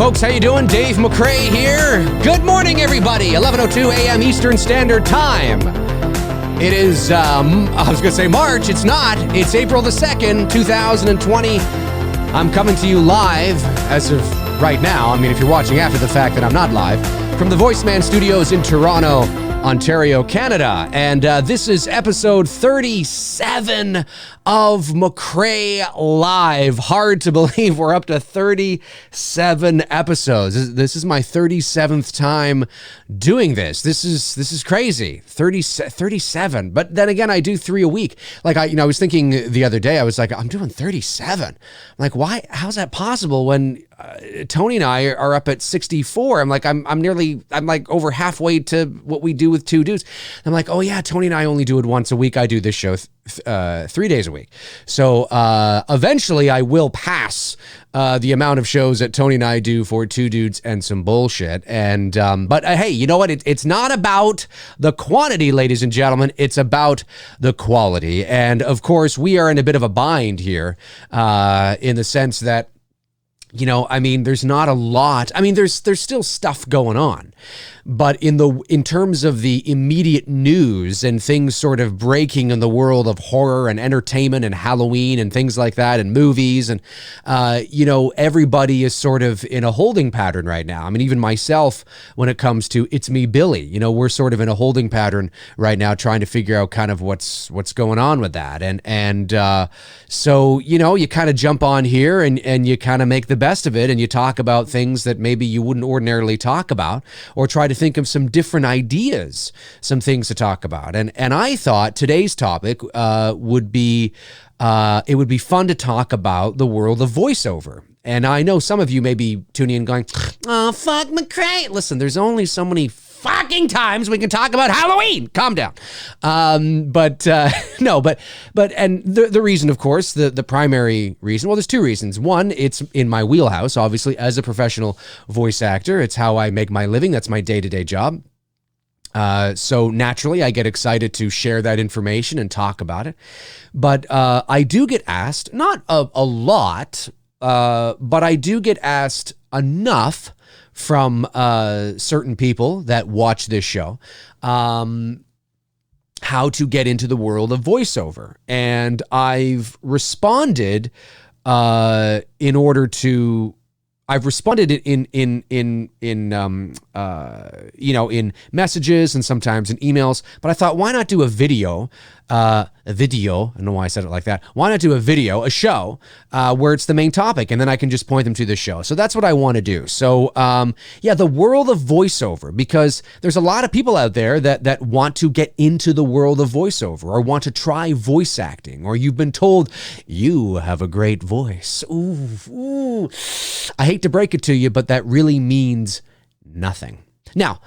folks, how you doing? Dave McRae here. Good morning, everybody. 11:02 a.m. Eastern Standard Time. It is, I was going to say March. It's not. It's April the 2nd, 2020. I'm coming to you live as of right now. I mean, if you're watching after the fact that I'm not live, from the VoiceMann Studios in Toronto, Ontario, Canada. And this is episode 37 of McRae Live. Hard to believe we're up to 37 episodes. This is my 37th time doing this. This is crazy. 37. But then again, I do 3 a week. Like I was thinking the other day, I was like, I'm doing 37. I'm like, why? How's that possible when Tony and I are up at 64? I'm like over halfway to what we do with two dudes. I'm like, oh yeah, Tony and I only do it once a week. I do this show 3 days a week. So eventually I will pass the amount of shows that Tony and I do for two dudes and some bullshit. And but hey, you know what? It's not about the quantity, ladies and gentlemen. It's about the quality. And of course, we are in a bit of a bind here in the sense that, you know, I mean, there's not a lot. I mean, there's still stuff going on, but in terms of the immediate news and things sort of breaking in the world of horror and entertainment and Halloween and things like that and movies and you know, everybody is sort of in a holding pattern right now. I mean, even myself, when it comes to It's Me, Billy, you know, we're sort of in a holding pattern right now, trying to figure out kind of what's going on with that. And so, you know, you kind of jump on here and you kind of make the best of it, and you talk about things that maybe you wouldn't ordinarily talk about, or try to think of some different ideas, some things to talk about. And I thought today's topic would be fun to talk about the world of voiceover. And I know some of you may be tuning in going, oh, fuck McRae. Listen, there's only so many fucking times we can talk about Halloween. Calm down. But the reason, of course, the primary reason, well, there's two reasons. One, it's in my wheelhouse, obviously, as a professional voice actor. It's how I make my living. That's my day-to-day job. So naturally, I get excited to share that information and talk about it. But I do get asked, not a lot, but I do get asked enough from certain people that watch this show, how to get into the world of voiceover. And I've responded I've responded in messages and sometimes in emails, but I thought, why not do a video? I don't know why I said it like that. Why not do a show where it's the main topic, and then I can just point them to the show. So that's what I want to do. So yeah, the world of voiceover, because there's a lot of people out there that want to get into the world of voiceover, or want to try voice acting, or you've been told you have a great voice. Ooh. I hate to break it to you, but that really means nothing. Now,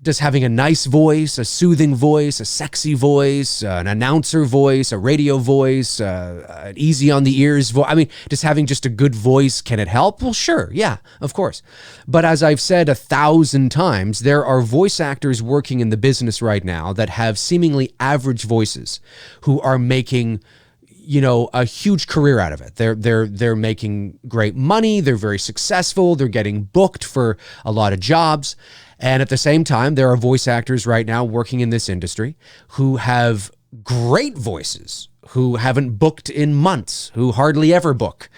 just having a nice voice, a soothing voice, a sexy voice, an announcer voice, a radio voice, an easy on the ears voice. I mean, just having just a good voice, can it help? Well, sure. Yeah, of course. But as I've said 1,000 times, there are voice actors working in the business right now that have seemingly average voices who are making, you know, a huge career out of it. They're making great money. They're very successful. They're getting booked for a lot of jobs. And at the same time, there are voice actors right now working in this industry who have great voices, who haven't booked in months, who hardly ever book,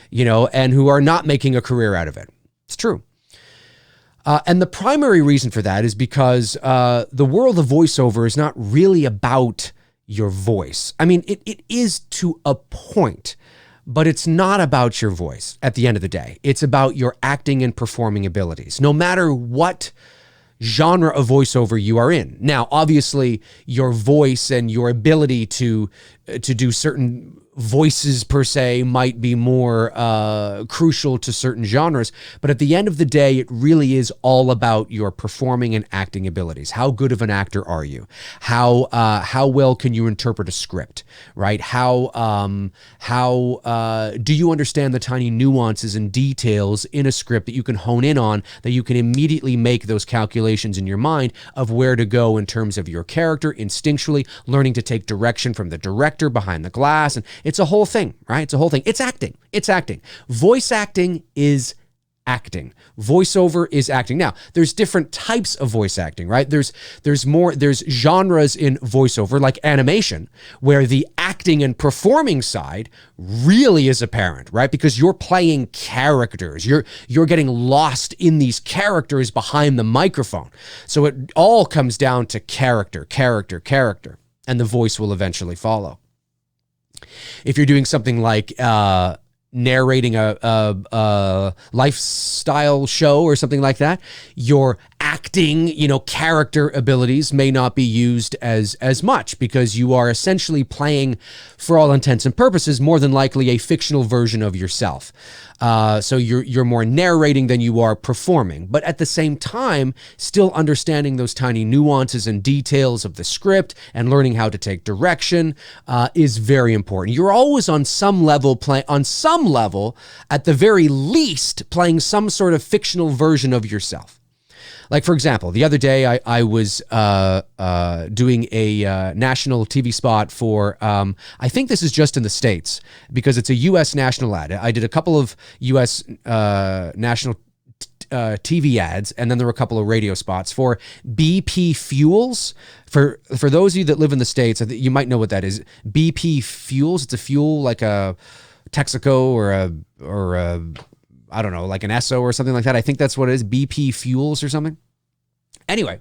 you know, and who are not making a career out of it. It's true. And the primary reason for that is because the world of voiceover is not really about your voice. I mean, it is to a point, but it's not about your voice at the end of the day. It's about your acting and performing abilities, no matter what genre of voiceover you are in. Now, obviously, your voice and your ability to do certain voices per se might be more crucial to certain genres, but at the end of the day, it really is all about your performing and acting abilities. How good of an actor are you? How well can you interpret a script, right? How do you understand the tiny nuances and details in a script that you can hone in on, that you can immediately make those calculations in your mind of where to go in terms of your character, instinctually learning to take direction from the director behind the glass. And it's a whole thing, right? It's a whole thing. It's acting. Voice acting is acting. Voiceover is acting. Now, there's different types of voice acting, right? There's genres in voiceover, like animation, where the acting and performing side really is apparent, right? Because you're playing characters. You're getting lost in these characters behind the microphone. So it all comes down to character, and the voice will eventually follow. If you're doing something like narrating a lifestyle show or something like that, your acting, character abilities may not be used as much, because you are essentially playing, for all intents and purposes, more than likely a fictional version of yourself. So you're more narrating than you are performing, but at the same time, still understanding those tiny nuances and details of the script and learning how to take direction is very important. You're always on some level, at the very least, playing some sort of fictional version of yourself. Like, for example, the other day I was doing a national TV spot for, I think this is just in the States, because it's a U.S. national ad. I did a couple of U.S. National TV ads, and then there were a couple of radio spots for BP Fuels. For those of you that live in the States, I think you might know what that is. BP Fuels, it's a fuel like a Texaco or a I don't know, like an Esso or something like that. I think that's what it is, BP Fuels or something. Anyway,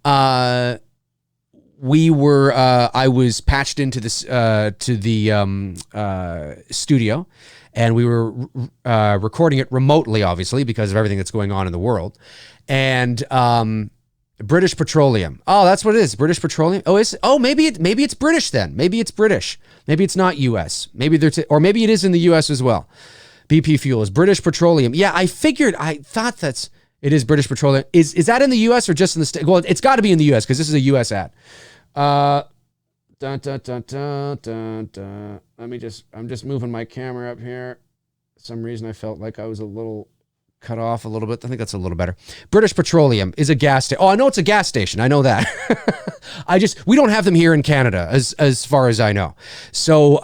I was patched into this to the studio, and we were recording it remotely, obviously, because of everything that's going on in the world. And British Petroleum. Oh, that's what it is. British Petroleum. Maybe it's British then. Maybe it's British. Maybe it's not US. Maybe or maybe it is in the US as well. BP Fuels, British Petroleum. Yeah, I thought it is British Petroleum. Is that in the US or just in the States? Well, it's got to be in the US, because this is a US ad. I'm just moving my camera up here. For some reason I felt like I was a little cut off a little bit. I think that's a little better. British Petroleum is a gas station. Oh, I know it's a gas station. I know that. We don't have them here in Canada, as far as I know. So,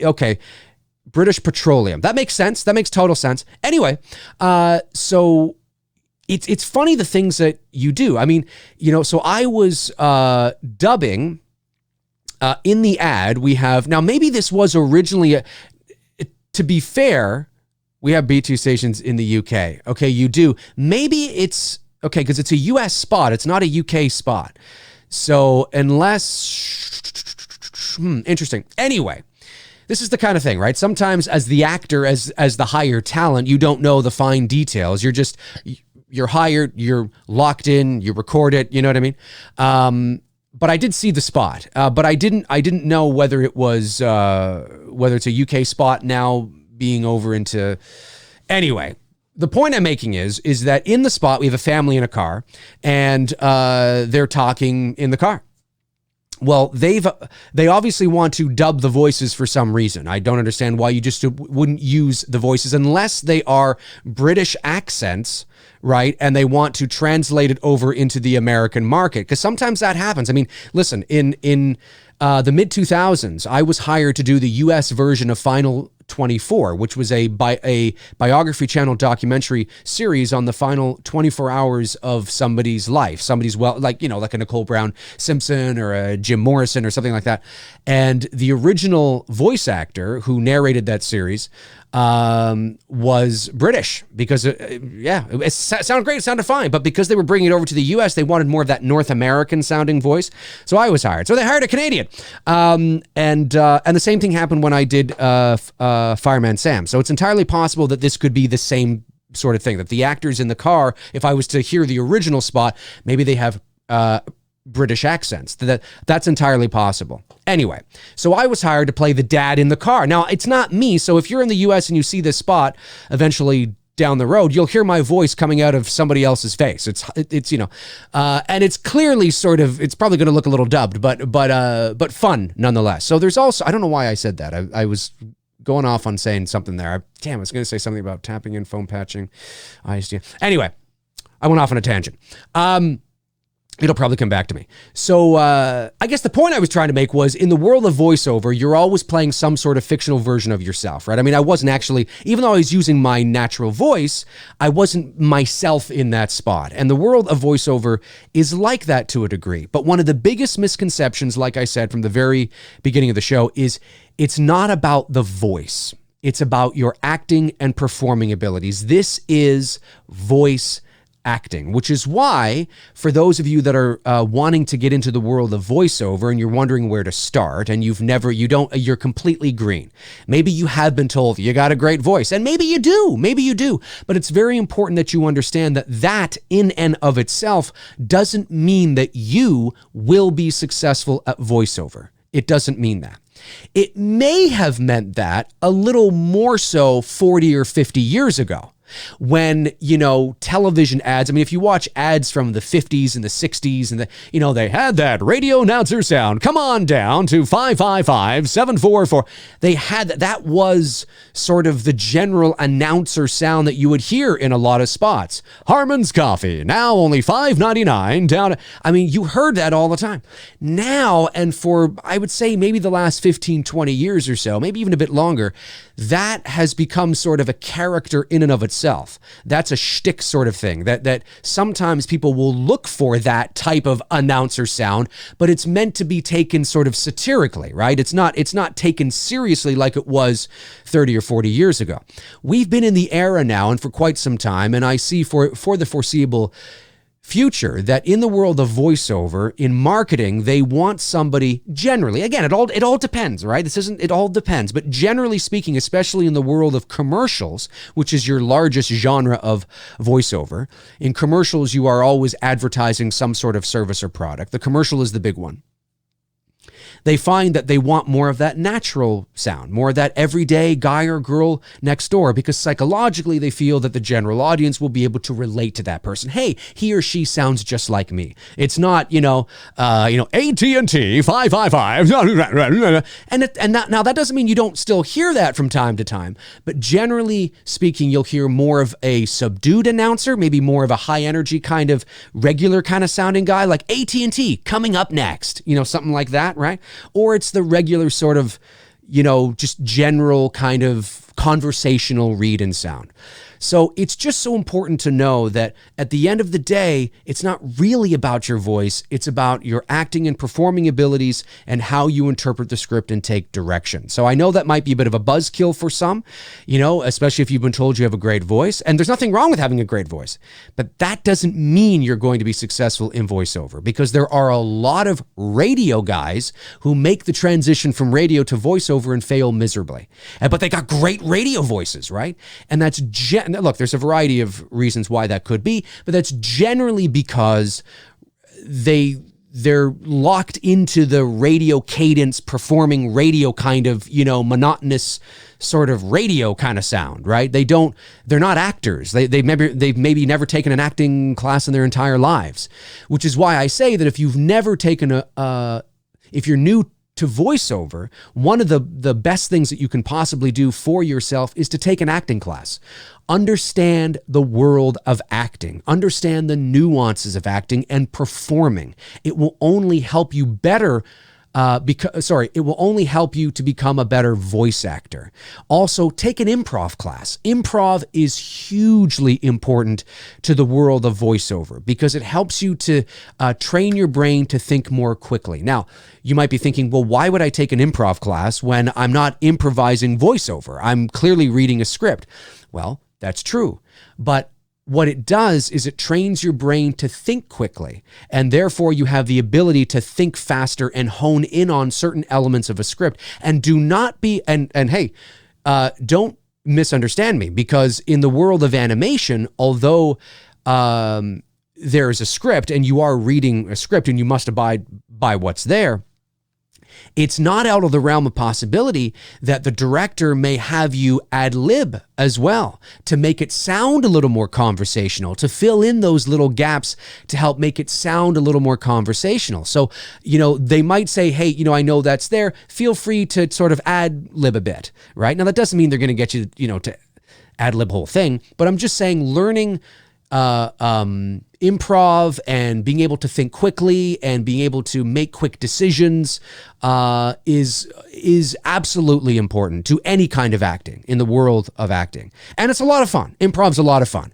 okay. British Petroleum. That makes sense. That makes total sense. Anyway, so it's funny the things that you do. I mean, so I was dubbing in the ad. We have, now maybe this was originally, to be fair, we have B2 stations in the UK. Okay, you do. Maybe it's, okay, because it's a US spot. It's not a UK spot. So unless, interesting. Anyway, this is the kind of thing, right? Sometimes as the actor, as the higher talent, you don't know the fine details. You're hired, you're locked in, you record it, you know what I mean? But I did see the spot, but I didn't know whether it was, whether it's a UK spot now being over into, anyway. The point I'm making is that in the spot, we have a family in a car, and they're talking in the car. Well, they obviously want to dub the voices for some reason. I don't understand why you just wouldn't use the voices unless they are British accents, right? And they want to translate it over into the American market, because sometimes that happens. I mean, listen, in the mid-2000s, I was hired to do the U.S. version of Final 24, which was a biography channel documentary series on the final 24 hours of somebody's life. Like a Nicole Brown Simpson or a Jim Morrison or something like that. And the original voice actor who narrated that series was British, because it sounded great, it sounded fine, but because they were bringing it over to the US, they wanted more of that North American sounding voice. So I was hired. So they hired a Canadian. And the same thing happened when I did Fireman Sam. So it's entirely possible that this could be the same sort of thing, that the actors in the car, if I was to hear the original spot, maybe they have British accents. That's entirely possible. Anyway, so I was hired to play the dad in the car. Now, it's not me, so if you're in the US and you see this spot eventually down the road, you'll hear my voice coming out of somebody else's face. It's and it's clearly sort of, it's probably going to look a little dubbed, but fun nonetheless. So there's also, I don't know why I said that. I was going off on saying something there. I was going to say something about tapping in, foam patching, ISD. Anyway, I went off on a tangent. It'll probably come back to me. So I guess the point I was trying to make was, in the world of voiceover, you're always playing some sort of fictional version of yourself, right? I mean, I wasn't actually, even though I was using my natural voice, I wasn't myself in that spot. And the world of voiceover is like that to a degree. But one of the biggest misconceptions, like I said from the very beginning of the show, is it's not about the voice. It's about your acting and performing abilities. This is voice acting, which is why, for those of you that are wanting to get into the world of voiceover and you're wondering where to start, and you're completely green. Maybe you have been told you got a great voice, and maybe you do, but it's very important that you understand that in and of itself doesn't mean that you will be successful at voiceover. It doesn't mean that. It may have meant that a little more so 40 or 50 years ago, when, television ads, I mean, if you watch ads from the 50s and the 60s and they had that radio announcer sound, come on down to 555-744. They had that was sort of the general announcer sound that you would hear in a lot of spots. Harmon's Coffee, now only $5.99 down. I mean, you heard that all the time. Now, and for, I would say, maybe the last 15, 20 years or so, maybe even a bit longer, that has become sort of a character in and of itself. That's a shtick sort of thing, that sometimes people will look for that type of announcer sound, but it's meant to be taken sort of satirically, right? It's not taken seriously like it was 30 or 40 years ago. We've been in the era now, and for quite some time, and I see for the foreseeable future that in the world of voiceover, in marketing, they want somebody, generally, again, it all depends, right? It all depends, but generally speaking, especially in the world of commercials, which is your largest genre of voiceover, in commercials, you are always advertising some sort of service or product. The commercial is the big one. They find that they want more of that natural sound, more of that everyday guy or girl next door, because psychologically they feel that the general audience will be able to relate to that person. Hey, he or she sounds just like me. It's not, AT&T 555. And now that doesn't mean you don't still hear that from time to time, but generally speaking, you'll hear more of a subdued announcer, maybe more of a high energy kind of regular kind of sounding guy, like AT&T coming up next, something like that, right? Or it's the regular sort of, just general kind of conversational read and sound. So it's just so important to know that at the end of the day, it's not really about your voice. It's about your acting and performing abilities and how you interpret the script and take direction. So I know that might be a bit of a buzzkill for some, especially if you've been told you have a great voice. And there's nothing wrong with having a great voice, but that doesn't mean you're going to be successful in voiceover, because there are a lot of radio guys who make the transition from radio to voiceover and fail miserably. But they got great radio voices, right? And that's look, there's a variety of reasons why that could be, but that's generally because they're locked into the radio cadence, performing radio kind of, monotonous sort of radio kind of sound, right? They're not actors. They've maybe never taken an acting class in their entire lives, which is why I say that if you've never taken if you're new to voiceover, one of the best things that you can possibly do for yourself is to take an acting class. Understand the world of acting. Understand the nuances of acting and performing. It will only help you better it will only help you to become a better voice actor. Also, take an improv class. Improv is hugely important to the world of voiceover because it helps you to train your brain to think more quickly. Now, you might be thinking, well, why would I take an improv class when I'm not improvising voiceover? I'm clearly reading a script. Well, that's true. But what it does is it trains your brain to think quickly, and therefore you have the ability to think faster and hone in on certain elements of a script. And do not be, and hey, don't misunderstand me, because in the world of animation, although there's a script and you are reading a script and you must abide by what's there, it's not out of the realm of possibility that the director may have you ad lib as well to make it sound a little more conversational, to fill in those little gaps to help make it sound a little more conversational. So, they might say, hey, I know that's there. Feel free to sort of ad lib a bit, right? Now, that doesn't mean they're going to get you, to ad lib whole thing, but I'm just saying learning improv and being able to think quickly and being able to make quick decisions is absolutely important to any kind of acting in the world of acting. And it's a lot of fun. Improv's a lot of fun.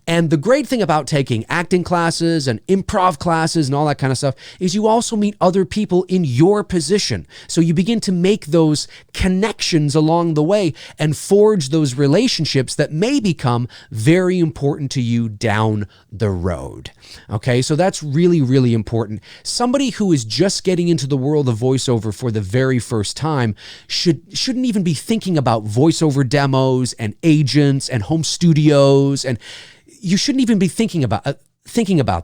And the great thing about taking acting classes and improv classes and all that kind of stuff is you also meet other people in your position. So you begin to make those connections along the way and forge those relationships that may become very important to you down the road. Okay, so that's really, really important. Somebody who is just getting into the world of voiceover for the very first time shouldn't even be thinking about voiceover demos and agents and home studios, and you shouldn't even be thinking about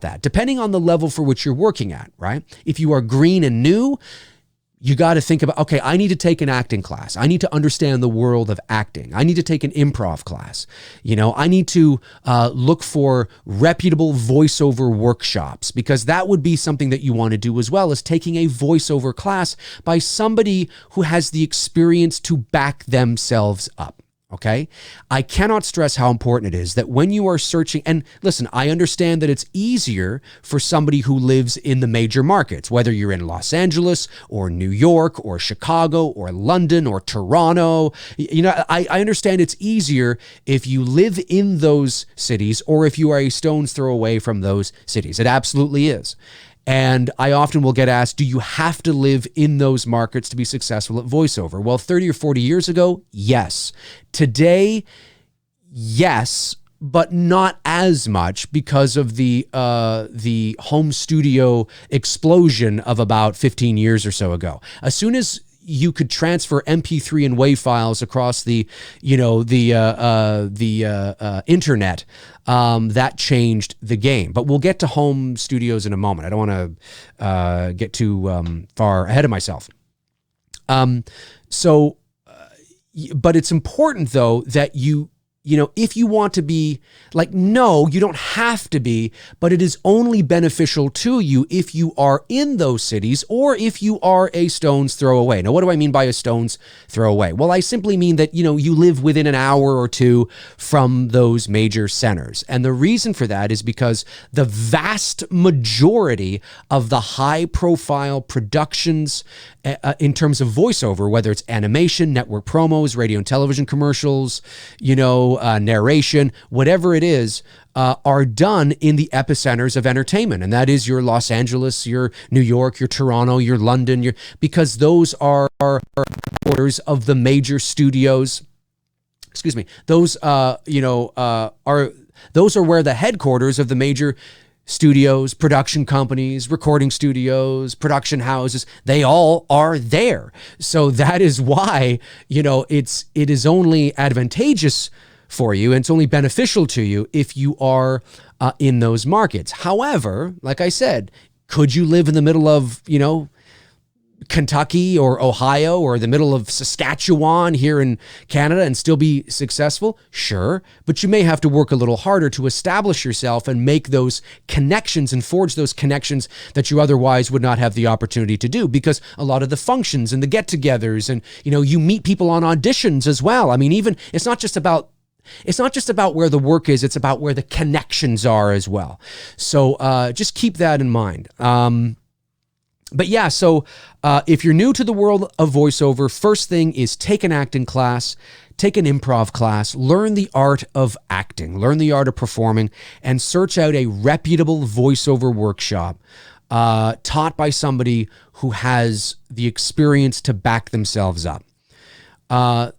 that, depending on the level for which you're working at, right? If you are green and new, you got to think about, okay, I need to take an acting class. I need to understand the world of acting. I need to take an improv class. I need to look for reputable voiceover workshops, because that would be something that you want to do as well, as taking a voiceover class by somebody who has the experience to back themselves up. Okay, I cannot stress how important it is that when you are searching, and listen, I understand that it's easier for somebody who lives in the major markets, whether you're in Los or New York or Chicago or London or Toronto. I understand it's easier if you live in those cities or if you are a stone's throw away from those cities. It absolutely is. And I often will get asked, do you have to live in those markets to be successful at voiceover? Well, 30 or 40 years ago, yes. Today, yes, but not as much because of the home studio explosion of about 15 years or so ago. As soon as you could transfer MP3 and WAV files across the internet, that changed the game. But we'll get to home studios in a moment. I don't want to get too far ahead of myself. But it's important, though, that if you want to be no, you don't have to be, but it is only beneficial to you if you are in those cities or if you are a stone's throw away. Now, what do I mean by a stone's throw away? Well, I simply mean that, you live within an hour or two from those major centers. And the reason for that is because the vast majority of the high profile productions in terms of voiceover, whether it's animation, network promos, radio and television commercials, narration, whatever it is, are done in the epicenters of entertainment. And that is your Los Angeles, your New York, your Toronto, your London, because those are headquarters of the major studios. Excuse me. Those are where the headquarters of the major studios, production companies, recording studios, production houses, they all are there. So that is why, it is only advantageous for you, and it's only beneficial to you if you are in those markets. However, like I said, could you live in the middle of, Kentucky or Ohio or the middle of Saskatchewan here in Canada and still be successful? Sure, but you may have to work a little harder to establish yourself and make those connections and forge those connections that you otherwise would not have the opportunity to do, because a lot of the functions and the get-togethers and, you meet people on auditions as well. I mean, even it's not just about where the work is, it's about where the connections are as well. So just keep that in mind. But yeah, so if you're new to the world of voiceover, first thing is take an acting class, take an improv class, learn the art of acting, learn the art of performing, and search out a reputable voiceover workshop taught by somebody who has the experience to back themselves up. And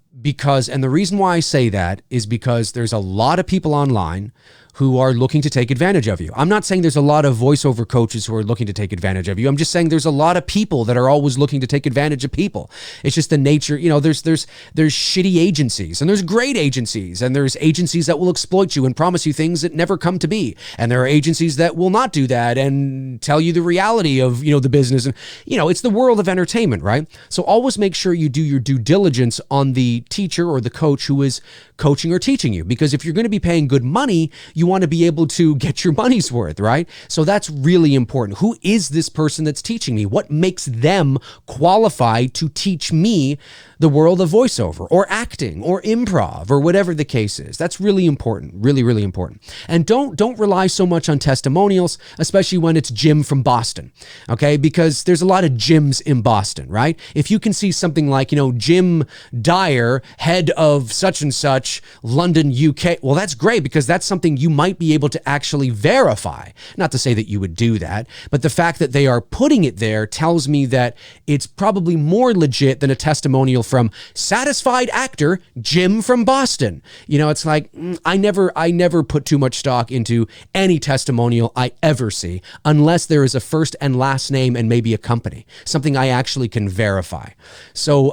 the reason why I say that is because there's a lot of people online who are looking to take advantage of you. I'm not saying there's a lot of voiceover coaches who are looking to take advantage of you. I'm just saying there's a lot of people that are always looking to take advantage of people. It's just the nature, there's shitty agencies and there's great agencies and there's agencies that will exploit you and promise you things that never come to be. And there are agencies that will not do that and tell you the reality of, the business. And, it's the world of entertainment, right? So always make sure you do your due diligence on the teacher or the coach who is coaching or teaching you. Because if you're going to be paying good money, you want to be able to get your money's worth, right? So that's really important. Who is this person that's teaching me? What makes them qualified to teach me the world of voiceover or acting or improv or whatever the case is? That's really important, really, really important. And don't rely so much on testimonials, especially when it's Jim from Boston, okay? Because there's a lot of Jims in Boston, right? If you can see something like, Jim Dyer, head of such and such, London, UK, well, that's great because that's something you might be able to actually verify. Not to say that you would do that, but the fact that they are putting it there tells me that it's probably more legit than a testimonial from satisfied actor Jim from Boston. It's like, I never put too much stock into any testimonial I ever see unless there is a first and last name and maybe a company, something I actually can verify. So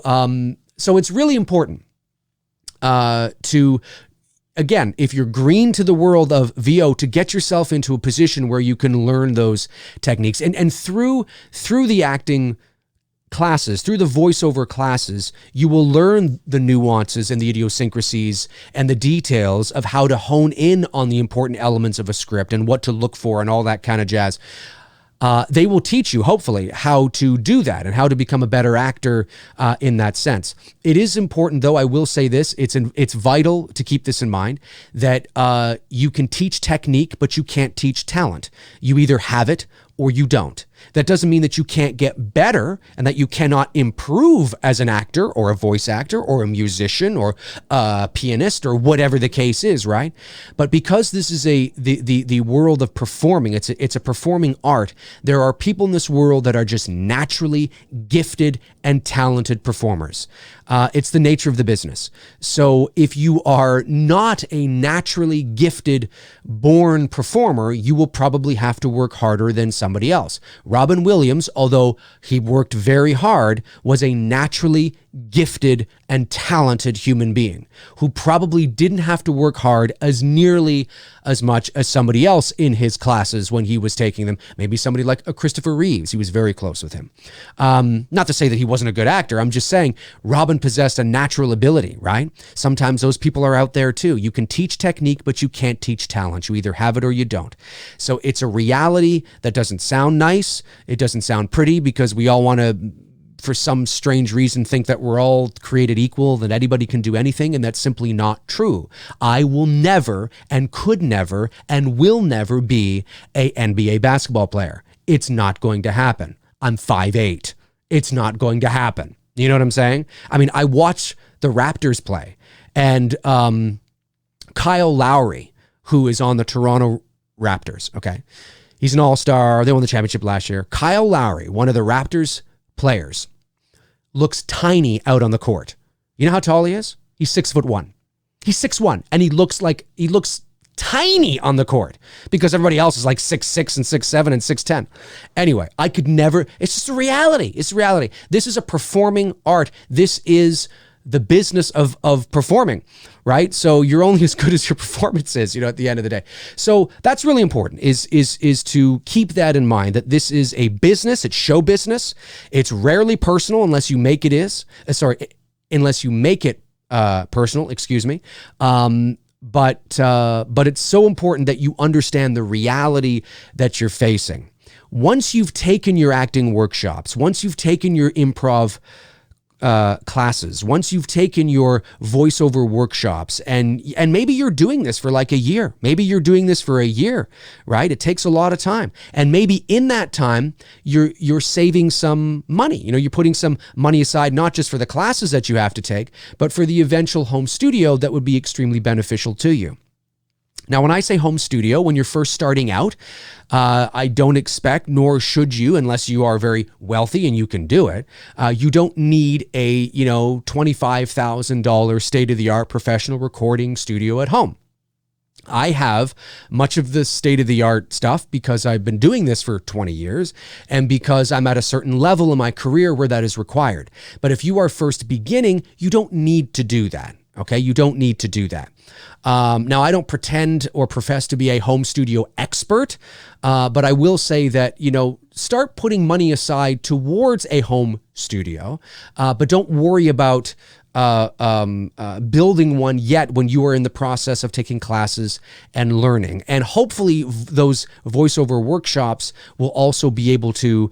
it's really important to, again, if you're green to the world of VO, to get yourself into a position where you can learn those techniques. And through the acting classes, through the voiceover classes, you will learn the nuances and the idiosyncrasies and the details of how to hone in on the important elements of a script and what to look for and all that kind of jazz. They will teach you, hopefully, how to do that and how to become a better actor in that sense. It is important, though, I will say this, it's vital to keep this in mind, that you can teach technique, but you can't teach talent. You either have it or you don't. That doesn't mean that you can't get better and that you cannot improve as an actor or a voice actor or a musician or a pianist or whatever the case is, right? But because this is the world of performing, it's a performing art, there are people in this world that are just naturally gifted and talented performers. It's the nature of the business. So if you are not a naturally gifted, born performer, you will probably have to work harder than somebody else. Robin Williams, although he worked very hard, was a naturally gifted and talented human being who probably didn't have to work hard as nearly as much as somebody else in his classes when he was taking them. Maybe somebody like a Christopher Reeves. He was very close with him. Not to say that he wasn't a good actor. I'm just saying Robin possessed a natural ability, right? Sometimes those people are out there too. You can teach technique, but you can't teach talent. You either have it or you don't. So it's a reality that doesn't sound nice. It doesn't sound pretty because we all want to, for some strange reason, think that we're all created equal, that anybody can do anything, and that's simply not true. I will never and could never and will never be a NBA basketball player. It's not going to happen. I'm 5'8". It's not going to happen. You know what I'm saying? I mean, I watch the Raptors play, and Kyle Lowry, who is on the Toronto Raptors, okay? He's an all-star. They won the championship last year. Kyle Lowry, one of the Raptors players, looks tiny out on the court. You know how tall he is? He's 6'1". He's 6'1", and he looks tiny on the court because everybody else is like 6'6" and 6'7" and 6'10". Anyway, I could never, it's just a reality. It's a reality. This is a performing art. This is the business of performing, right? So you're only as good as your performance is, at the end of the day. So that's really important is to keep that in mind, that this is a business. It's show business. It's rarely personal unless you make it unless you make it personal, excuse me. But it's so important that you understand the reality that you're facing. Once you've taken your acting workshops, once you've taken your improv classes, once you've taken your voiceover workshops, and maybe you're doing this for like a year, maybe you're doing this for a year, right? It takes a lot of time. And maybe in that time, you're saving some money. You're putting some money aside, not just for the classes that you have to take, but for the eventual home studio that would be extremely beneficial to you. Now, when I say home studio, when you're first starting out, I don't expect, nor should you, unless you are very wealthy and you can do it, you don't need a, $25,000 state-of-the-art professional recording studio at home. I have much of the state-of-the-art stuff because I've been doing this for 20 years and because I'm at a certain level in my career where that is required. But if you are first beginning, you don't need to do that. Okay, you don't need to do that. Now, I don't pretend or profess to be a home studio expert, but I will say that, start putting money aside towards a home studio, but don't worry about building one yet when you are in the process of taking classes and learning. And hopefully those voiceover workshops will also be able to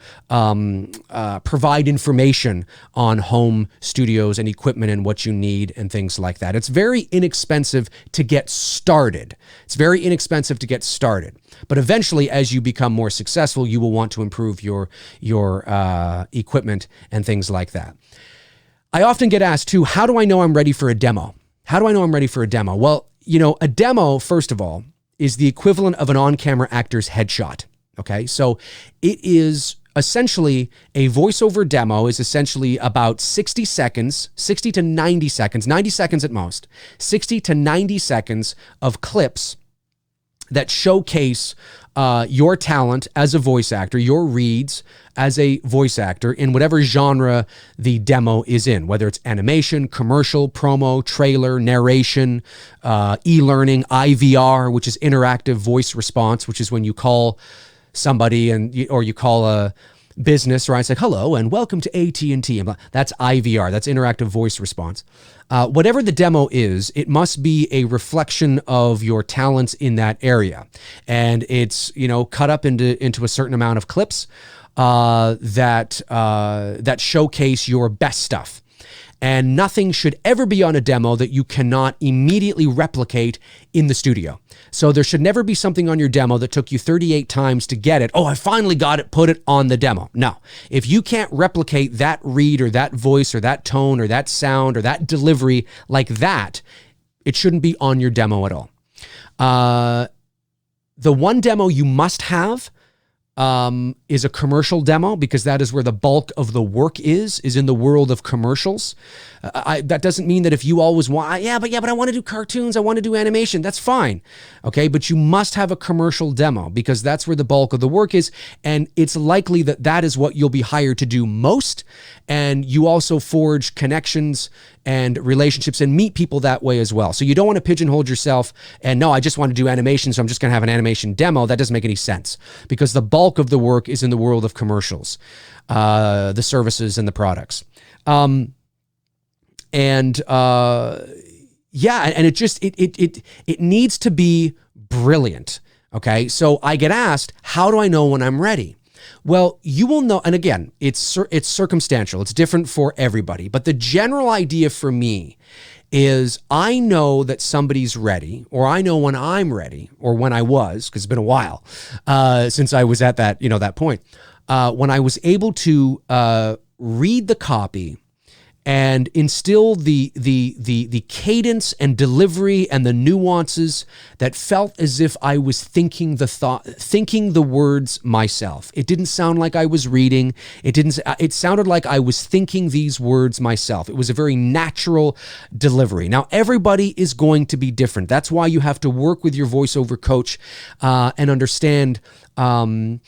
provide information on home studios and equipment and what you need and things like that. It's very inexpensive to get started. But eventually, as you become more successful, you will want to improve your equipment and things like that. I often get asked too, how do I know I'm ready for a demo? Well, a demo, first of all, is the equivalent of an on-camera actor's headshot. Okay, so it is essentially a voiceover demo is essentially about 60 seconds, 60 to 90 seconds, 90 seconds at most, 60 to 90 seconds of clips that showcase your talent as a voice actor, your reads as a voice actor in whatever genre the demo is in, whether it's animation, commercial, promo, trailer, narration, e-learning, IVR, which is interactive voice response, which is when you call somebody or you call a business, right? It's like, hello and welcome to AT&T. That's IVR. That's interactive voice response. Whatever the demo is, it must be a reflection of your talents in that area. And it's, cut up into a certain amount of clips that showcase your best stuff. And nothing should ever be on a demo that you cannot immediately replicate in the studio. So there should never be something on your demo that took you 38 times to get it. Oh, I finally got it, put it on the demo. No, if you can't replicate that read or that voice or that tone or that sound or that delivery like that, it shouldn't be on your demo at all. The one demo you must have is a commercial demo, because that is where the bulk of the work is in the world of commercials. That doesn't mean that if you always want, but I want to do cartoons, I want to do animation, that's fine. Okay, but you must have a commercial demo because that's where the bulk of the work is. And it's likely that that is what you'll be hired to do most. And you also forge connections and relationships and meet people that way as well. So you don't want to pigeonhole yourself and no, I just want to do animation, so I'm just going to have an animation demo. That doesn't make any sense because the bulk of the work is in the world of commercials, the services and the products. And it just, it needs to be brilliant. Okay. So I get asked, how do I know when I'm ready? Well, you will know, and again, it's circumstantial. It's different for everybody. But the general idea for me is I know that somebody's ready, or I know when I'm ready, or when I was, because it's been a while since I was at that, that point. When I was able to read the copy and instill the cadence and delivery and the nuances that felt as if I was thinking the words myself. It didn't sound like I was reading. It sounded like I was thinking these words myself. It was a very natural delivery. Now, everybody is going to be different. That's why you have to work with your voiceover coach and understand. You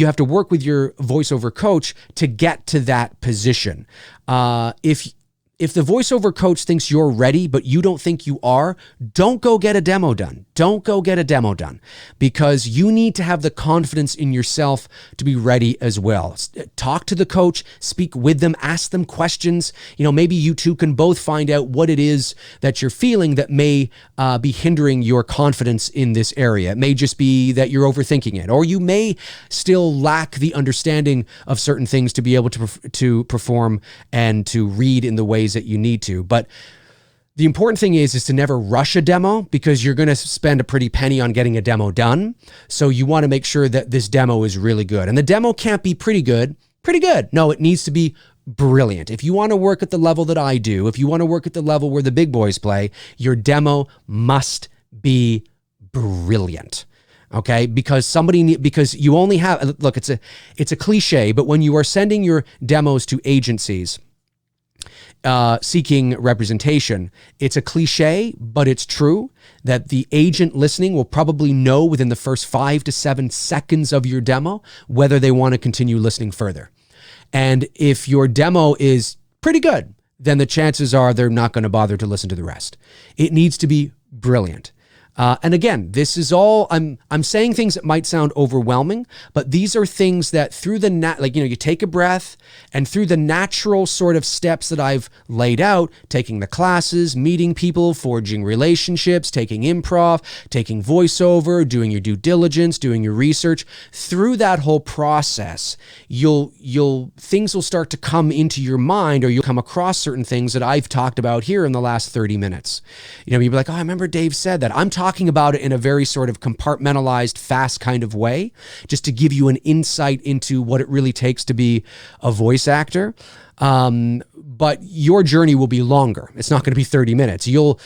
have to work with your voiceover coach to get to that position. If the voiceover coach thinks you're ready, but you don't think you are, don't go get a demo done. Don't go get a demo done because you need to have the confidence in yourself to be ready as well. Talk to the coach, speak with them, ask them questions. Maybe you two can both find out what it is that you're feeling that may be hindering your confidence in this area. It may just be that you're overthinking it, or you may still lack the understanding of certain things to be able to perform and to read in the ways that you need to. But the important thing is to never rush a demo because you're going to spend a pretty penny on getting a demo done. So you want to make sure that this demo is really good. And the demo can't be pretty good. No, it needs to be brilliant. If you want to work at the level that I do, if you want to work at the level where the big boys play, your demo must be brilliant. Okay, because you only have, look, it's a cliche, but when you are sending your demos to agencies seeking representation, it's a cliche, but it's true that the agent listening will probably know within the first 5 to 7 seconds of your demo whether they want to continue listening further. And if your demo is pretty good, then the chances are they're not going to bother to listen to the rest. It needs to be brilliant. And again, this is all, I'm saying things that might sound overwhelming, but these are things that through the, you take a breath, and through the natural sort of steps that I've laid out, taking the classes, meeting people, forging relationships, taking improv, taking voiceover, doing your due diligence, doing your research, through that whole process, things will start to come into your mind, or you'll come across certain things that I've talked about here in the last 30 minutes. You'll be like, oh, I remember Dave said that. I'm talking about it in a very sort of compartmentalized, fast kind of way, just to give you an insight into what it really takes to be a voice actor. But your journey will be longer. It's not going to be 30 minutes. You'll,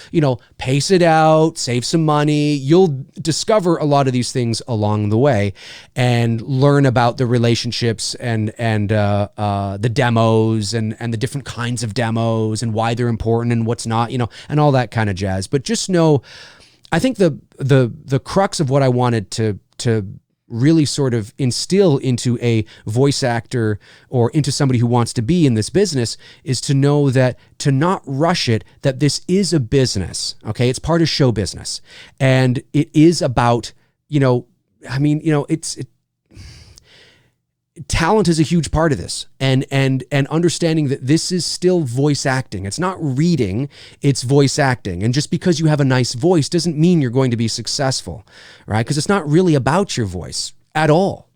pace it out, save some money. You'll discover a lot of these things along the way and learn about the relationships and the demos and the different kinds of demos and why they're important and what's not, and all that kind of jazz. But just know, I think the crux of what I wanted to really sort of instill into a voice actor or into somebody who wants to be in this business is to know that, to not rush it, that this is a business, okay? It's part of show business. And it is about, talent is a huge part of this, and understanding that this is still voice acting. It's not reading, it's voice acting. And just because you have a nice voice doesn't mean you're going to be successful, right? Because it's not really about your voice at all.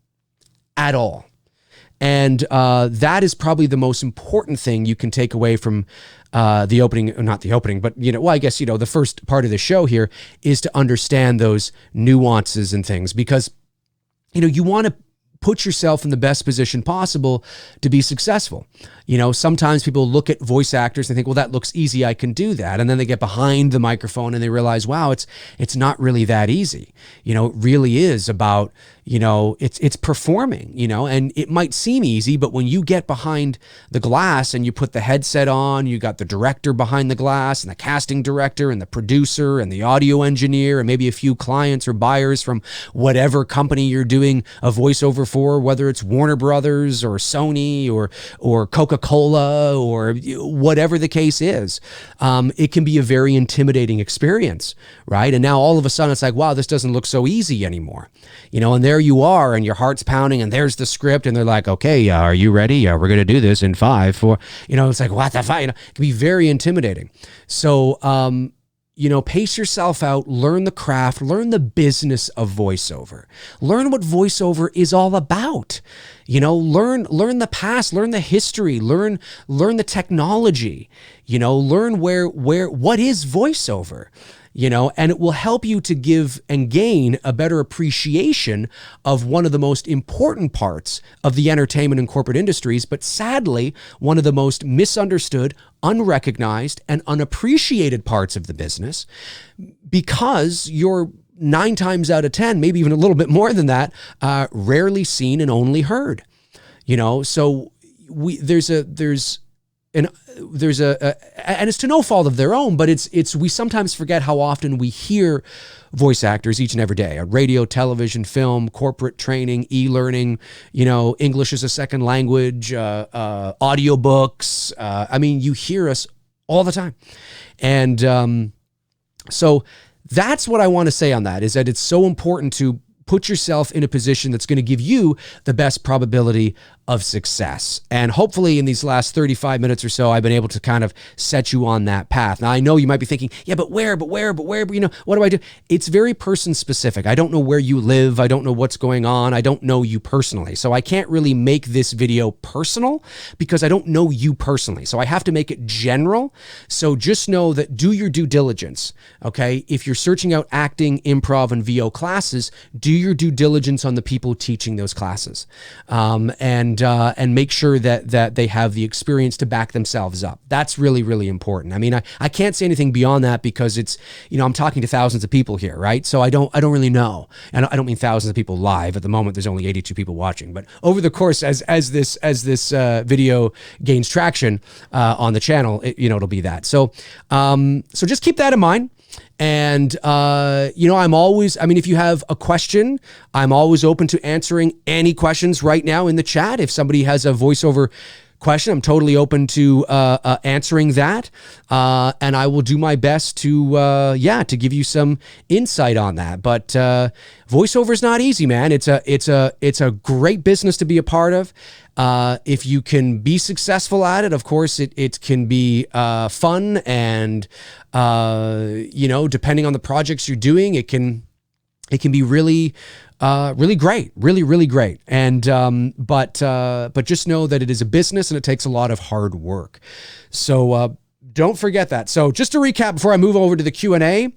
And that is probably the most important thing you can take away from the opening, not the opening, but, I guess, the first part of the show here is to understand those nuances and things, because, you want to put yourself in the best position possible to be successful. Sometimes people look at voice actors and think, well, that looks easy, I can do that. And then they get behind the microphone and they realize, wow, it's not really that easy. It really is about, it's performing, and it might seem easy, but when you get behind the glass and you put the headset on, you got the director behind the glass and the casting director and the producer and the audio engineer and maybe a few clients or buyers from whatever company you're doing a voiceover for, whether it's Warner Brothers or Sony or Coca-Cola or whatever the case is, it can be a very intimidating experience, right? And now all of a sudden it's like, wow, this doesn't look so easy anymore, and there you are and your heart's pounding and there's the script and they're like, okay, are you ready? We're going to do this in 5, 4, it's like, what the fuck? It can be very intimidating. So, pace yourself out, learn the craft, learn the business of voiceover, learn what voiceover is all about, learn the past, learn the history, learn the technology, learn what is voiceover, and it will help you to give and gain a better appreciation of one of the most important parts of the entertainment and corporate industries, but sadly, one of the most misunderstood, unrecognized, and unappreciated parts of the business, because you're 9 times out of 10, maybe even a little bit more than that, rarely seen and only heard. So and it's to no fault of their own, but we sometimes forget how often we hear voice actors each and every day on radio, television, film, corporate training, e-learning, English as a second language, audiobooks. You hear us all the time. And so that's what I want to say on that, is that it's so important to put yourself in a position that's going to give you the best probability of success. And hopefully in these last 35 minutes or so, I've been able to kind of set you on that path. Now, I know you might be thinking, yeah, but where, what do I do? It's very person specific. I don't know where you live. I don't know what's going on. I don't know you personally. So I can't really make this video personal because I don't know you personally. So I have to make it general. So just know that, do your due diligence. Okay. If you're searching out acting, improv, and VO classes, do your due diligence on the people teaching those classes. And make sure that they have the experience to back themselves up. That's really, really important. I can't say anything beyond that because it's, I'm talking to thousands of people here, right? So I don't really know. And I don't mean thousands of people live. At the moment, there's only 82 people watching. But over the course, as this video gains traction on the channel, it'll be that. So just keep that in mind. And, I'm always, if you have a question, I'm always open to answering any questions right now in the chat. If somebody has a voiceover question, I'm totally open to answering that, and I will do my best to give you some insight on that. But voiceover is not easy, man. It's a great business to be a part of. If you can be successful at it, of course, it can be fun, and depending on the projects you're doing, it can be really great, really great. And but just know that it is a business and it takes a lot of hard work. So don't forget that. So just to recap before I move over to the Q&A,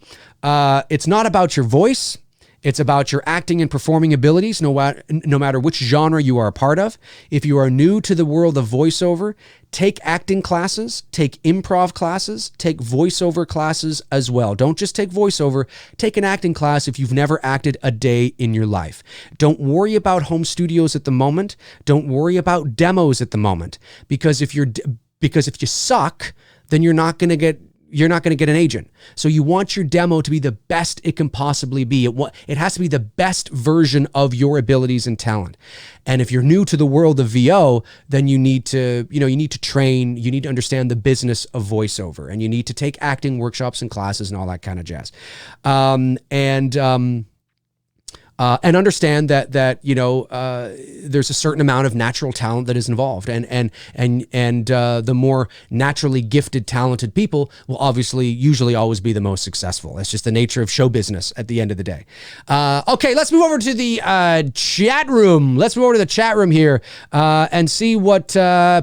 it's not about your voice. It's about your acting and performing abilities, no matter which genre you are a part of. If you are new to the world of voiceover, take acting classes, take improv classes, take voiceover classes as well. Don't just take voiceover, take an acting class if you've never acted a day in your life. Don't worry about home studios at the moment. Don't worry about demos at the moment, because if you suck, then you're not going to get an agent. So you want your demo to be the best it can possibly be. It has to be the best version of your abilities and talent. And if you're new to the world of VO, then you need to train, you need to understand the business of voiceover, and you need to take acting workshops and classes and all that kind of jazz. And understand that there's a certain amount of natural talent that is involved, and the more naturally gifted, talented people will usually always be the most successful. It's just the nature of show business at the end of the day. Okay, let's move over to the chat room. Let's move over to the chat room here and see what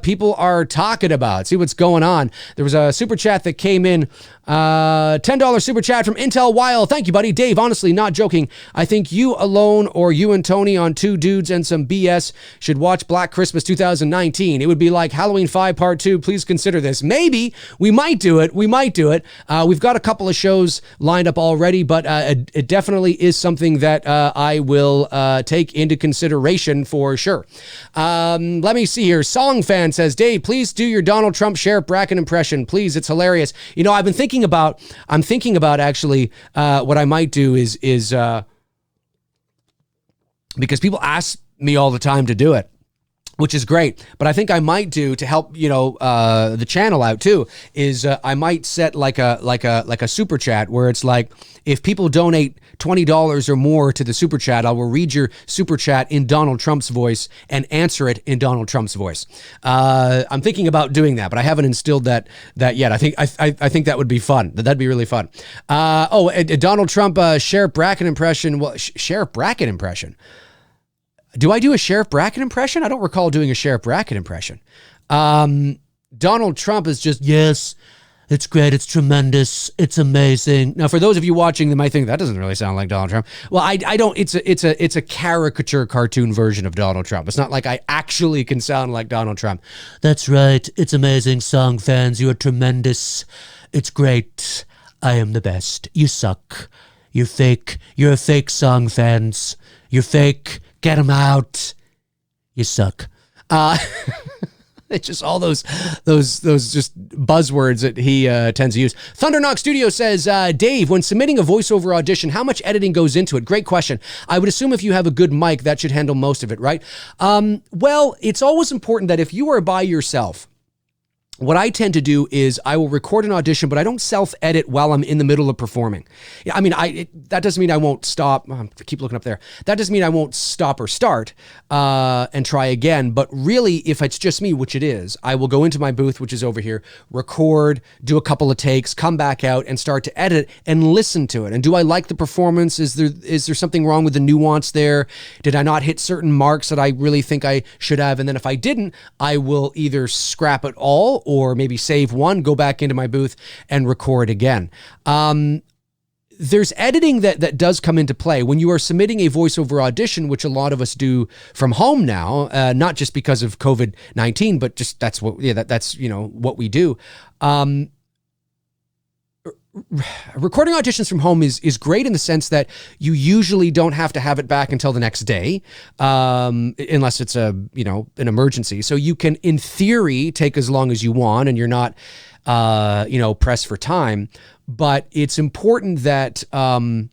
people are talking about. See what's going on. There was a super chat that came in. $10 super chat from Intel Wild. Thank you, buddy. Dave, honestly, not joking. I think you alone, or you and Tony on Two Dudes and Some BS, should watch Black Christmas 2019. It would be like Halloween 5 Part 2. Please consider this. Maybe. We might do it. We've got a couple of shows lined up already, but it definitely is something that I will take into consideration for sure. Let me see here. Song Fan says, Dave, please do your Donald Trump Sheriff Bracken impression. Please. It's hilarious. I've been thinking about actually what I might do is because people ask me all the time to do it, which is great. But I think I might do, to help the channel out too, is I might set like a super chat where it's like, if people donate $20 or more to the super chat, I will read your super chat in Donald Trump's voice and answer it in Donald Trump's voice. I'm thinking about doing that, but I haven't instilled that yet. I think that would be fun. That'd be really fun. A Donald Trump Sheriff Bracken impression. Well, Sheriff Bracken impression. Do I do a Sheriff Bracken impression? I don't recall doing a Sheriff Bracken impression. Donald Trump is just, yes, it's great, it's tremendous, it's amazing. Now, for those of you watching, they might think that doesn't really sound like Donald Trump. Well, I don't. It's a caricature cartoon version of Donald Trump. It's not like I actually can sound like Donald Trump. That's right. It's amazing, song fans. You are tremendous. It's great. I am the best. You suck. You're fake. You're a fake, song fans. You're fake. Get them out. You suck. It's just all those just buzzwords that he tends to use. Thunderknock Studio says, Dave, when submitting a voiceover audition, how much editing goes into it? Great question. I would assume if you have a good mic, that should handle most of it, right? Well, it's always important that if you are by yourself, what I tend to do is I will record an audition, but I don't self-edit while I'm in the middle of performing. I mean, that doesn't mean I won't stop. I keep looking up there. That doesn't mean I won't stop or start and try again. But really, if it's just me, which it is, I will go into my booth, which is over here, record, do a couple of takes, come back out and start to edit and listen to it. And do I like the performance? Is there something wrong with the nuance there? Did I not hit certain marks that I really think I should have? And then if I didn't, I will either scrap it all or maybe save one, go back into my booth and record again. There's editing that does come into play when you are submitting a voiceover audition, which a lot of us do from home now, not just because of COVID-19, but just that's what we do. Recording auditions from home is great in the sense that you usually don't have to have it back until the next day, unless it's an emergency. So you can, in theory, take as long as you want, and you're not, pressed for time. But it's important that I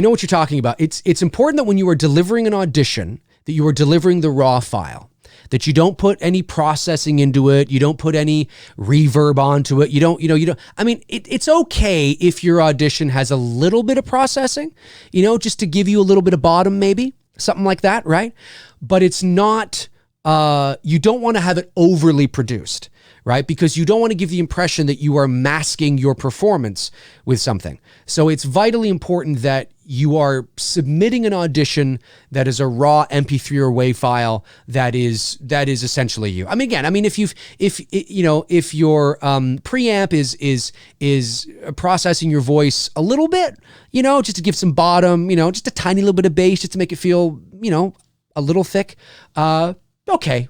know what you're talking about. It's important that when you are delivering an audition, that you are delivering the raw file. that you don't put any processing into it. You don't put any reverb onto it. You don't, I mean, it's okay if your audition has a little bit of processing, just to give you a little bit of bottom, maybe something like that. Right. But it's not, you don't want to have it overly produced, right? Because you don't want to give the impression that you are masking your performance with something. So it's vitally important that you are submitting an audition that is a raw MP3 or WAV file that is essentially you. I mean, if your preamp is processing your voice a little bit, just to give some bottom, just a tiny little bit of bass, just to make it feel, a little thick, okay.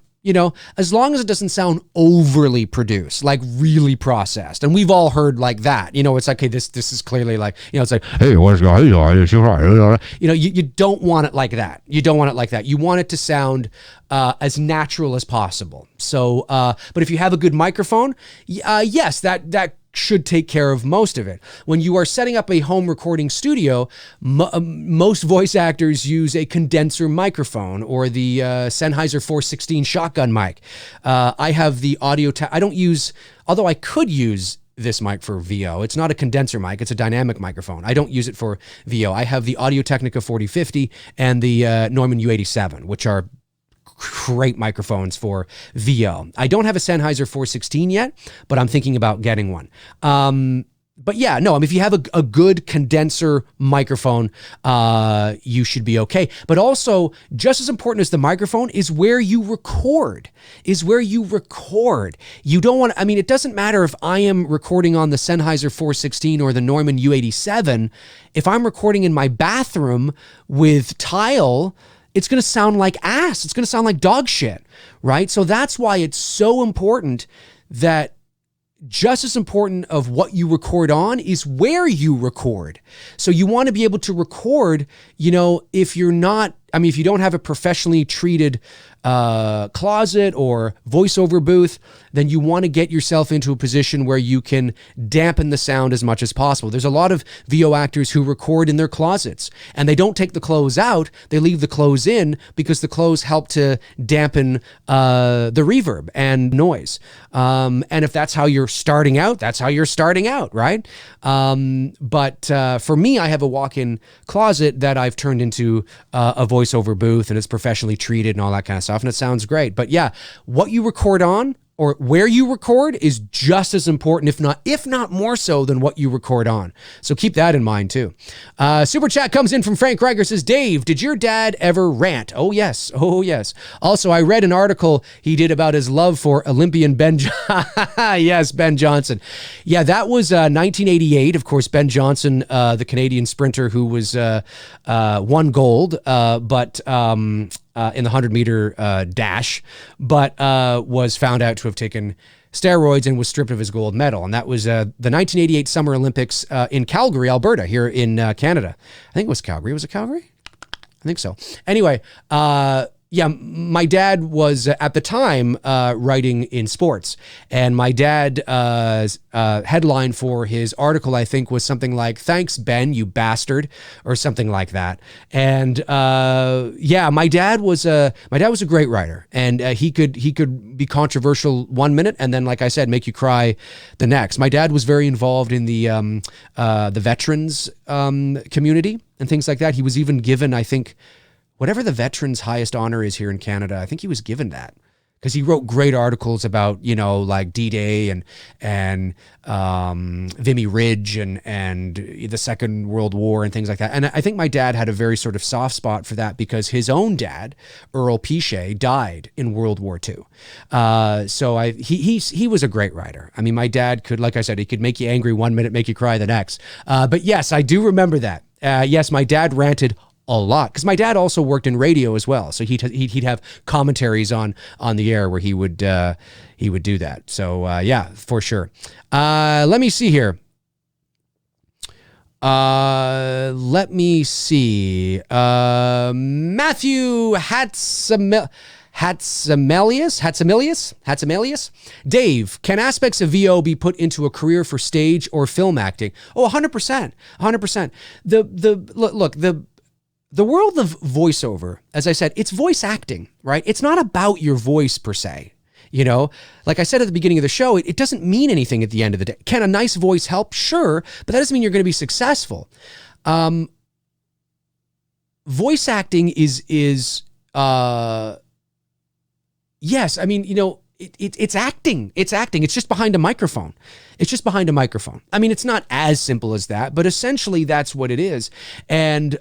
As long as it doesn't sound overly produced, like really processed. And we've all heard like that. It's like, okay, this is clearly like, it's like, hey, what's going on? You don't want it like that. You don't want it like that. You want it to sound as natural as possible. So, but if you have a good microphone, yes, that should take care of most of it. When you are setting up a home recording studio, most voice actors use a condenser microphone or the Sennheiser 416 shotgun mic. I have the audio, I don't use, although I could use this mic for VO. It's not a condenser mic. It's a dynamic microphone. I don't use it for VO. I have the Audio-Technica 4050 and the Neumann U87, which are great microphones for VO. I don't have a Sennheiser 416 yet, but I'm thinking about getting one. But yeah, no, I mean, if you have a good condenser microphone, you should be okay. But also, just as important as the microphone is where you record, You don't want, I mean, it doesn't matter if I am recording on the Sennheiser 416 or the Neumann U87. If I'm recording in my bathroom with tile, it's going to sound like ass. It's going to sound like dog shit, right? So that's why it's so important that just as important of what you record on is where you record. So you want to be able to record, if you're not, if you don't have a professionally treated closet or voiceover booth, then you want to get yourself into a position where you can dampen the sound as much as possible. There's a lot of VO actors who record in their closets and they don't take the clothes out. They leave the clothes in because the clothes help to dampen the reverb and noise. And if that's how you're starting out, that's how you're starting out, right? But for me, I have a walk-in closet that I've turned into a voiceover booth, and it's professionally treated and all that kind of stuff, and it sounds great. But yeah, what you record on or where you record is just as important, if not more so than what you record on. So keep that in mind too. Super chat comes in from Frank Reiger, says, Dave, did your dad ever rant? Oh yes. Also, I read an article he did about his love for Olympian Ben yes, Ben Johnson. Yeah, that was 1988. Of course, Ben Johnson, the Canadian sprinter who was won gold, but in the 100-meter dash, but was found out to have taken steroids and was stripped of his gold medal. And that was the 1988 Summer Olympics in Calgary, Alberta, here in Canada. I think it was Calgary. Was it Calgary? I think so. Anyway, yeah, my dad was at the time writing in sports, and my dad headline for his article, I think, was something like "Thanks, Ben, you bastard," or something like that. And yeah, my dad was a great writer, and he could be controversial one minute, and then, like I said, make you cry the next. My dad was very involved in the veterans community and things like that. He was even given, I think, whatever the veterans' highest honor is here in Canada, I think he was given that because he wrote great articles about, like D-Day and Vimy Ridge and the Second World War and things like that. And I think my dad had a very sort of soft spot for that because his own dad, Earl Pichet, died in World War II. So he was a great writer. I mean, my dad could, like I said, he could make you angry one minute, make you cry the next. But yes, I do remember that. Yes, my dad ranted a lot because my dad also worked in radio as well, so he'd have commentaries on the air where he would do that. So yeah, for sure. Let me see here. Let me see. Matthew Hatzamelius. Dave, can aspects of VO be put into a career for stage or film acting? Oh, 100%. 100%. the world of voiceover, as I said, it's voice acting, right? It's not about your voice per se. You know, like I said at the beginning of the show, it doesn't mean anything at the end of the day. Can a nice voice help? Sure, but that doesn't mean you're going to be successful. Voice acting is yes, I mean, you know, it's acting. It's acting. It's just behind a microphone. It's just behind a microphone. I mean, it's not as simple as that, but essentially that's what it is. And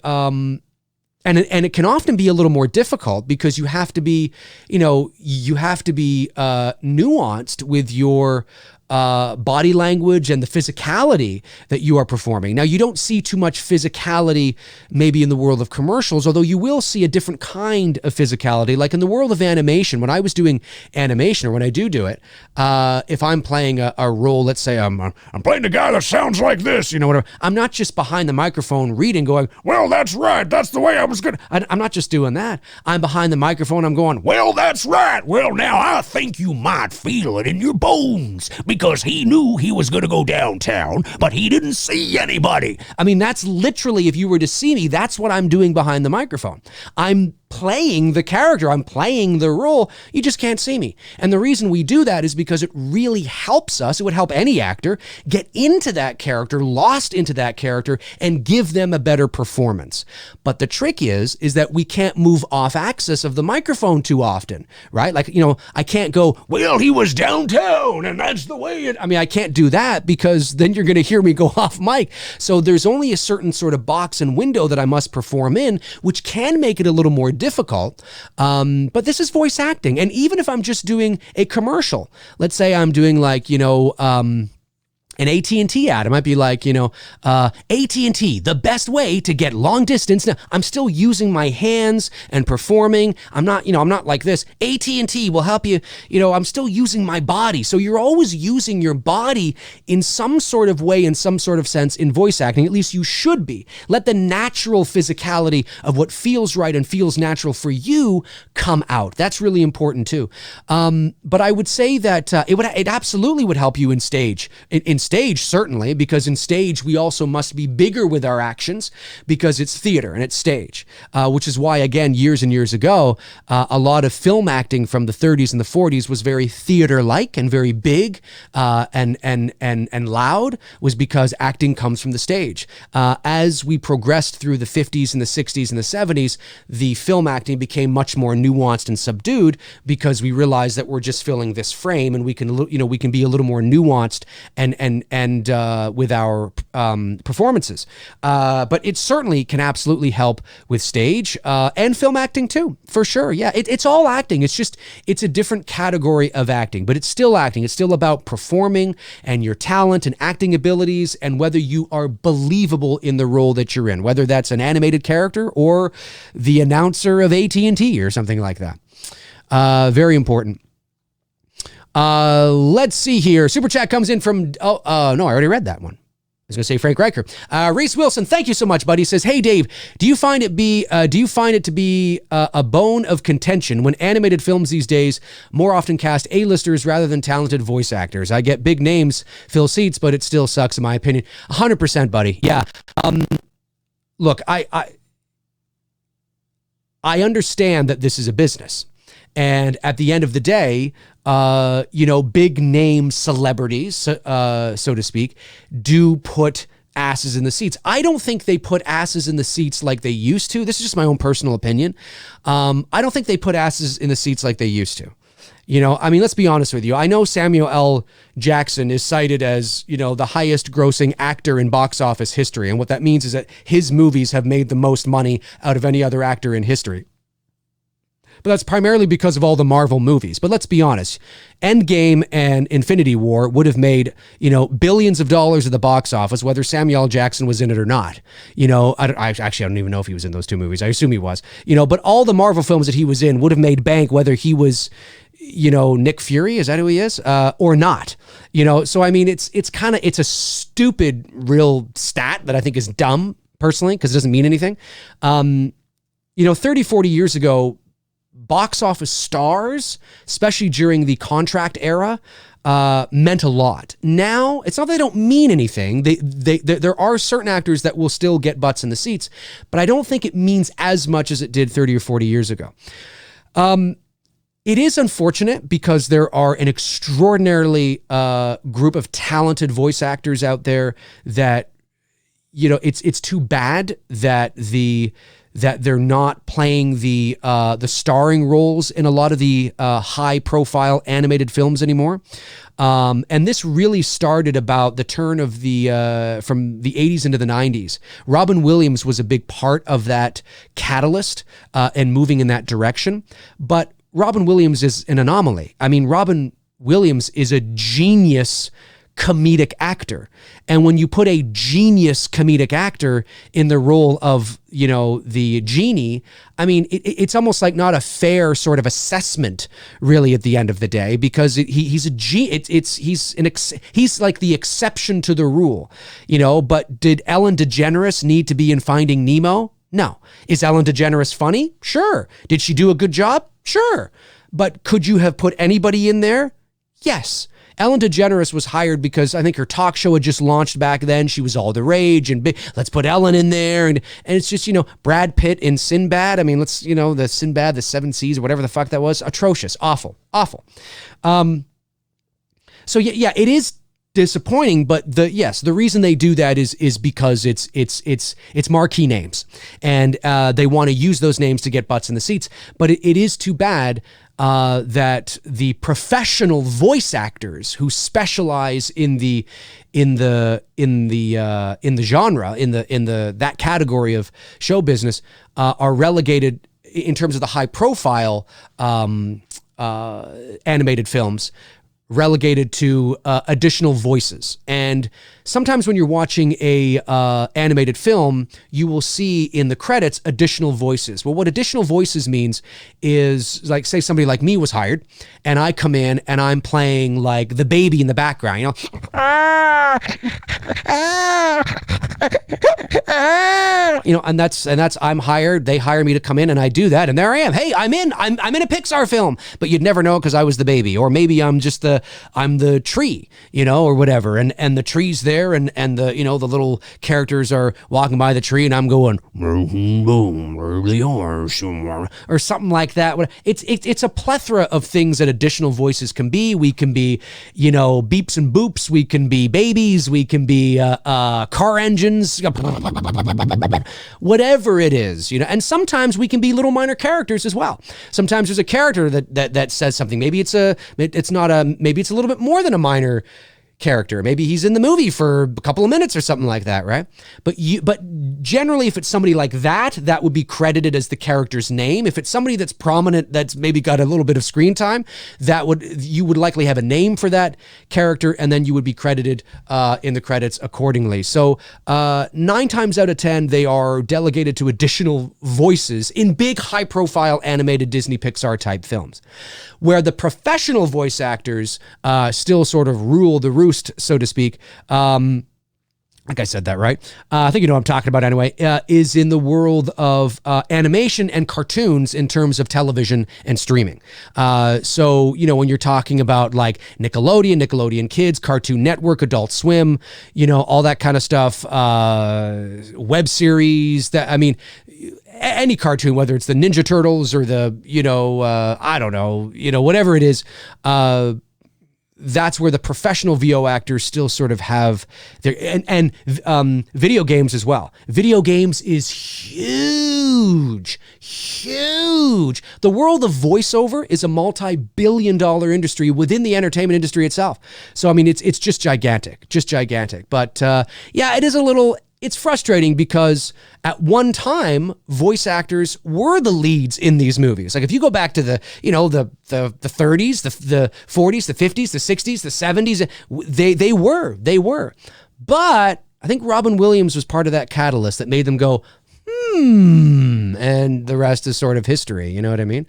it can often be a little more difficult because you have to be, you know, nuanced with your body language and the physicality that you are performing. Now, you don't see too much physicality maybe in the world of commercials, although you will see a different kind of physicality. Like in the world of animation, when I was doing animation, or when I do it, if I'm playing a role, let's say I'm playing a guy that sounds like this, you know, whatever. I'm not just behind the microphone reading, going, well, that's right, that's the way I was going to. I'm not just doing that. I'm behind the microphone, I'm going, well, that's right. Well, now I think you might feel it in your bones because he knew he was going to go downtown, but he didn't see anybody. I mean, that's literally, if you were to see me, that's what I'm doing behind the microphone. I'm playing the character. I'm playing the role. You just can't see me. And the reason we do that is because it really helps us. It would help any actor get into that character, lost into that character, and give them a better performance. But the trick is that we can't move off axis of the microphone too often, right? Like, you know, I can't go, well, he was downtown and that's the way it, I mean, I can't do that because then you're going to hear me go off mic. So there's only a certain sort of box and window that I must perform in, which can make it a little more difficult. But this is voice acting. And even if I'm just doing a commercial, let's say I'm doing like, you know, an AT&T ad. It might be like, you know, AT&T, the best way to get long distance. Now, I'm still using my hands and performing. I'm not like this. AT&T will help you. You know, I'm still using my body. So you're always using your body in some sort of way, in some sort of sense in voice acting. At least you should be. Let the natural physicality of what feels right and feels natural for you come out. That's really important too. But I would say that it absolutely would help you in stage. In stage, certainly, because in stage, we also must be bigger with our actions because it's theater and it's stage, which is why, again, years and years ago, a lot of film acting from the 30s and the 40s was very theater-like and very big and loud, was because acting comes from the stage. As we progressed through the 50s and the 60s and the 70s, the film acting became much more nuanced and subdued because we realized that we're just filling this frame and we can be a little more nuanced and with our performances. But it certainly can absolutely help with stage and film acting too, for sure. Yeah, it's all acting. It's a different category of acting, but it's still acting. It's still about performing and your talent and acting abilities and whether you are believable in the role that you're in, whether that's an animated character or the announcer of AT&T or something like that. Very important. Let's see here. Super chat comes in from, no, I already read that one. I was going to say Frank Riker. Reese Wilson, thank you so much, buddy. Says, hey, Dave, do you find it to be a bone of contention when animated films these days more often cast A-listers rather than talented voice actors? I get big names fill seats, but it still sucks in my opinion. 100%, buddy. Yeah. Look, I understand that this is a business. And at the end of the day, big name celebrities, so to speak, do put asses in the seats. I don't think they put asses in the seats like they used to. This is just my own personal opinion. I don't think they put asses in the seats like they used to. You know, I mean, let's be honest with you. I know Samuel L. Jackson is cited as, you know, the highest grossing actor in box office history. And what that means is that his movies have made the most money out of any other actor in history. But that's primarily because of all the Marvel movies. But let's be honest, Endgame and Infinity War would have made, you know, billions of dollars at the box office, whether Samuel L. Jackson was in it or not. You know, I don't even know if he was in those two movies. I assume he was. You know, but all the Marvel films that he was in would have made bank whether he was, you know, Nick Fury, is that who he is? Or not. You know, so I mean, it's a stupid real stat that I think is dumb, personally, because it doesn't mean anything. 30, 40 years ago, box office stars, especially during the contract era, meant a lot. Now, it's not that they don't mean anything. There are certain actors that will still get butts in the seats, but I don't think it means as much as it did 30 or 40 years ago. It is unfortunate because there are an extraordinarily group of talented voice actors out there that, you know, it's too bad that they're not playing the starring roles in a lot of the high profile animated films anymore. And this really started about the turn of from the 80s into the 90s. Robin Williams was a big part of that catalyst and moving in that direction. But Robin Williams is an anomaly. I mean, Robin Williams is a genius comedic actor. And when you put a genius comedic actor in the role of, you know, the genie, I mean, it's almost like not a fair sort of assessment really at the end of the day, because he's like the exception to the rule, you know. But did Ellen DeGeneres need to be in Finding Nemo? No. Is Ellen DeGeneres funny? Sure. Did she do a good job? Sure. But could you have put anybody in there? Yes. Ellen DeGeneres was hired because I think her talk show had just launched back then. She was all the rage, and let's put Ellen in there. And it's just, you know, Brad Pitt in Sinbad. I mean, let's, you know, the Sinbad, the Seven Seas, or whatever the fuck that was. Atrocious. Awful. So yeah, it is disappointing, but the reason they do that is because it's marquee names, and they want to use those names to get butts in the seats. But it is too bad that the professional voice actors who specialize in the genre, in that category of show business, are relegated in terms of the high profile animated films, relegated to additional voices. And sometimes when you're watching a animated film, you will see in the credits additional voices. Well, what additional voices means is, like, say somebody like me was hired, and I come in and I'm playing like the baby in the background, you know, you know, and that's I'm hired. They hire me to come in, and I do that, and there I am. Hey, I'm in a Pixar film, but you'd never know because I was the baby, or maybe I'm just I'm the tree, you know, or whatever, and the tree's there, and the, you know, the little characters are walking by the tree, and I'm going or something like that. It's a plethora of things that additional voices can be. We can be, you know, beeps and boops. We can be babies. We can be car engines, whatever it is, you know. And sometimes we can be little minor characters as well. Sometimes there's a character that says something. Maybe it's a little bit more than a minor character. Maybe he's in the movie for a couple of minutes or something like that, right? But generally, if it's somebody like that would be credited as the character's name. If it's somebody that's prominent, that's maybe got a little bit of screen time, you would likely have a name for that character, and then you would be credited in the credits accordingly. So 9 times out of 10, they are delegated to additional voices in big, high-profile animated Disney Pixar type films, where the professional voice actors still sort of rule the roost, so to speak. I think I said that right. I think you know what I'm talking about anyway, is in the world of animation and cartoons in terms of television and streaming. So, you know, when you're talking about like Nickelodeon Kids, Cartoon Network, Adult Swim, you know, all that kind of stuff, web series, any cartoon, whether it's the Ninja Turtles or the, you know, I don't know, you know, whatever it is, that's where the professional VO actors still sort of have their, and video games as well. Video games is huge. The world of voiceover is a multi-billion-dollar industry within the entertainment industry itself. So, I mean, it's just gigantic. But yeah, it's frustrating because at one time, voice actors were the leads in these movies. Like if you go back to the 30s, the 40s, the 50s, the 60s, the 70s, they were. But I think Robin Williams was part of that catalyst that made them go, and the rest is sort of history. You know what I mean?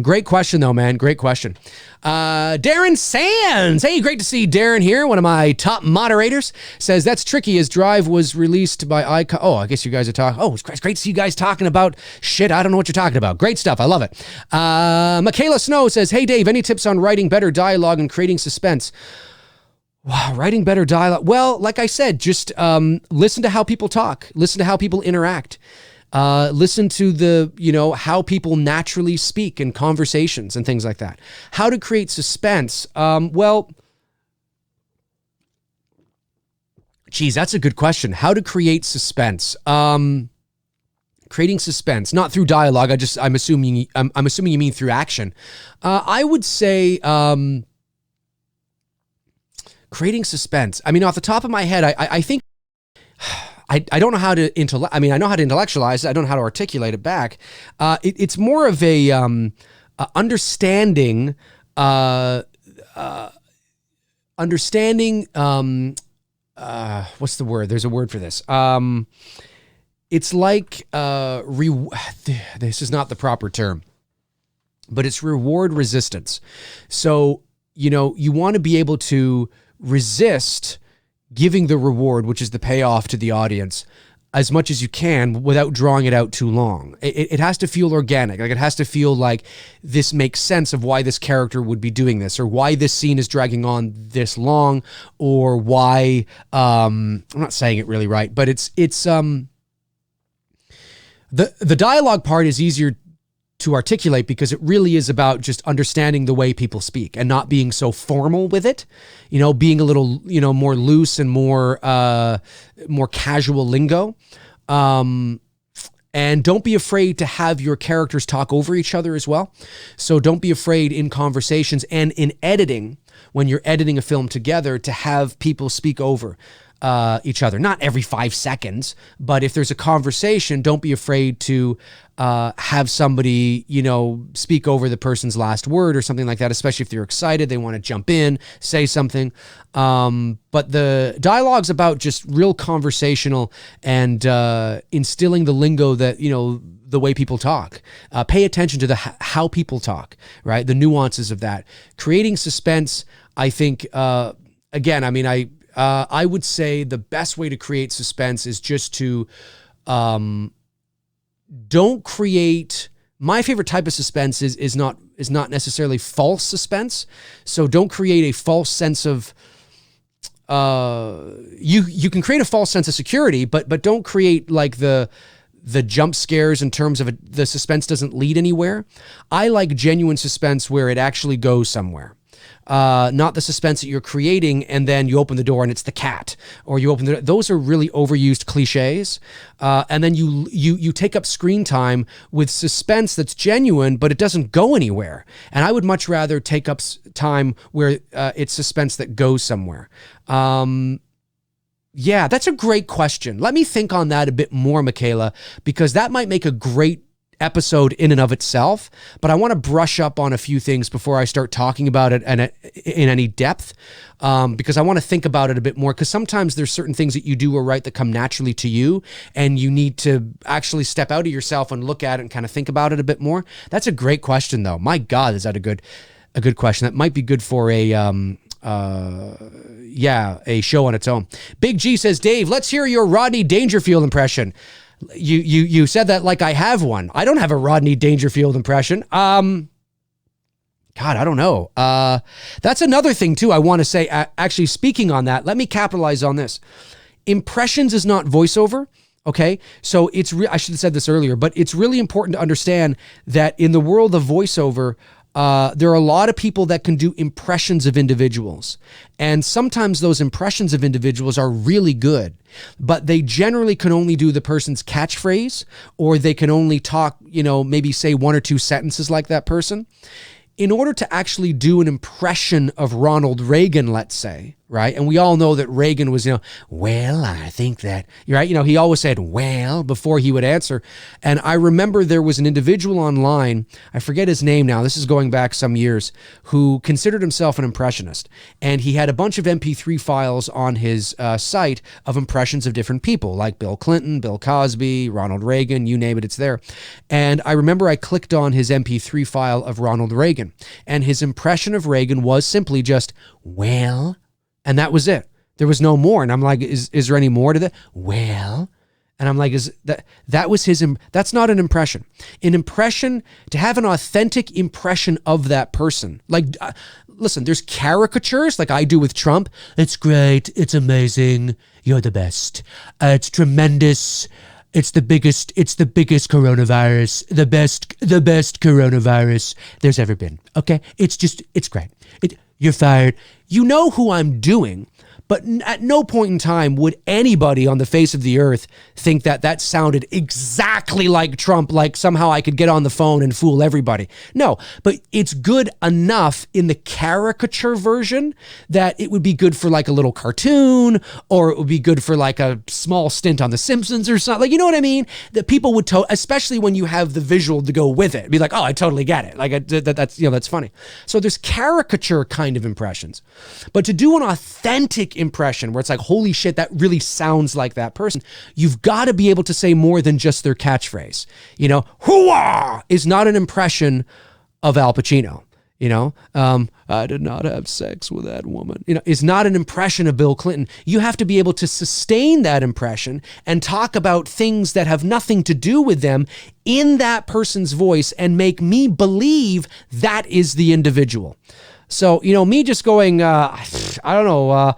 Great question, though, man. Great question. Darren Sands. Hey, great to see Darren here. One of my top moderators says that's tricky as Drive was released by Icon. Oh, I guess you guys are talking. Oh, it's great to see you guys talking about shit. I don't know what you're talking about. Great stuff. I love it. Michaela Snow says, hey, Dave, any tips on writing better dialogue and creating suspense? Wow, writing better dialogue. Well, like I said, just listen to how people talk. Listen to how people interact. Listen to the, how people naturally speak in conversations and things like that. How to create suspense. Geez, that's a good question. How to create suspense. Creating suspense, not through dialogue. I'm assuming you mean through action. I would say, creating suspense. I mean, off the top of my head, I think, I don't know how to I know how to intellectualize it. I don't know how to articulate it back. It's more of a understanding. What's the word? There's a word for this. It's like this is not the proper term, but it's reward resistance. So you want to be able to resist giving the reward, which is the payoff to the audience, as much as you can without drawing it out too long. It has to feel organic. Like, it has to feel like this makes sense of why this character would be doing this, or why this scene is dragging on this long, or why, I'm not saying it really right, but it's the dialogue part is easier to articulate because it really is about just understanding the way people speak and not being so formal with it, being a little, more loose and more casual lingo. And don't be afraid to have your characters talk over each other as well. So don't be afraid in conversations and in editing, when you're editing a film together, to have people speak over each other. Not every 5 seconds, but if there's a conversation, don't be afraid to have somebody, speak over the person's last word or something like that, especially if they're excited, they want to jump in, say something. But the dialogue's about just real conversational and instilling the lingo that, the way people talk. Pay attention to how people talk, right? The nuances of that. Creating suspense, I think, again, I would say the best way to create suspense is just to don't create. My favorite type of suspense is not necessarily false suspense. So don't create a false sense of you can create a false sense of security, but don't create like the jump scares in terms of the suspense doesn't lead anywhere. I like genuine suspense where it actually goes somewhere. Not the suspense that you're creating and then you open the door and it's the cat, or you open those are really overused cliches. And then you take up screen time with suspense that's genuine, but it doesn't go anywhere. And I would much rather take up time where it's suspense that goes somewhere. Yeah, that's a great question. Let me think on that a bit more, Michaela, because that might make a great episode in and of itself, but I want to brush up on a few things before I start talking about it in any depth, because I want to think about it a bit more, because sometimes there's certain things that you do or write that come naturally to you, and you need to actually step out of yourself and look at it and kind of think about it a bit more. That's a great question, though. My God, is that a good question? That might be good for a show on its own. Big G says, Dave, let's hear your Rodney Dangerfield impression. You said that like I have one. I don't have a Rodney Dangerfield impression. God, I don't know. That's another thing too. I want to say, actually speaking on that, let me capitalize on this. Impressions is not voiceover. Okay. So I should have said this earlier, but it's really important to understand that in the world of voiceover, there are a lot of people that can do impressions of individuals. And sometimes those impressions of individuals are really good, but they generally can only do the person's catchphrase, or they can only talk, maybe say one or two sentences like that person. In order to actually do an impression of Ronald Reagan, let's say, right? And we all know that Reagan was, well, I think that, right? He always said, well, before he would answer. And I remember there was an individual online, I forget his name now, this is going back some years, who considered himself an impressionist. And he had a bunch of MP3 files on his site of impressions of different people, like Bill Clinton, Bill Cosby, Ronald Reagan, you name it, it's there. And I remember I clicked on his MP3 file of Ronald Reagan, and his impression of Reagan was simply just, well, and that was it. There was no more. And I'm like, is there any more to that? Well, and I'm like, that was his, that's not an impression. An impression, to have an authentic impression of that person. Like, listen, there's caricatures like I do with Trump. It's great. It's amazing. You're the best. It's tremendous. It's the biggest coronavirus, the best coronavirus there's ever been. Okay. It's great. You're fired. You know who I'm doing, but at no point in time would anybody on the face of the earth think that sounded exactly like Trump, like somehow I could get on the phone and fool everybody. No, but it's good enough in the caricature version that it would be good for like a little cartoon, or it would be good for like a small stint on The Simpsons or something. Like, you know what I mean? That people would, especially when you have the visual to go with it, be like, oh, I totally get it. Like that's funny. So there's caricature kind of impressions. But to do an authentic impression where it's like, holy shit, that really sounds like that person, you've got to be able to say more than just their catchphrase. Hoo-ah is not an impression of Al Pacino. I did not have sex with that woman, is not an impression of Bill Clinton. You have to be able to sustain that impression and talk about things that have nothing to do with them in that person's voice and make me believe that is the individual. So, me just going, I don't know,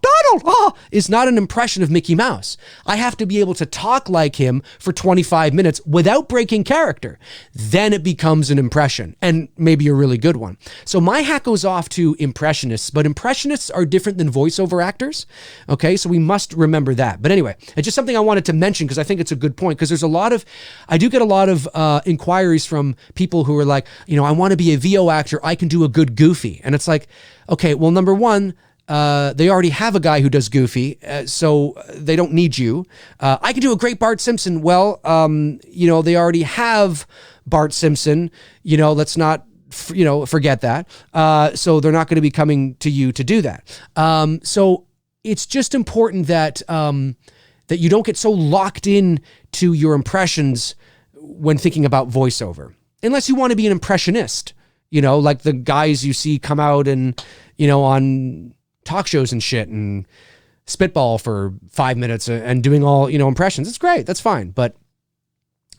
Donald, is not an impression of Mickey Mouse. I have to be able to talk like him for 25 minutes without breaking character. Then it becomes an impression, and maybe a really good one. So my hat goes off to impressionists, but impressionists are different than voiceover actors. Okay, so we must remember that. But anyway, it's just something I wanted to mention because I think it's a good point, because I do get a lot of inquiries from people who are like, I want to be a VO actor. I can do a good Goofy. And it's like, okay, well, number one, they already have a guy who does Goofy, so they don't need you. I can do a great Bart Simpson. Well, they already have Bart Simpson. Let's not, forget that. So they're not going to be coming to you to do that. So it's just important that that you don't get so locked in to your impressions when thinking about voiceover, unless you want to be an impressionist. Like the guys you see come out and, on talk shows and shit and spitball for 5 minutes and doing all, impressions. It's great. That's fine. But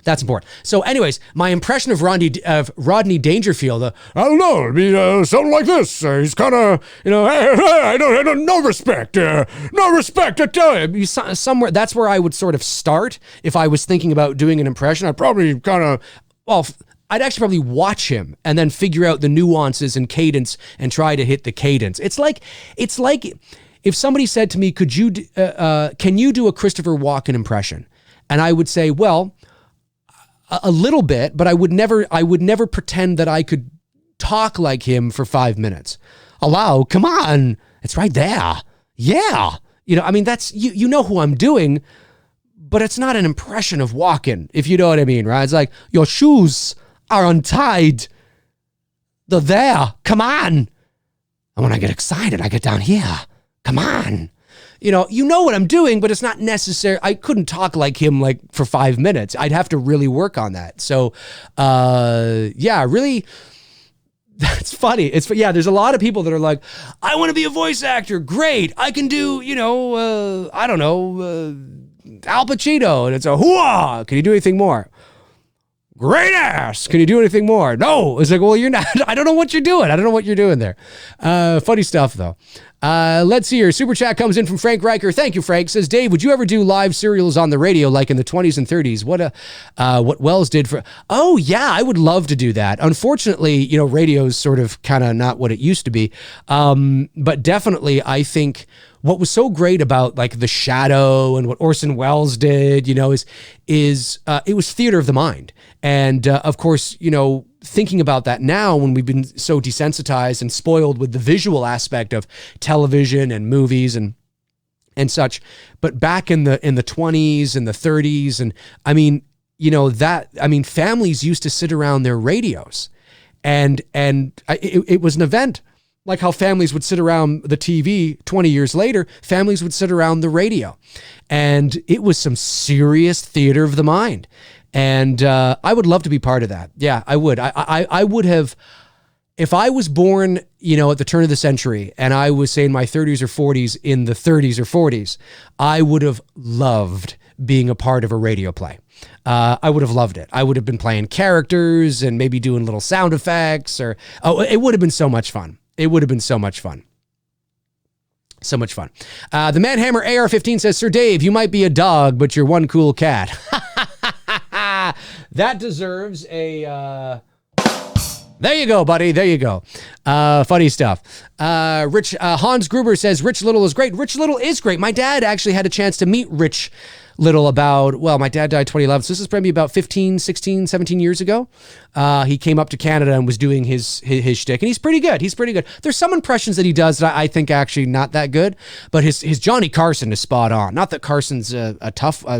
that's important. So anyways, my impression of Rodney Dangerfield, I don't know, it'd be something like this. He's kind of, I don't, no respect, I tell you. Somewhere, that's where I would sort of start if I was thinking about doing an impression. I'd probably I'd actually probably watch him and then figure out the nuances and cadence and try to hit the cadence. It's like if somebody said to me, can you do a Christopher Walken impression? And I would say, well, a little bit, but I would never pretend that I could talk like him for 5 minutes. Hello, come on. It's right there. Yeah. That's, you know who I'm doing, but it's not an impression of Walken, if you know what I mean, right? It's like, your shoes are untied. They're there. Come on. And when I get excited, I get down here. Come on. You know what I'm doing, but it's not necessary. I couldn't talk like him for 5 minutes. I'd have to really work on that. So, really, that's funny. There's a lot of people that are like, I want to be a voice actor. Great. I can do, I don't know, Al Pacino. And it's a hoo-ah. Can you do anything more? Great ass. Can you do anything more? No. It's like, well, you're not. I don't know what you're doing. I don't know what you're doing there. Funny stuff, though. Let's see here. Super chat comes in from Frank Riker. Thank you, Frank. Says, Dave, would you ever do live serials on the radio like in the 20s and 30s? What Wells did for... Oh, yeah, I would love to do that. Unfortunately, radio's sort of kind of not what it used to be. But definitely, I think what was so great about like The Shadow and what Orson Welles did, is it was theater of the mind. And of course, thinking about that now when we've been so desensitized and spoiled with the visual aspect of television and movies and such, but back in the 20s and the 30s, and families used to sit around their radios, and it was an event. Like how families would sit around the TV 20 years later, families would sit around the radio. And it was some serious theater of the mind. And I would love to be part of that. Yeah, I would. I would have, if I was born, at the turn of the century, and I was, say, in my 30s or 40s, in the 30s or 40s, I would have loved being a part of a radio play. I would have loved it. I would have been playing characters and maybe doing little sound effects, it would have been so much fun. It would have been so much fun. So much fun. The Manhammer AR-15 says, Sir Dave, you might be a dog, but you're one cool cat. That deserves a... There you go, buddy. There you go. Funny stuff. Hans Gruber says, Rich Little is great. Rich Little is great. My dad actually had a chance to meet Rich Little my dad died 2011, so this is probably about 15, 16, 17 years ago. He came up to Canada and was doing his shtick, and he's pretty good. There's some impressions that he does that I think actually not that good, but his Johnny Carson is spot on. Not that Carson's a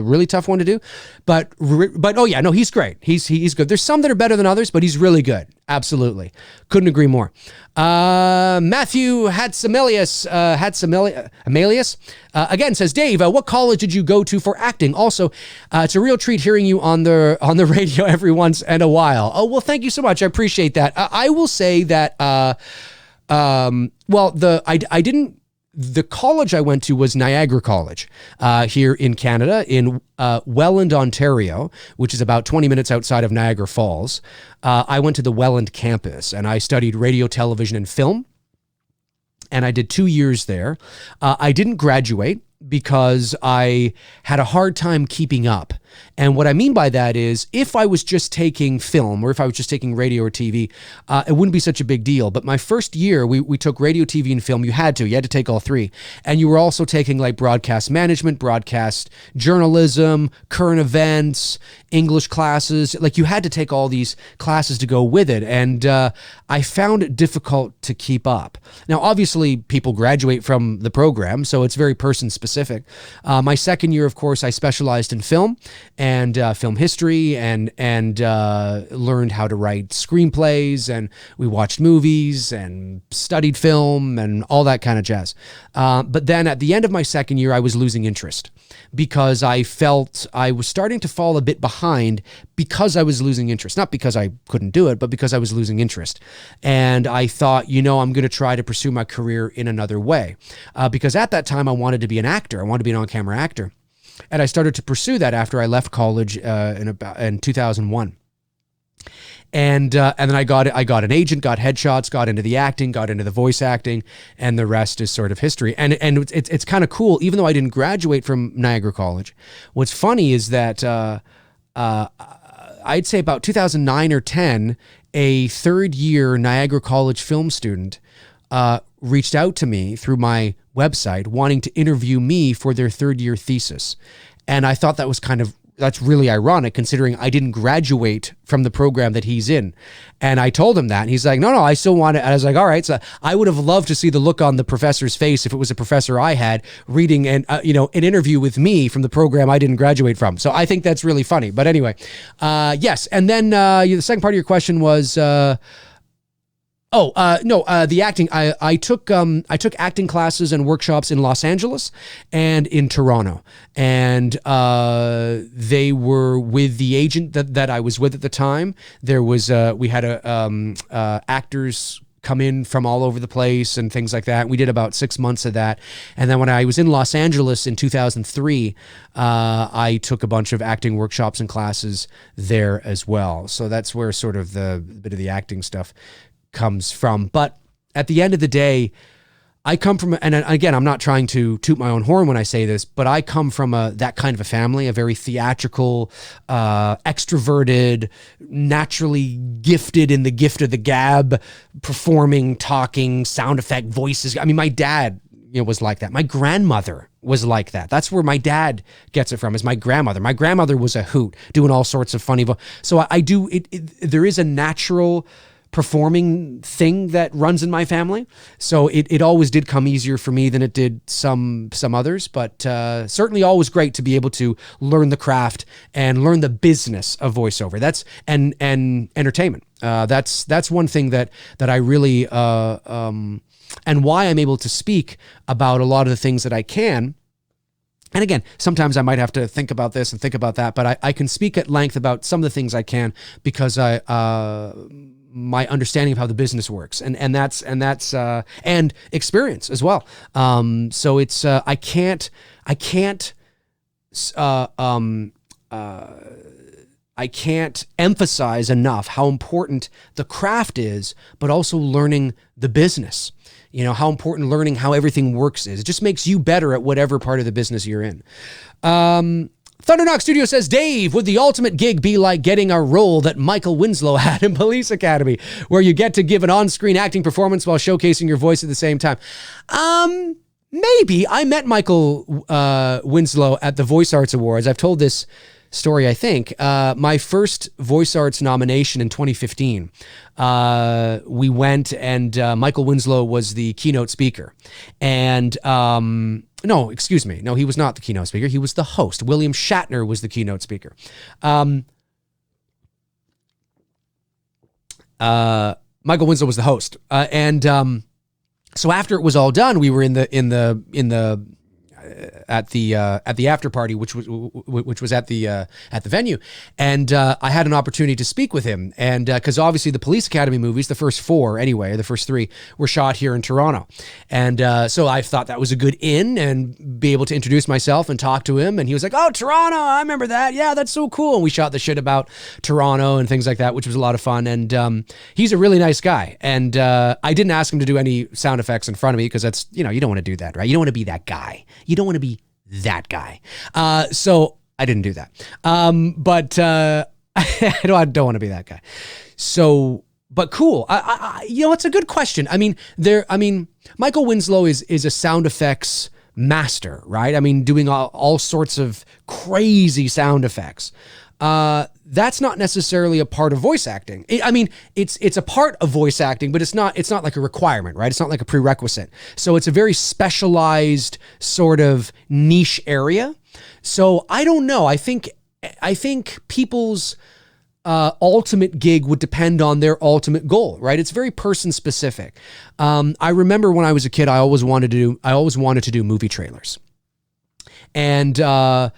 really tough one to do, but oh yeah, no, he's great. He's good. There's some that are better than others, but he's really good. Absolutely. Couldn't agree more. Matthew Hatzamelius again says, Dave, what college did you go to for acting? Also, it's a real treat hearing you on the radio every once in a while. Oh, well, thank you so much. I appreciate that. I will say that, the college I went to was Niagara College here in Canada, in Welland, Ontario, which is about 20 minutes outside of Niagara Falls. I went to the Welland campus, and I studied radio, television, and film. And I did 2 years there. I didn't graduate because I had a hard time keeping up. And what I mean by that is, if I was just taking film or if I was just taking radio or TV, it wouldn't be such a big deal. But my first year, we took radio, TV, and film. You had to take all three. And you were also taking like broadcast management, broadcast journalism, current events, English classes. Like you had to take all these classes to go with it. And I found it difficult to keep up. Now, obviously, people graduate from the program, so it's very person specific. My second year, of course, I specialized in film and film history and learned how to write screenplays, and we watched movies and studied film and all that kind of jazz. But then at the end of my second year, I was losing interest because I felt I was starting to fall a bit behind because I was losing interest. Not because I couldn't do it, but because I was losing interest. And I thought, I'm going to try to pursue my career in another way. Because at that time, I wanted to be an actor. I wanted to be an on-camera actor. And I started to pursue that after I left college in 2001. And then I got an agent, got headshots, got into the acting, got into the voice acting, and the rest is sort of history. And it's kind of cool, even though I didn't graduate from Niagara College. What's funny is that I'd say about 2009 or 10, a third-year Niagara College film student reached out to me through my website wanting to interview me for their third-year thesis. And I thought that's really ironic considering I didn't graduate from the program that he's in. And I told him that, and he's like, no, I still want it. I was like, all right. So I would have loved to see the look on the professor's face if it was a professor I had reading an interview with me from the program I didn't graduate from. So I think that's really funny. But anyway, yes. And then the second part of your question was... the acting. I took acting classes and workshops in Los Angeles and in Toronto, and they were with the agent that I was with at the time. There was we had actors come in from all over the place and things like that. We did about 6 months of that, and then when I was in Los Angeles in 2003, I took a bunch of acting workshops and classes there as well. So that's where sort of the bit of the acting stuff comes from. But at the end of the day, I come from, and again, I'm not trying to toot my own horn when I say this, but I come from that kind of a family, a very theatrical, extroverted, naturally gifted in the gift of the gab, performing, talking, sound effect, voices. I mean, my dad was like that. My grandmother was like that. That's where my dad gets it from, is my grandmother. My grandmother was a hoot, doing all sorts of funny. So I do, there is a natural performing thing that runs in my family. So it always did come easier for me than it did some others, but certainly always great to be able to learn the craft and learn the business of voiceover. That's, and entertainment. That's one thing that I really, and why I'm able to speak about a lot of the things that I can. And again, sometimes I might have to think about this and think about that, but I can speak at length about some of the things I can because my understanding of how the business works and that's and experience as well. So it's I can't emphasize enough how important the craft is, but also learning the business. How important learning how everything works is. It just makes you better at whatever part of the business you're in. Thunderknock Studio says, Dave, would the ultimate gig be like getting a role that Michael Winslow had in Police Academy, where you get to give an on-screen acting performance while showcasing your voice at the same time? Maybe. I met Michael Winslow at the Voice Arts Awards. I've told this story, I think. My first Voice Arts nomination in 2015. We went and Michael Winslow was the keynote speaker. And no, excuse me. No, he was not the keynote speaker. He was the host. William Shatner was the keynote speaker. Michael Winslow was the host. So after it was all done, we were at the after party, which was at the venue, and I had an opportunity to speak with him, and because obviously the Police Academy movies, the first four anyway, or the first three, were shot here in Toronto, and so I thought that was a good in and be able to introduce myself and talk to him, and he was like, "Oh, Toronto, I remember that. Yeah, that's so cool." And we shot the shit about Toronto and things like that, which was a lot of fun, and he's a really nice guy, and I didn't ask him to do any sound effects in front of me because that's, you don't want to do that, right? You don't want to be that guy. You don't want to be that guy. So I didn't do that. But I don't want to be that guy. So, but cool. It's a good question. Michael Winslow is a sound effects master, right? Doing all sorts of crazy sound effects. That's not necessarily a part of voice acting. It's a part of voice acting, but it's not like a requirement, right? It's not like a prerequisite. So it's a very specialized sort of niche area. So I don't know. I think people's ultimate gig would depend on their ultimate goal, right? It's very person specific. I remember when I was a kid, I always wanted to do movie trailers. And when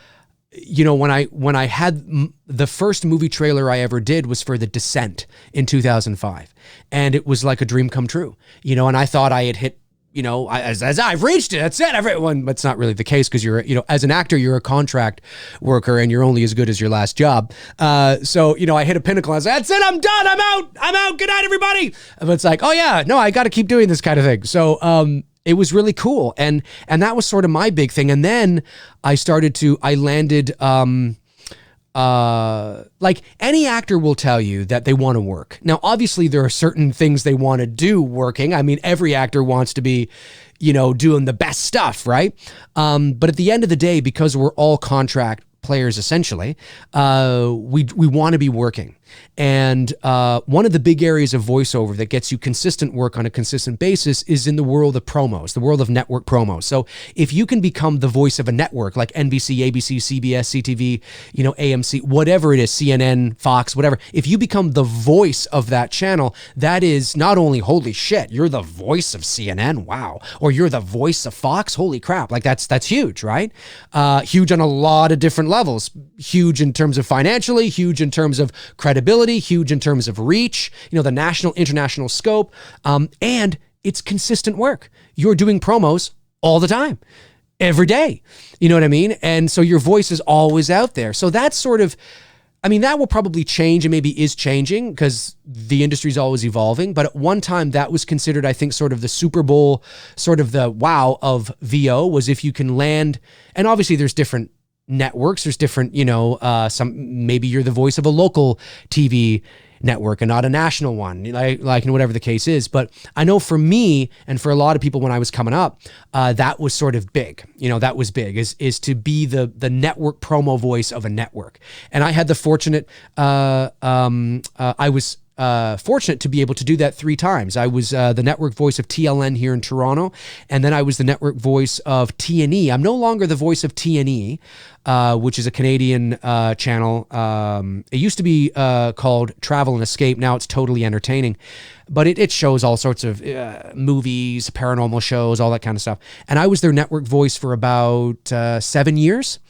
I had the first movie trailer I ever did was for The Descent in 2005, and it was like a dream come true, and I thought I had hit, as I've reached it, that's it, everyone. But it's not really the case because you're, as an actor, you're a contract worker and you're only as good as your last job. So, I hit a pinnacle. I was like, that's it, I'm done, I'm out, good night, everybody. But it's like, oh yeah, no, I got to keep doing this kind of thing. So, it was really cool. And that was sort of my big thing. And then I landed, like any actor will tell you that they want to work. Now, obviously there are certain things they want to do working. Every actor wants to be, doing the best stuff, right? But at the end of the day, because we're all contract players, essentially, we want to be working. And one of the big areas of voiceover that gets you consistent work on a consistent basis is in the world of promos, the world of network promos. So if you can become the voice of a network like NBC, ABC, CBS, CTV, AMC, whatever it is, CNN, Fox, whatever, if you become the voice of that channel, that is not only, holy shit, you're the voice of CNN, wow, or you're the voice of Fox, holy crap, like that's huge, right? Huge on a lot of different levels. Huge in terms of financially, huge in terms of credibility, huge in terms of reach, the national, international scope, and it's consistent work. You're doing promos all the time, every day. You know what I mean? And so your voice is always out there. So that's sort of, that will probably change and maybe is changing because the industry is always evolving. But at one time that was considered, I think, sort of the Super Bowl, sort of the wow of VO was if you can land, and obviously there's different networks. There's different, maybe you're the voice of a local TV network and not a national one, like whatever the case is. But I know for me and for a lot of people when I was coming up, that was sort of big. That was big is to be the network promo voice of a network. And I had the fortunate, I was fortunate to be able to do that 3 times. I was the network voice of TLN here in Toronto, and then I was the network voice of TNE. I'm no longer the voice of TNE, which is a Canadian channel. It used to be called Travel and Escape. Now it's Totally Entertaining, but it shows all sorts of movies, paranormal shows, all that kind of stuff. And I was their network voice for about 7 years.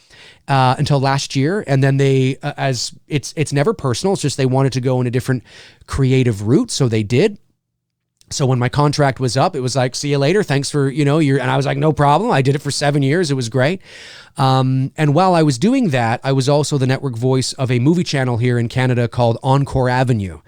Until last year, and then they, as it's never personal. It's just they wanted to go in a different creative route, so they did. So when my contract was up, it was like, see you later. Thanks for and I was like, no problem. I did it for 7 years. It was great. And while I was doing that, I was also the network voice of a movie channel here in Canada called Encore Avenue.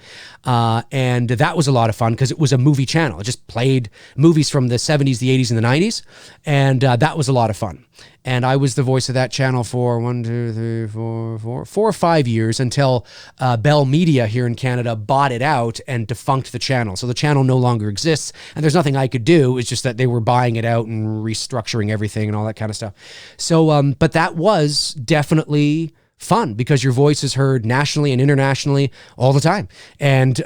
And that was a lot of fun because it was a movie channel. It just played movies from the 70s, the 80s, and the 90s. And that was a lot of fun. And I was the voice of that channel for 4 or 5 years until Bell Media here in Canada bought it out and defunct the channel. So the channel no longer exists, and there's nothing I could do. It's just that they were buying it out and restructuring everything and all that kind of stuff. So, but that was definitely fun because your voice is heard nationally and internationally all the time. And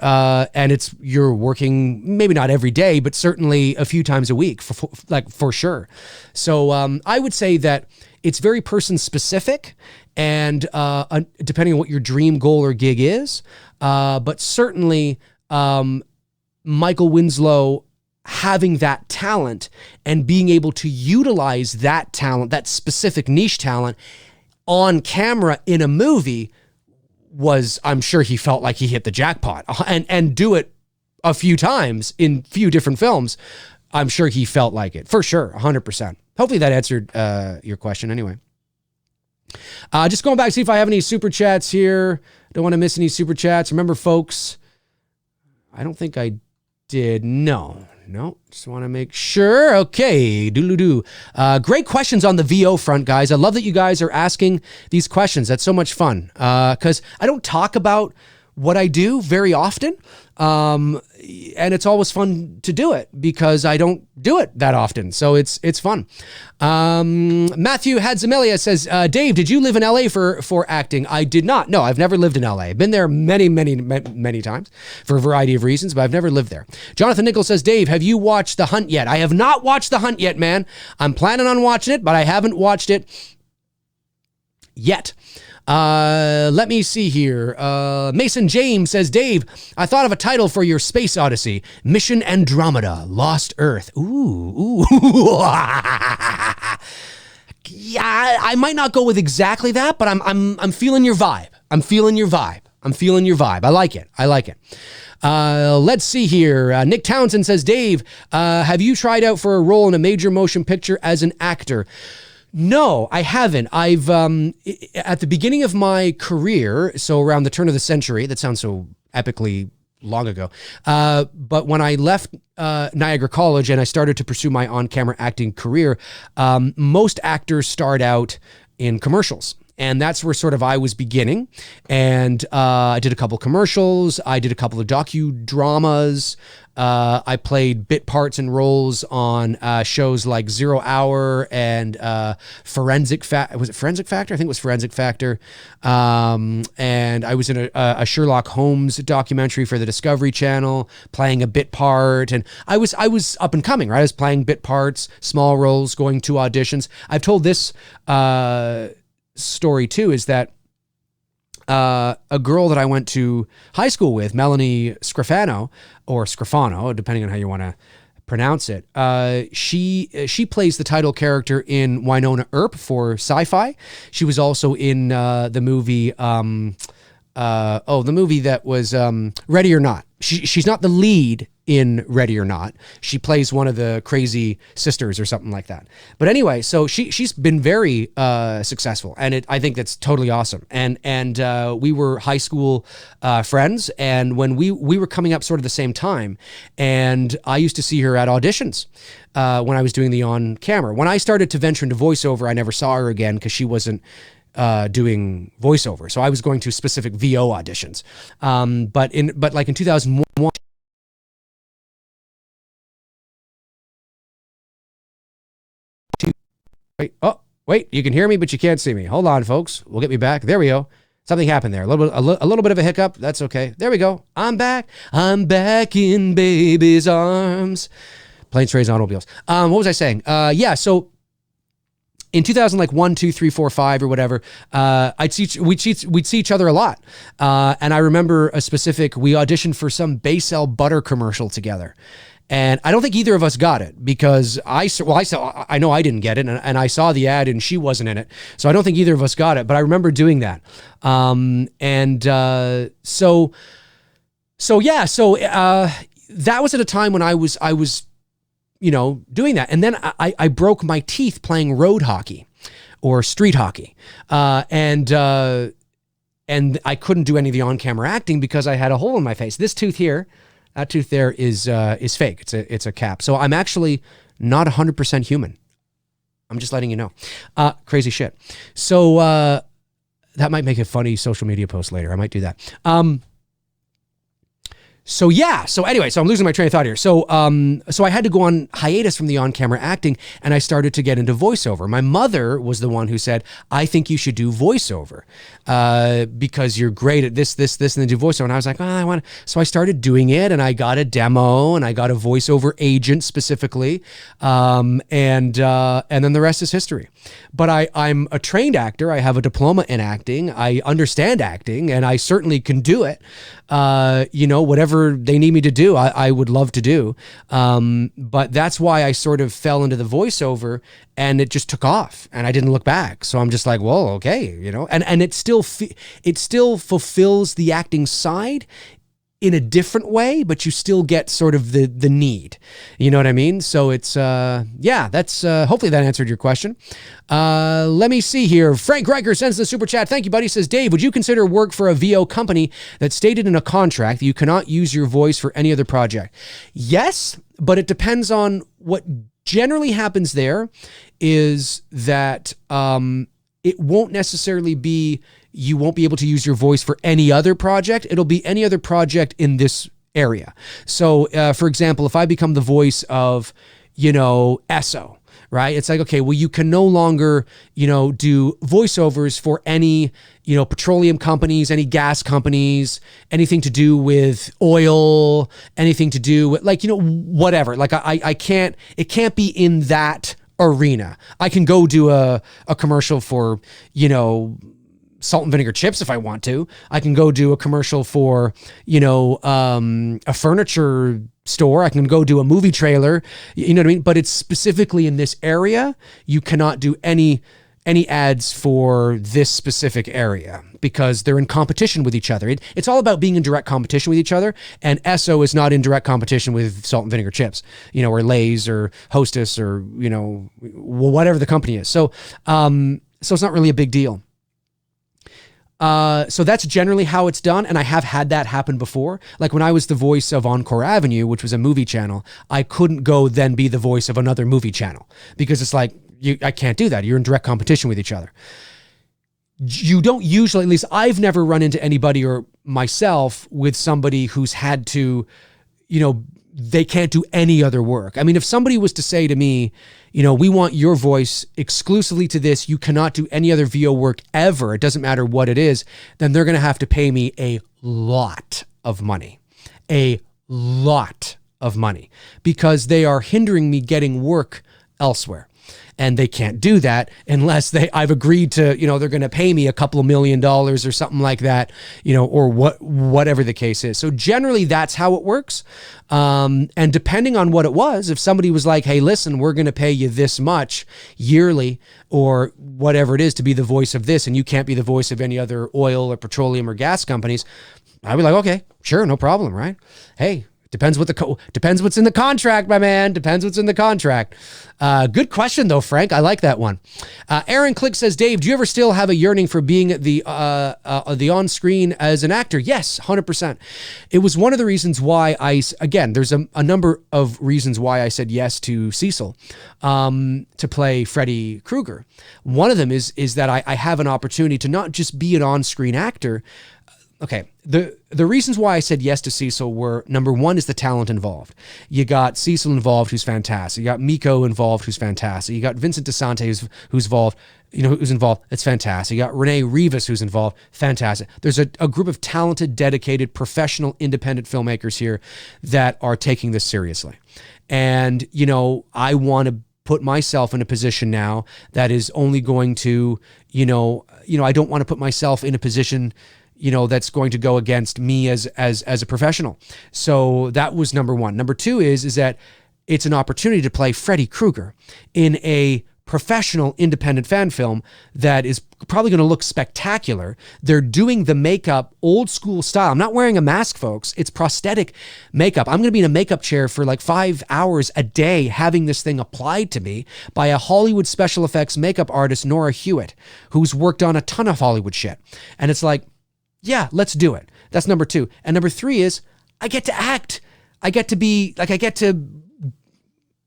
you're working maybe not every day, but certainly a few times a week for sure. So I would say that it's very person specific and depending on what your dream goal or gig is. But certainly Michael Winslow having that talent and being able to utilize that talent, that specific niche talent on camera in a movie was, I'm sure he felt like he hit the jackpot and do it a few times in few different films. I'm sure he felt like it for sure. 100%. Hopefully that answered your question anyway. Just going back to see if I have any super chats here. Don't want to miss any super chats. Remember folks, I don't think I did. No, just want to make sure. Okay, doodle-doo. Great questions on the VO front, guys. I love that you guys are asking these questions. That's so much fun because I don't talk about what I do very often. And it's always fun to do it because I don't do it that often. So it's fun. Matthew Hadzamelia says, Dave, did you live in LA for acting? I did not. No, I've never lived in LA. I've been there many times for a variety of reasons, but I've never lived there. Jonathan Nichols says, Dave, have you watched The Hunt yet? I have not watched The Hunt yet, man. I'm planning on watching it, but I haven't watched it yet. Let me see here. Mason James says, Dave, I thought of a title for your space odyssey. Mission Andromeda, Lost Earth. Ooh. Yeah, I might not go with exactly that, but I'm feeling your vibe. I'm feeling your vibe. I like it. Let's see here. Nick Townsend says, Dave, have you tried out for a role in a major motion picture as an actor? No, I haven't. I've, at the beginning of my career, so around the turn of the century, that sounds so epically long ago, but when I left Niagara College and I started to pursue my on-camera acting career, most actors start out in commercials. And that's where sort of I was beginning. And I did a couple commercials. I did a couple of docudramas. I played bit parts and roles on shows like 0 Hour and Forensic Factor. Was it Forensic Factor? I think it was Forensic Factor. And I was in a Sherlock Holmes documentary for the Discovery Channel, playing a bit part. And I was up and coming, right? I was playing bit parts, small roles, going to auditions. I've told this story too, is that a girl that I went to high school with, Melanie Scrofano, or Scrofano, depending on how you want to pronounce it, she plays the title character in Winona Earp for Sci-Fi. She was also in the movie the movie that was Ready or Not. She's not the lead in Ready or Not. She plays one of the crazy sisters or something like that. But anyway, so she's been very successful, and I think that's totally awesome. And we were high school friends, and when we were coming up sort of the same time, and I used to see her at auditions when I was doing the on camera. When I started to venture into voiceover, I never saw her again because she wasn't doing voiceover. So I was going to specific VO auditions. But like in 2001. Wait, you can hear me, but you can't see me. Hold on, folks. We'll get me back. There we go. Something happened there. A little bit of a hiccup. That's okay. There we go. I'm back. I'm back in baby's arms. Planes, trains, automobiles. What was I saying? Yeah. So in 2001, 2, 3, 4, 5, or whatever, we'd see each other a lot. And I remember we auditioned for some Bay-Cell butter commercial together. And I don't think either of us got it because I know I didn't get it, and I saw the ad and she wasn't in it. So I don't think either of us got it, but I remember doing that. That was at a time when I was, doing that. And then I broke my teeth playing road hockey or street hockey. And I couldn't do any of the on-camera acting because I had a hole in my face. This tooth here, that tooth there is fake. It's a cap. So I'm actually not 100% human. I'm just letting you know. Crazy shit. So that might make a funny social media post later. I might do that. So anyway, I'm losing my train of thought here. So I had to go on hiatus from the on-camera acting, and I started to get into voiceover. My mother was the one who said, I think you should do voiceover because you're great at this, and then do voiceover. And I was like, I want to. So I started doing it, and I got a demo, and I got a voiceover agent specifically. And then the rest is history. But I'm a trained actor. I have a diploma in acting. I understand acting, and I certainly can do it. Whatever they need me to do, I would love to do. But that's why I sort of fell into the voiceover, and it just took off, and I didn't look back. So I'm just like, well, okay, and it still fulfills the acting side in a different way, but you still get sort of the need. You know what I mean? So it's, that's, hopefully that answered your question. Let me see here. Frank Riker sends the super chat. Thank you, buddy. Says, Dave, would you consider work for a VO company that stated in a contract that you cannot use your voice for any other project? Yes, but it depends on what generally happens there is that, it won't necessarily be you won't be able to use your voice for any other project. It'll be any other project in this area. So, for example, if I become the voice of, Esso, right? It's like, okay, well, you can no longer, do voiceovers for any, petroleum companies, any gas companies, anything to do with oil, anything to do with whatever. Like I can't, it can't be in that arena. I can go do a commercial for, salt and vinegar chips if I want to. I can go do a commercial for, a furniture store. I can go do a movie trailer. You know what I mean? But it's specifically in this area. You cannot do any ads for this specific area because they're in competition with each other. It's all about being in direct competition with each other. And Esso is not in direct competition with salt and vinegar chips, or Lay's or Hostess or, whatever the company is. So it's not really a big deal. So that's generally how it's done. And I have had that happen before. Like when I was the voice of Encore Avenue, which was a movie channel, I couldn't go then be the voice of another movie channel because it's like, I can't do that. You're in direct competition with each other. You don't usually, at least I've never run into anybody or myself with somebody who's had to, they can't do any other work. I mean, if somebody was to say to me, we want your voice exclusively to this, you cannot do any other VO work ever, it doesn't matter what it is, then they're going to have to pay me a lot of money. A lot of money. Because they are hindering me getting work elsewhere. And they can't do that unless I've agreed to, they're going to pay me a couple of $1 million or something like that, or whatever the case is. So generally that's how it works. And depending on what it was, if somebody was like, hey, listen, we're going to pay you this much yearly or whatever it is to be the voice of this, and you can't be the voice of any other oil or petroleum or gas companies, I'd be like, okay, sure, no problem, right? Hey, Depends what's in the contract, my man. Depends what's in the contract. Good question though, Frank. I like that one. Aaron Click says, Dave, do you ever still have a yearning for being the on screen as an actor? Yes, 100%. It was one of the reasons why there's a number of reasons why I said yes to Cecil to play Freddy Krueger. One of them is that I have an opportunity to not just be an on screen actor. Okay, the reasons why I said yes to Cecil were, number one is the talent involved. You got Cecil involved, who's fantastic. You got Miko involved, who's fantastic. You got Vincent DeSante, who's involved. It's fantastic. You got Renee Rivas, who's involved. Fantastic. There's a group of talented, dedicated, professional, independent filmmakers here that are taking this seriously. And, I want to put myself in a position now that is only going to, I don't want to put myself in a position that's going to go against me as a professional. So that was number one. Number two is that it's an opportunity to play Freddy Krueger in a professional independent fan film that is probably going to look spectacular. They're doing the makeup old school style. I'm not wearing a mask, folks. It's prosthetic makeup. I'm going to be in a makeup chair for like 5 hours a day having this thing applied to me by a Hollywood special effects makeup artist, Nora Hewitt, who's worked on a ton of Hollywood shit. And it's like, yeah, let's do it. That's number two. And number three is I get to act. I get to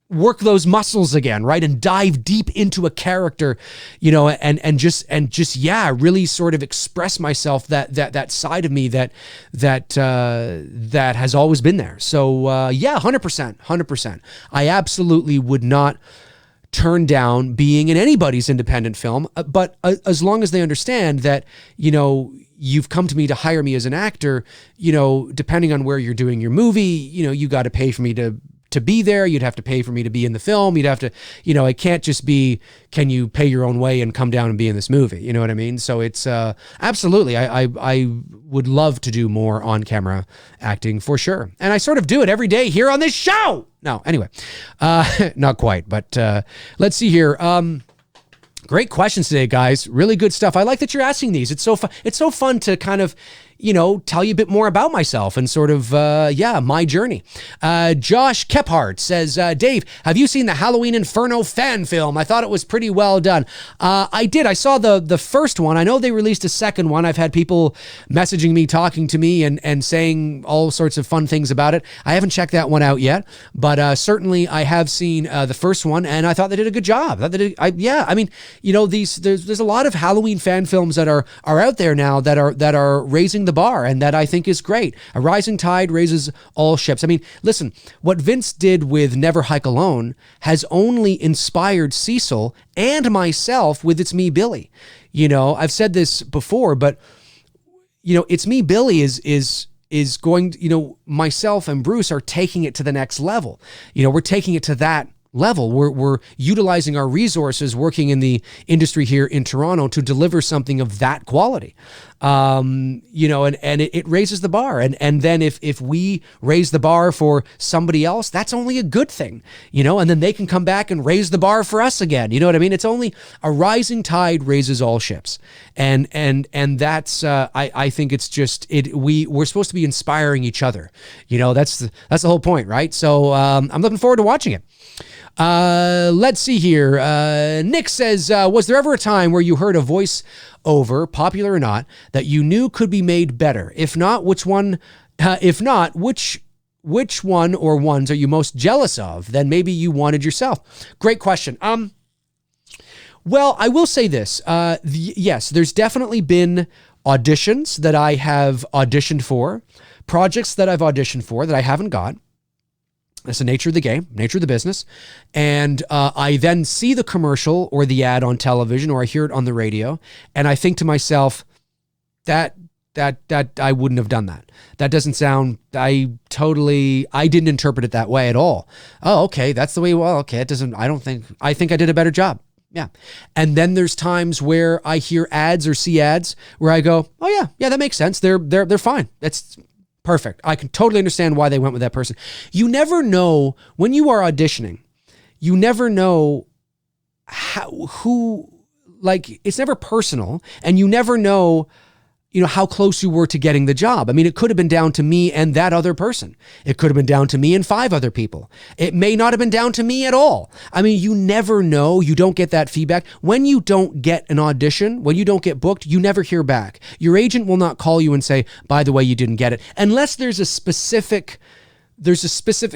work those muscles again, right? And dive deep into a character, and just really sort of express myself, that side of me that has always been there. So 100%. I absolutely would not turn down being in anybody's independent film, but as long as they understand that, you've come to me to hire me as an actor, depending on where you're doing your movie, you got to pay for me to be there. You'd have to pay for me to be in the film. You'd have to, it can't just be, can you pay your own way and come down and be in this movie? You know what I mean? So it's absolutely, I would love to do more on camera acting for sure. And I sort of do it every day here on this show. No, anyway, not quite, but let's see here. Great questions today, guys. Really good stuff. I like that you're asking these. It's so fun. It's so fun to kind of, tell you a bit more about myself and sort of, my journey. Josh Kephart says, Dave, have you seen the Halloween Inferno fan film? I thought it was pretty well done. I did. I saw the first one. I know they released a second one. I've had people messaging me, talking to me and saying all sorts of fun things about it. I haven't checked that one out yet, but certainly I have seen the first one and I thought they did a good job. There's a lot of Halloween fan films that are out there now that are raising the bar, and that I think is great. A rising tide raises all ships. I mean, listen, what Vince did with Never Hike Alone has only inspired Cecil and myself with It's Me, Billy. I've said this before, but It's Me, Billy is going, myself and Bruce are taking it to the next level. We're taking it to that level. We're utilizing our resources working in the industry here in Toronto to deliver something of that quality. And it raises the bar. And then if we raise the bar for somebody else, that's only a good thing, and then they can come back and raise the bar for us again. You know what I mean? It's only a rising tide raises all ships. And that's, I think it's just, we're supposed to be inspiring each other. That's the whole point, right? So, I'm looking forward to watching it. Let's see here. Nick says, was there ever a time where you heard a voice over, popular or not, that you knew could be made better? If not, which one? If not, which one or ones are you most jealous of? Then maybe you wanted yourself. Great question. Well, I will say this. Yes, there's definitely been auditions that I have auditioned for, projects that I've auditioned for that I haven't got. That's the nature of the game, nature of the business. And I then see the commercial or the ad on television, or I hear it on the radio, and I think to myself, that I wouldn't have done that. That doesn't sound, I didn't interpret it that way at all. Oh, okay, that's the way, well, okay, I think I did a better job. Yeah. And then there's times where I hear ads or see ads where I go, oh yeah, that makes sense. They're fine. That's perfect. I can totally understand why they went with that person. You never know when you are auditioning. You never know who, like, it's never personal, and you never know, how close you were to getting the job. I mean, it could have been down to me and that other person. It could have been down to me and 5 other people. It may not have been down to me at all. I mean, you never know. You don't get that feedback. When you don't get an audition, when you don't get booked, you never hear back. Your agent will not call you and say, by the way, you didn't get it, unless there's a specific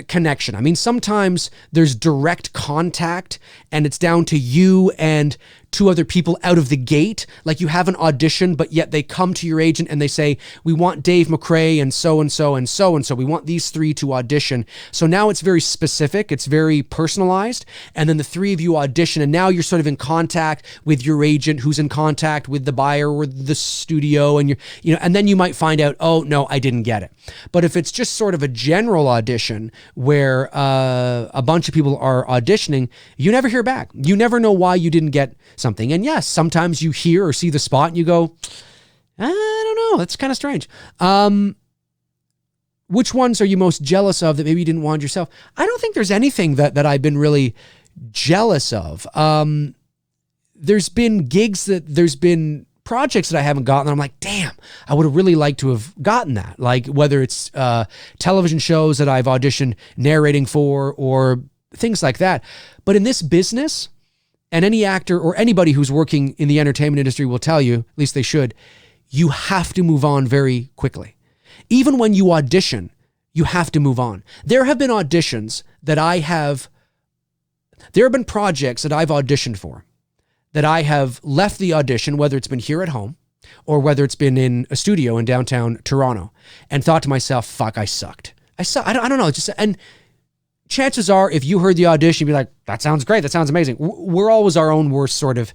connection. I mean, sometimes there's direct contact and it's down to you and 2 other people out of the gate. Like you have an audition, but yet they come to your agent and they say, we want Dave McRae and so-and-so and so-and-so. We want these 3 to audition. So now it's very specific. It's very personalized. And then the 3 of you audition and now you're sort of in contact with your agent who's in contact with the buyer or the studio. And and then you might find out, oh no, I didn't get it. But if it's just sort of a general audition where a bunch of people are auditioning, you never hear back. You never know why you didn't get something. And yes, sometimes you hear or see the spot and you go, I don't know, that's kind of strange. Which ones are you most jealous of that maybe you didn't want yourself? I don't think there's anything that I've been really jealous of. There's been there's been projects that I haven't gotten, and I'm like, damn, I would have really liked to have gotten that. Like whether it's television shows that I've auditioned narrating for or things like that. But in this business, and any actor or anybody who's working in the entertainment industry will tell you, at least they should, you have to move on very quickly. Even when you audition, you have to move on. There have been auditions that there have been projects that I've auditioned for that I have left the audition, whether it's been here at home or whether it's been in a studio in downtown Toronto, and thought to myself, fuck, I sucked. I don't know. And chances are, if you heard the audition, you'd be like, that sounds great. That sounds amazing. We're always our own worst sort of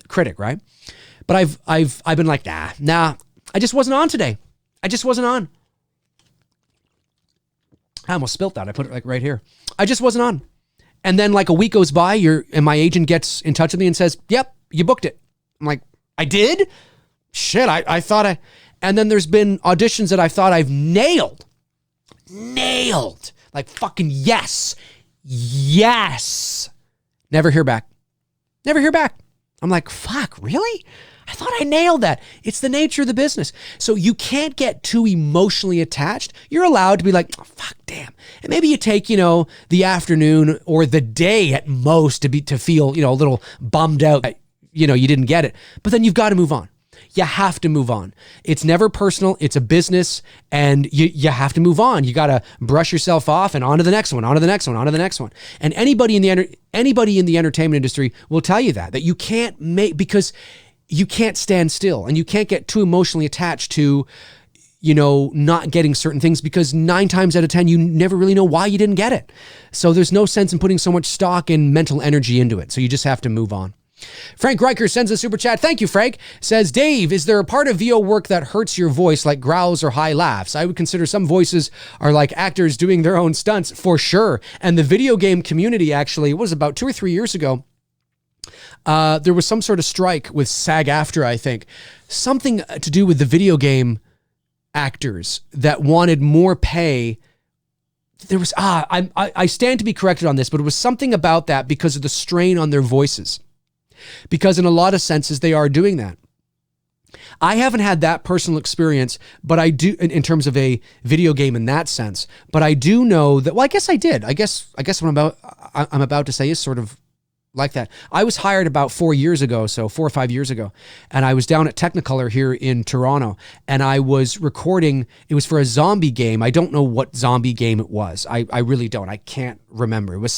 critic, right? But I've been like, nah, I just wasn't on today. I just wasn't on. I almost spilt that. I put it like right here. I just wasn't on. And then like a week goes by, and my agent gets in touch with me and says, yep, you booked it. I'm like, I did? Shit, I thought and then there's been auditions that I thought I've nailed. Like fucking yes. Never hear back. I'm like, fuck, really? I thought I nailed that. It's the nature of the business. So you can't get too emotionally attached. You're allowed to be like, oh, fuck, damn. And maybe you take, the afternoon or the day at most to feel, a little bummed out that, you didn't get it. But then you've got to move on. You have to move on. It's never personal. It's a business, and you have to move on. You got to brush yourself off and on to the next one, on to the next one, on to the next one. And anybody in the entertainment industry will tell you that you can't because you can't stand still, and you can't get too emotionally attached to, not getting certain things, because 9 times out of 10, you never really know why you didn't get it. So there's no sense in putting so much stock and mental energy into it. So you just have to move on. Frank Riker sends a super chat. Thank you, Frank. Says, Dave, is there a part of VO work that hurts your voice, like growls or high laughs? I would consider some voices are like actors doing their own stunts, for sure. And the video game community, actually, it was about 2 or 3 years ago, there was some sort of strike with SAG-AFTRA, I think. Something to do with the video game actors that wanted more pay. There was, I stand to be corrected on this, but it was something about that because of the strain on their voices. Because in a lot of senses, they are doing that. I haven't had that personal experience, but I do in terms of a video game in that sense. But I do know that, well, I guess I did. I guess what I'm about to say is sort of like that. I was hired about 4 years ago, so 4 or 5 years ago, and I was down at Technicolor here in Toronto, and I was recording. It was for a zombie game. I don't know what zombie game it was. I really don't. I can't remember. It was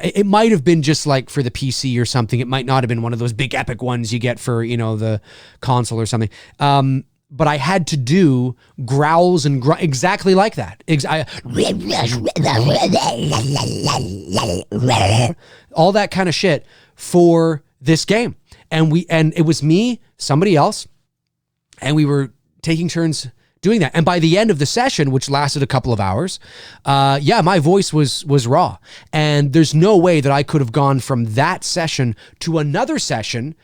it might have been just like for the PC or something. It might not have been one of those big epic ones you get for, the console or something. But I had to do growls and exactly like that. All that kind of shit for this game. And it was me, somebody else, and we were taking turns doing that. And by the end of the session, which lasted a couple of hours, my voice was raw. And there's no way that I could have gone from that session to another session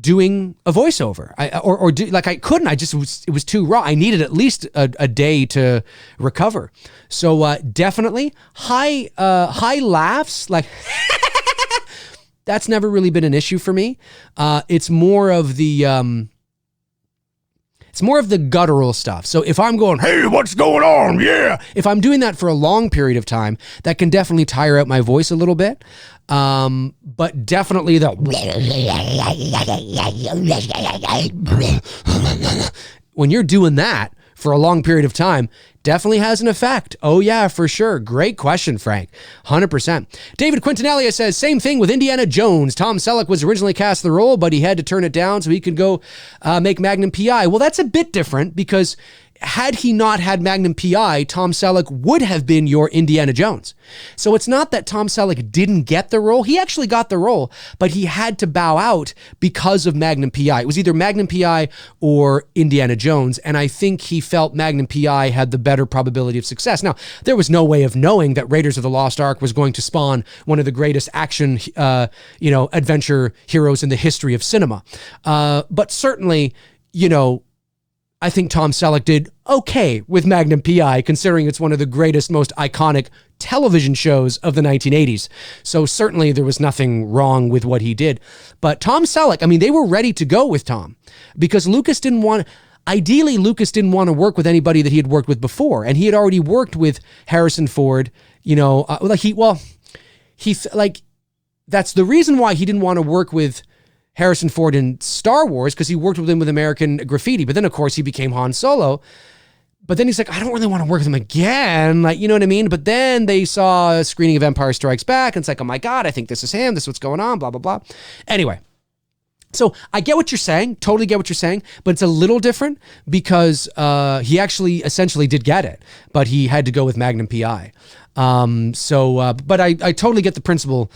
doing a voiceover. I couldn't. It was too raw. I needed at least a day to recover. So definitely high laughs, like that's never really been an issue for me. It's more of the It's more of the guttural stuff. So if I'm going, hey, what's going on? Yeah. If I'm doing that for a long period of time, that can definitely tire out my voice a little bit. But definitely the when you're doing that for a long period of time, definitely has an effect. Oh yeah, for sure. Great question, Frank. 100%. David Quintanilla says, same thing with Indiana Jones. Tom Selleck was originally cast the role, but he had to turn it down so he could go make Magnum P.I. Well, that's a bit different because had he not had Magnum P.I., Tom Selleck would have been your Indiana Jones. So it's not that Tom Selleck didn't get the role. He actually got the role, but he had to bow out because of Magnum P.I. It was either Magnum P.I. or Indiana Jones, and I think he felt Magnum P.I. had the better probability of success. Now, there was no way of knowing that Raiders of the Lost Ark was going to spawn one of the greatest action, adventure heroes in the history of cinema. But certainly, I think Tom Selleck did okay with Magnum P.I., considering it's one of the greatest, most iconic television shows of the 1980s. So certainly there was nothing wrong with what he did. But Tom Selleck, they were ready to go with Tom because Lucas didn't want to work with anybody that he had worked with before. And he had already worked with Harrison Ford, that's the reason why he didn't want to work with Harrison Ford in Star Wars, because he worked with him with American Graffiti. But then, of course, he became Han Solo. But then he's like, I don't really want to work with him again. You know what I mean? But then they saw a screening of Empire Strikes Back, and it's like, oh my God, I think this is him. This is what's going on, blah, blah, blah. Anyway, so I get what you're saying, totally get what you're saying, but it's a little different because he actually essentially did get it, but he had to go with Magnum P.I. But I totally get the principle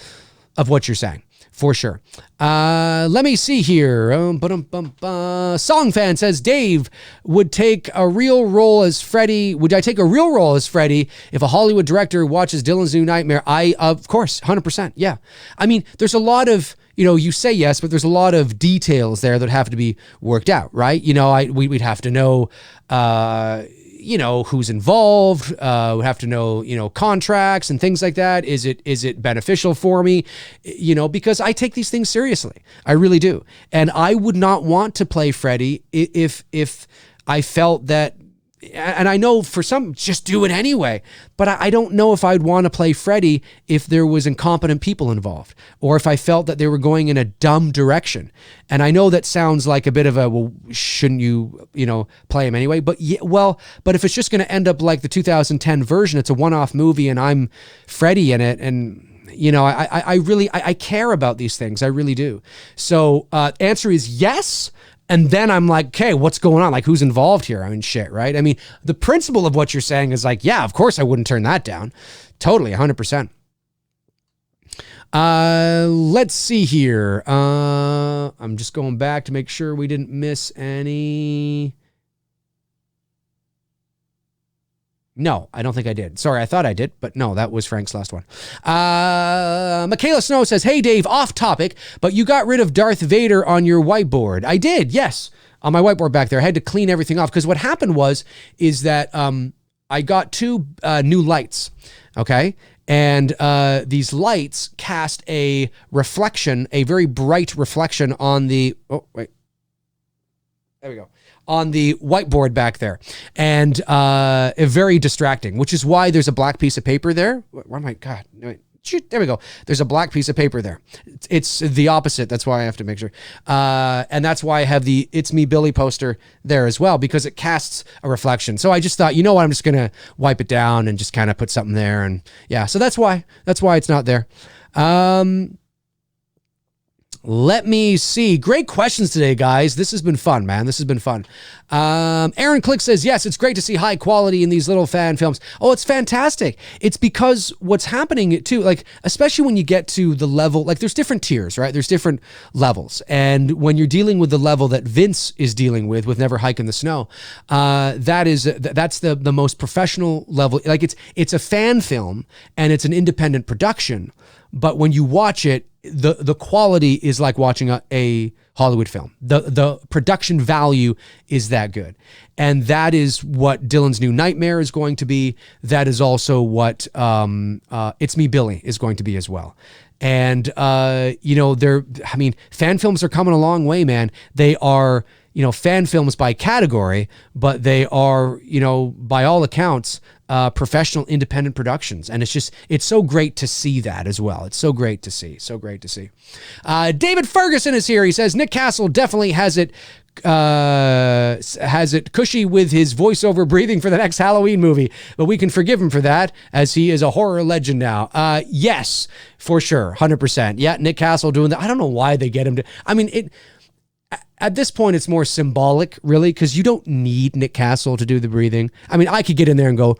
of what you're saying. For sure. Let me see here. Song fan says, Dave, would take a real role as Freddy. Would I take a real role as Freddy if a Hollywood director watches Dylan's New Nightmare? Of course, 100%. Yeah. There's a lot of, you say yes, but there's a lot of details there that have to be worked out, right? We'd have to know, who's involved, would have to know, contracts and things like that. Is it beneficial for me? Because I take these things seriously. I really do. And I would not want to play Freddy if I felt that, and I know for some, just do it anyway, but I don't know if I'd want to play Freddy if there was incompetent people involved, or if I felt that they were going in a dumb direction. And I know that sounds like a bit of a, well, shouldn't you, play him anyway? But but if it's just going to end up like the 2010 version, it's a one-off movie and I'm Freddy in it, and I care about these things. I really do. So answer is yes. And then I'm like, okay, what's going on? Like, who's involved here? Shit, right? The principle of what you're saying is like, yeah, of course I wouldn't turn that down. Totally, 100%. Let's see here. I'm just going back to make sure we didn't miss any. No, I don't think I did. Sorry, I thought I did, but no, that was Frank's last one. Michaela Snow says, hey, Dave, off topic, but you got rid of Darth Vader on your whiteboard. I did, yes, on my whiteboard back there. I had to clean everything off because what happened is that I got two new lights, okay? And these lights cast a reflection, a very bright reflection on the, there we go, on the whiteboard back there, and very distracting, which is why there's a black piece of paper there. Where am I? God, shoot, there we go. There's a black piece of paper there. It's the opposite. That's why I have to make sure. And that's why I have the It's Me Billy poster there as well, because it casts a reflection. So I just thought, what, I'm just going to wipe it down and just kind of put something there. And yeah, so that's why it's not there. Let me see. Great questions today, guys. This has been fun, man. This has been fun. Aaron Click says, yes, it's great to see high quality in these little fan films. Oh, it's fantastic. It's because what's happening too, like, especially when you get to the level, like there's different tiers, right? There's different levels. And when you're dealing with the level that Vince is dealing with Never Hike in the Snow, that's the most professional level. Like it's a fan film and it's an independent production. But when you watch it, the quality is like watching a Hollywood film. The production value is that good. And that is what Dylan's New Nightmare is going to be. That is also what It's Me, Billy is going to be as well. And, fan films are coming a long way, man. They are, fan films by category, but they are, by all accounts, professional independent productions. And it's so great to see that as well. It's so great to see. David Ferguson is here. He says, Nick Castle definitely has it cushy with his voiceover breathing for the next Halloween movie, but we can forgive him for that as he is a horror legend now. Yes, for sure. 100%. Yeah. Nick Castle doing that. I don't know why they get him to, at this point, it's more symbolic, really, because you don't need Nick Castle to do the breathing. I could get in there and go,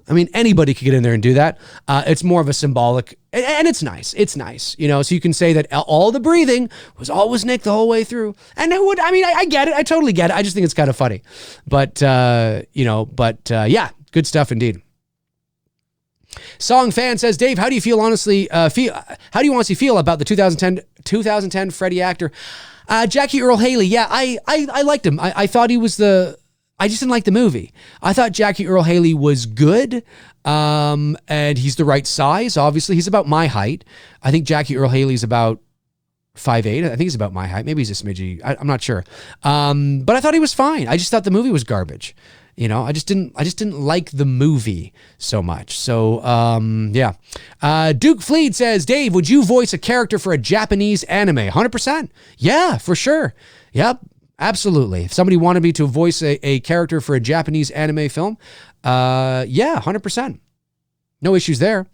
anybody could get in there and do that. It's more of a symbolic, and it's nice. It's nice, so you can say that all the breathing was always Nick the whole way through. And it would, I get it. I totally get it. I just think it's kind of funny. But, yeah, good stuff indeed. Song Fan says, Dave, how do you honestly feel about the 2010 Freddy actor? Jackie Earle Haley. Yeah, I liked him. I thought he was I just didn't like the movie. I thought Jackie Earle Haley was good. And he's the right size. Obviously, he's about my height. I think Jackie Earle Haley's about 5'8". I think he's about my height. Maybe he's a smidgy. I'm not sure. But I thought he was fine. I just thought the movie was garbage. I just didn't like the movie so much. So, yeah. Duke Fleet says, Dave, would you voice a character for a Japanese anime? 100%. Yeah, for sure. Yep, absolutely. If somebody wanted me to voice a character for a Japanese anime film, yeah, 100%. No issues there.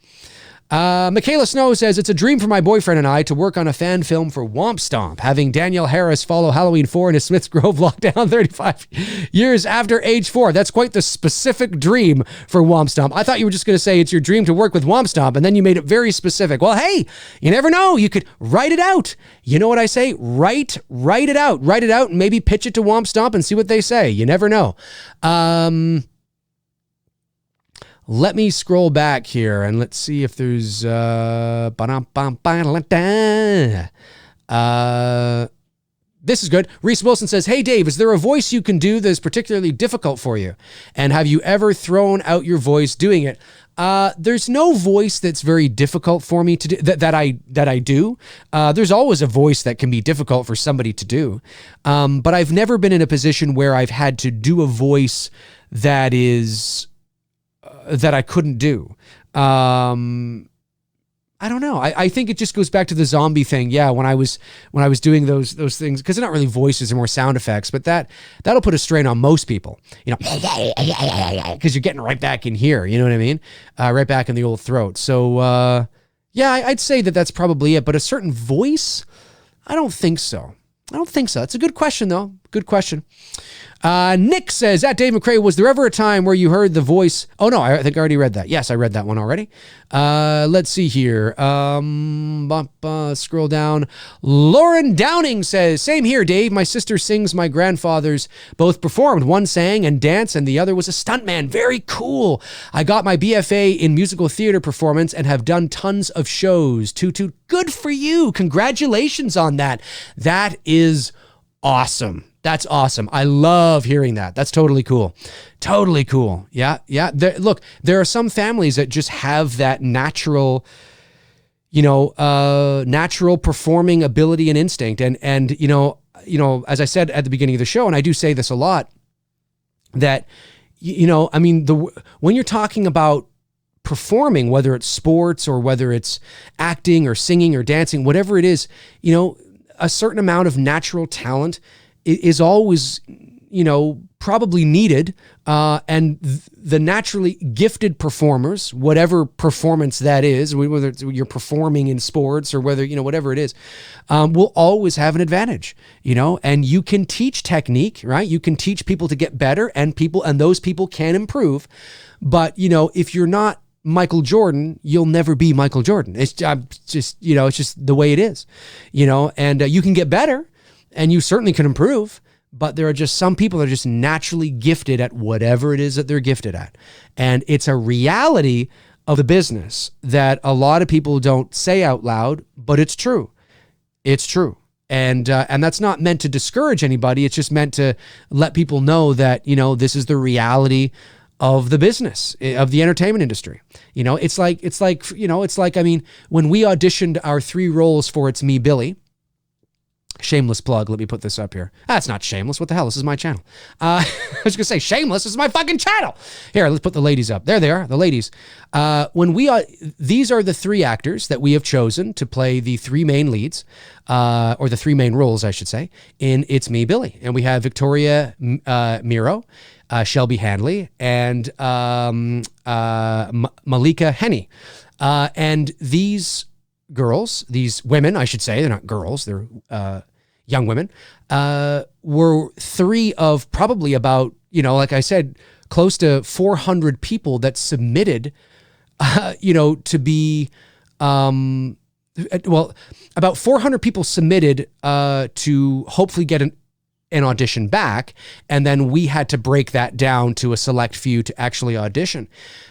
Michaela Snow says, it's a dream for my boyfriend and I to work on a fan film for Womp Stomp, having Danielle Harris follow Halloween 4 in a Smiths Grove lockdown 35 years after age 4. That's quite the specific dream for Womp Stomp. I thought you were just going to say it's your dream to work with Womp Stomp, and then you made it very specific. Well, hey, you never know. You could write it out. You know what I say? Write it out. Write it out and maybe pitch it to Womp Stomp and see what they say. You never know. Let me scroll back here and let's see if there's this is good. Reese Wilson says, hey Dave, is there a voice you can do that is particularly difficult for you? And have you ever thrown out your voice doing it? There's no voice that's very difficult for me to do that I do. There's always a voice that can be difficult for somebody to do. But I've never been in a position where I've had to do a voice that I couldn't do. I don't know. I think it just goes back to the zombie thing. Yeah, when I was doing those things, because they're not really voices, they're more sound effects, but that'll put a strain on most people, because you're getting right back in here, you know what I mean? Right back in the old throat. So, yeah, I'd say that's probably it, but a certain voice, I don't think so. It's a good question, though. Good question. Nick says, at Dave McRae, was there ever a time where you heard the voice? Oh, no, I think I already read that. Yes, I read that one already. Let's see here. Scroll down. Lauren Downing says, same here, Dave. My sister sings. My grandfathers both performed. One sang and danced, and the other was a stuntman. Very cool. I got my BFA in musical theater performance and have done tons of shows. Toot. Good for you. Congratulations on that. That is awesome. That's awesome. I love hearing that. That's totally cool. Totally cool. Yeah. Look, there are some families that just have that natural, natural performing ability and instinct. And as I said at the beginning of the show, and I do say this a lot, that, when you're talking about performing, whether it's sports or whether it's acting or singing or dancing, whatever it is, a certain amount of natural talent is always, probably needed. And the naturally gifted performers, whatever performance that is, whether you're performing in sports or whether, whatever it is, will always have an advantage, and you can teach technique, right? You can teach people to get better and those people can improve. But, if you're not Michael Jordan, you'll never be Michael Jordan. It's just the way it is, and you can get better. And you certainly can improve, but there are just some people that are just naturally gifted at whatever it is that they're gifted at. And it's a reality of the business that a lot of people don't say out loud, but it's true. It's true. And that's not meant to discourage anybody. It's just meant to let people know that, you know, this is the reality of the business, of the entertainment industry. You know, it's like, I mean, when we auditioned our 3 roles for It's Me, Billy, shameless plug. Let me put this up here. That's not shameless. What the hell? This is my channel. I was going to say shameless. This is my fucking channel. Here, let's put the ladies up. There they are, the ladies. These are the 3 actors that we have chosen to play the 3 main leads, or the 3 main roles, I should say, in It's Me, Billy. And we have Victoria Miro, Shelby Handley, and Malika Henney. And these girls, these women, I should say, they're not girls, they're young women, were 3 of probably about, you know, like I said, close to 400 people that submitted, to be, about 400 people submitted to hopefully get an audition back, and then we had to break that down to a select few to actually audition.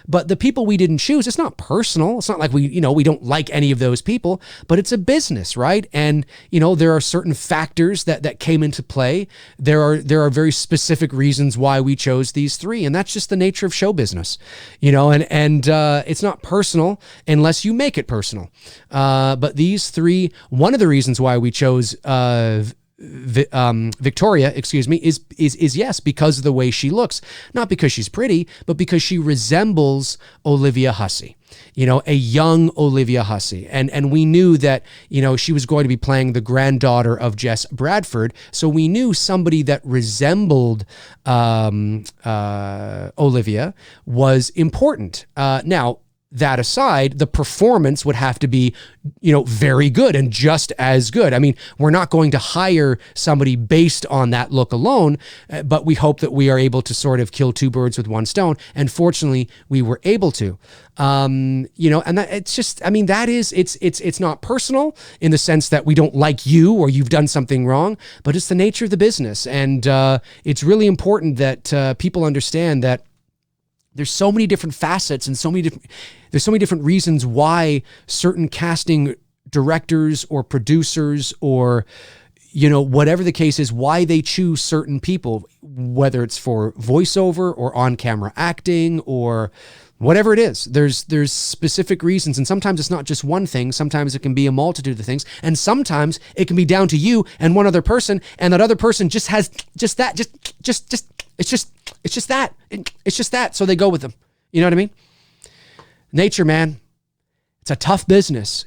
But the people we didn't choose, it's not personal. It's not like we don't like any of those people, but it's a business, right? And, you know, there are certain factors that came into play. There are very specific reasons why we chose these 3, and that's just the nature of show business, you know, and it's not personal unless you make it personal. But these 3, one of the reasons why we chose Victoria, is yes, because of the way she looks, not because she's pretty, but because she resembles Olivia Hussey, you know, a young Olivia Hussey. And we knew that, you know, she was going to be playing the granddaughter of Jess Bradford. So we knew somebody that resembled Olivia was important. Now, that aside, the performance would have to be, you know, very good and just as good. I mean, we're not going to hire somebody based on that look alone, but we hope that we are able to sort of kill 2 birds with 1 stone. And fortunately, we were able to. You know, and that, it's just, I mean, that is, it's not personal in the sense that we don't like you or you've done something wrong, but it's the nature of the business. And it's really important that people understand that there's so many different facets and there's so many different reasons why certain casting directors or producers or, you know, whatever the case is, why they choose certain people, whether it's for voiceover or on-camera acting or whatever it is. There's specific reasons, and sometimes it's not just one thing. Sometimes it can be a multitude of things, and sometimes it can be down to you and one other person, and that other person just has just that, it's just that. So they go with them. You know what I mean? Nature, man. It's a tough business.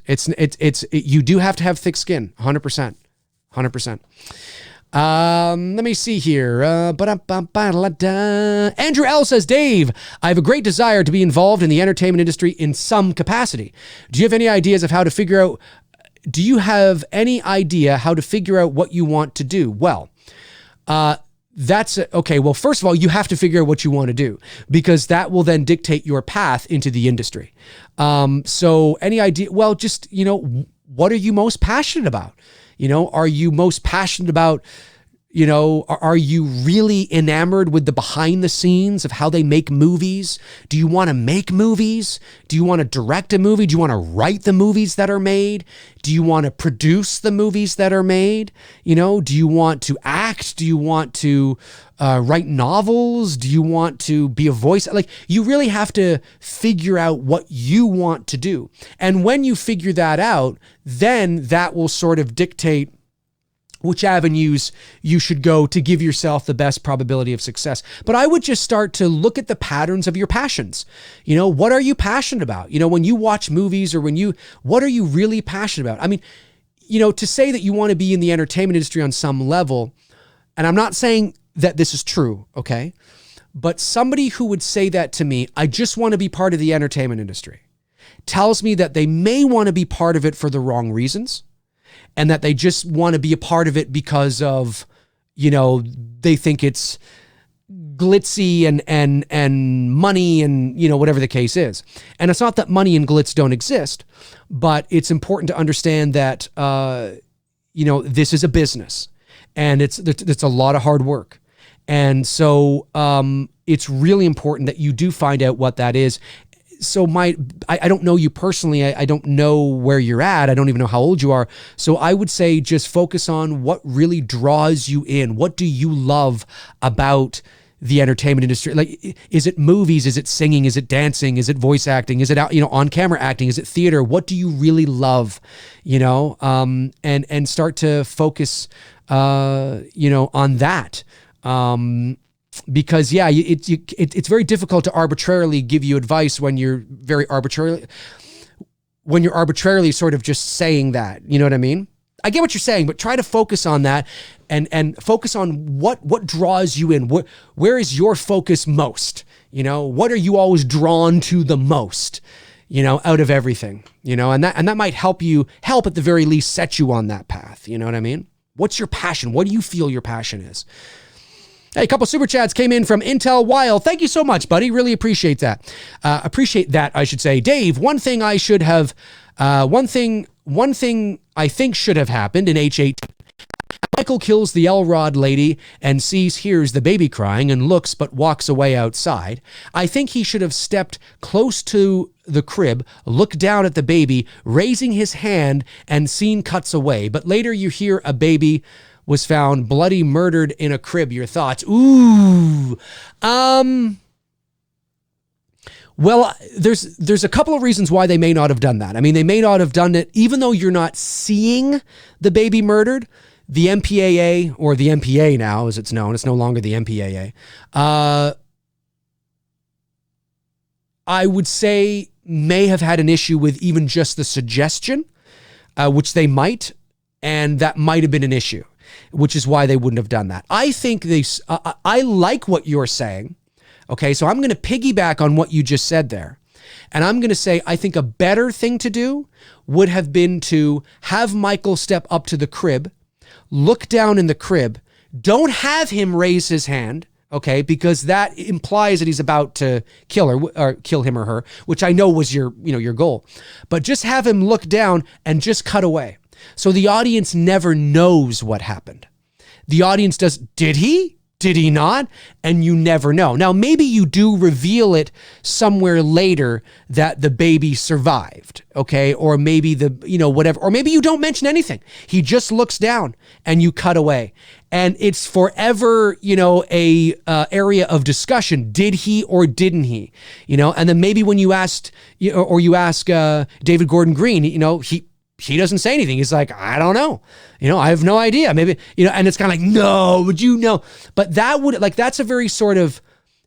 You do have to have thick skin. 100%. Let me see here. Andrew L. says, Dave, I have a great desire to be involved in the entertainment industry in some capacity. Do you have any ideas of how to figure out, what you want to do? Well, okay. Well, first of all, you have to figure out what you want to do, because that will then dictate your path into the industry. So any idea? Well, just, you know, what are you most passionate about? You know, are you most passionate about, you know, are you really enamored with the behind the scenes of how they make movies? Do you want to make movies? Do you want to direct a movie? Do you want to write the movies that are made? Do you want to produce the movies that are made? You know, do you want to act? Do you want to write novels? Do you want to be a voice? Like, you really have to figure out what you want to do. And when you figure that out, then that will sort of dictate which avenues you should go to give yourself the best probability of success. But I would just start to look at the patterns of your passions. You know, what are you passionate about? You know, when you watch movies or what are you really passionate about? I mean, you know, to say that you want to be in the entertainment industry on some level, and I'm not saying that this is true, okay? But somebody who would say that to me, I just want to be part of the entertainment industry, tells me that they may want to be part of it for the wrong reasons, and that they just want to be a part of it because of, you know, they think it's glitzy and money and, you know, whatever the case is. And it's not that money and glitz don't exist, but it's important to understand that, you know, this is a business, and it's a lot of hard work. And so it's really important that you do find out what that is. I don't know you personally. I don't know where you're at. I don't even know how old you are. So I would say just focus on what really draws you in. What do you love about the entertainment industry? Like, is it movies? Is it singing? Is it dancing? Is it voice acting? Is it on camera acting? Is it theater? What do you really love? And start to focus, on that. Because it's very difficult to arbitrarily give you advice when you're arbitrarily sort of just saying that. You know what I mean? I get what you're saying, but try to focus on that and focus on what draws you in. Where is your focus most? What are you always drawn to the most? Out of everything. And that might help at the very least set you on that path. You know what I mean? What's your passion? What do you feel your passion is? Hey, a couple super chats came in from Intel Wild. Thank you so much, buddy. Really appreciate that. I should say. Dave, one thing I think should have happened in H8. Michael kills the Elrod lady and hears the baby crying and looks but walks away outside. I think he should have stepped close to the crib, looked down at the baby, raising his hand, and scene cuts away. But later you hear a baby was found bloody murdered in a crib. Your thoughts? Ooh. Well, there's a couple of reasons why they may not have done that. I mean, they may not have done it, even though you're not seeing the baby murdered. The MPAA, or the MPA now, as it's known, it's no longer the MPAA, I would say may have had an issue with even just the suggestion, which they might, and that might have been an issue, which is why they wouldn't have done that. I think I like what you're saying. Okay, so I'm going to piggyback on what you just said there. And I'm going to say, I think a better thing to do would have been to have Michael step up to the crib, look down in the crib, don't have him raise his hand, okay, because that implies that he's about to kill her or kill him or her, which I know was your goal. But just have him look down and just cut away. So the audience never knows what happened. The audience did he? Did he not? And you never know. Now, maybe you do reveal it somewhere later that the baby survived, okay? Or maybe whatever. Or maybe you don't mention anything. He just looks down and you cut away. And it's forever, a area of discussion. Did he or didn't he? And then maybe when you ask David Gordon Green, he doesn't say anything. He's like, I don't know. I have no idea. Maybe, and it's kind of like, no, would you know? But that's a very sort of,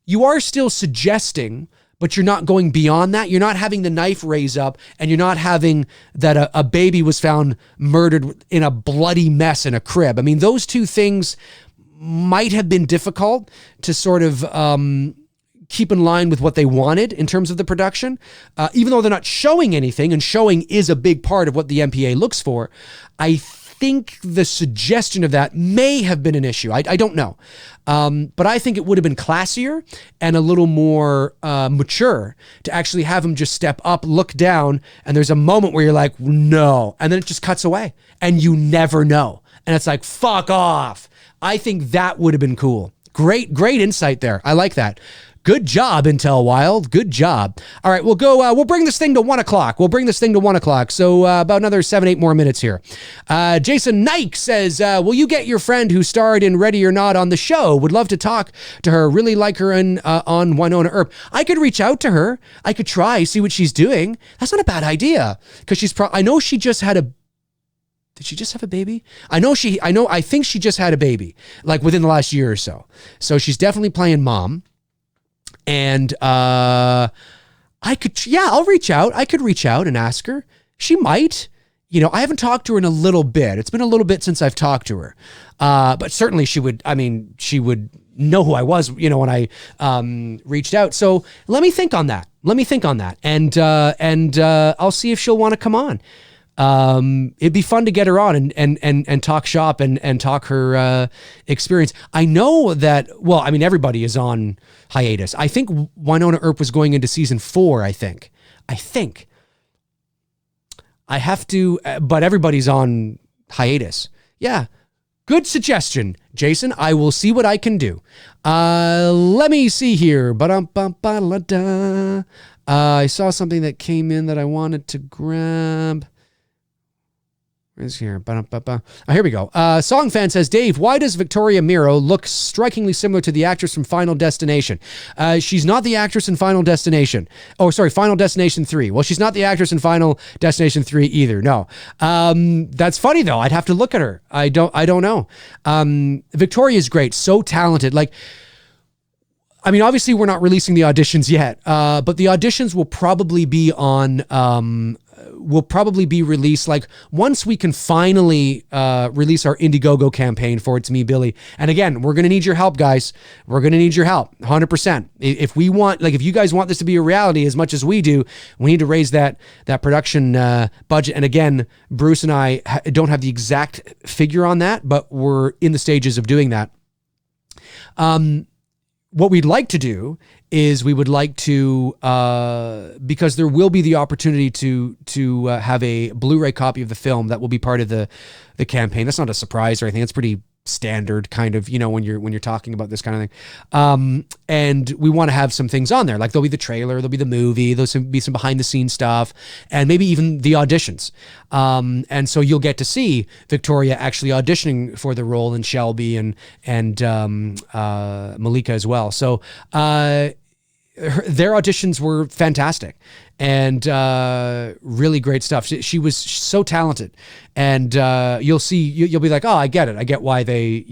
you are still suggesting, but you're not going beyond that. You're not having the knife raise up, and you're not having that a baby was found murdered in a bloody mess in a crib. I mean, those two things might have been difficult to sort of, keep in line with what they wanted in terms of the production, even though they're not showing anything, and showing is a big part of what the MPA looks for. I think the suggestion of that may have been an issue. I don't know. But I think it would have been classier and a little more mature to actually have him just step up, look down, and there's a moment where you're like, no, and then it just cuts away and you never know. And it's like, fuck off. I think that would have been cool. Great insight there. I like that. Good job, Intel Wild. Good job. All right, we'll go. We'll bring this thing to 1 o'clock. So about another 7-8 more minutes here. Jason Nike says, will you get your friend who starred in Ready or Not on the show? Would love to talk to her. Really like her on Winona Earp. I could reach out to her. I could try, see what she's doing. That's not a bad idea, because I know she just had a. Did she just have a baby? I think she just had a baby, like within the last year or so. So she's definitely playing mom. And I'll reach out. I could reach out and ask her. She might. I haven't talked to her in a little bit. It's been a little bit since I've talked to her. But certainly she would know who I was, when I reached out. So let me think on that. And I'll see if she'll want to come on. It'd be fun to get her on and talk shop and talk her experience. I know that, everybody is on hiatus. I think Winona Earp was going into season 4, I think. I have to, but everybody's on hiatus. Yeah. Good suggestion, Jason. I will see what I can do. Let me see here. I saw something that came in that I wanted to grab. Where's here? Oh, here we go. Song fan says, Dave, why does Victoria Miro look strikingly similar to the actress from Final Destination? She's not the actress in Final Destination. Oh, sorry, Final Destination 3. Well, she's not the actress in Final Destination 3 either. No. That's funny though. I'd have to look at her. I don't know. Victoria's great. So talented. Like, I mean, obviously we're not releasing the auditions yet, but the auditions will probably be on, will probably be released like once we can finally release our Indiegogo campaign for It's Me, Billy. And again, we're going to need your help, guys. We're going to need your help 100%. If we want, like, if you guys want this to be a reality as much as we do, we need to raise that production budget. And again, Bruce and I don't have the exact figure on that, but we're in the stages of doing that. What we'd like to do is we would like to, because there will be the opportunity to have a Blu-ray copy of the film that will be part of the campaign. That's not a surprise or anything. It's pretty standard kind of, when you're talking about this kind of thing. And we want to have some things on there. Like there'll be the trailer, there'll be the movie, there'll be some behind the scenes stuff, and maybe even the auditions. And so you'll get to see Victoria actually auditioning for the role in Shelby and Malika as well. So, their auditions were fantastic and really great stuff. She was so talented, and you'll see, you'll be like, oh, I get it. I get why they,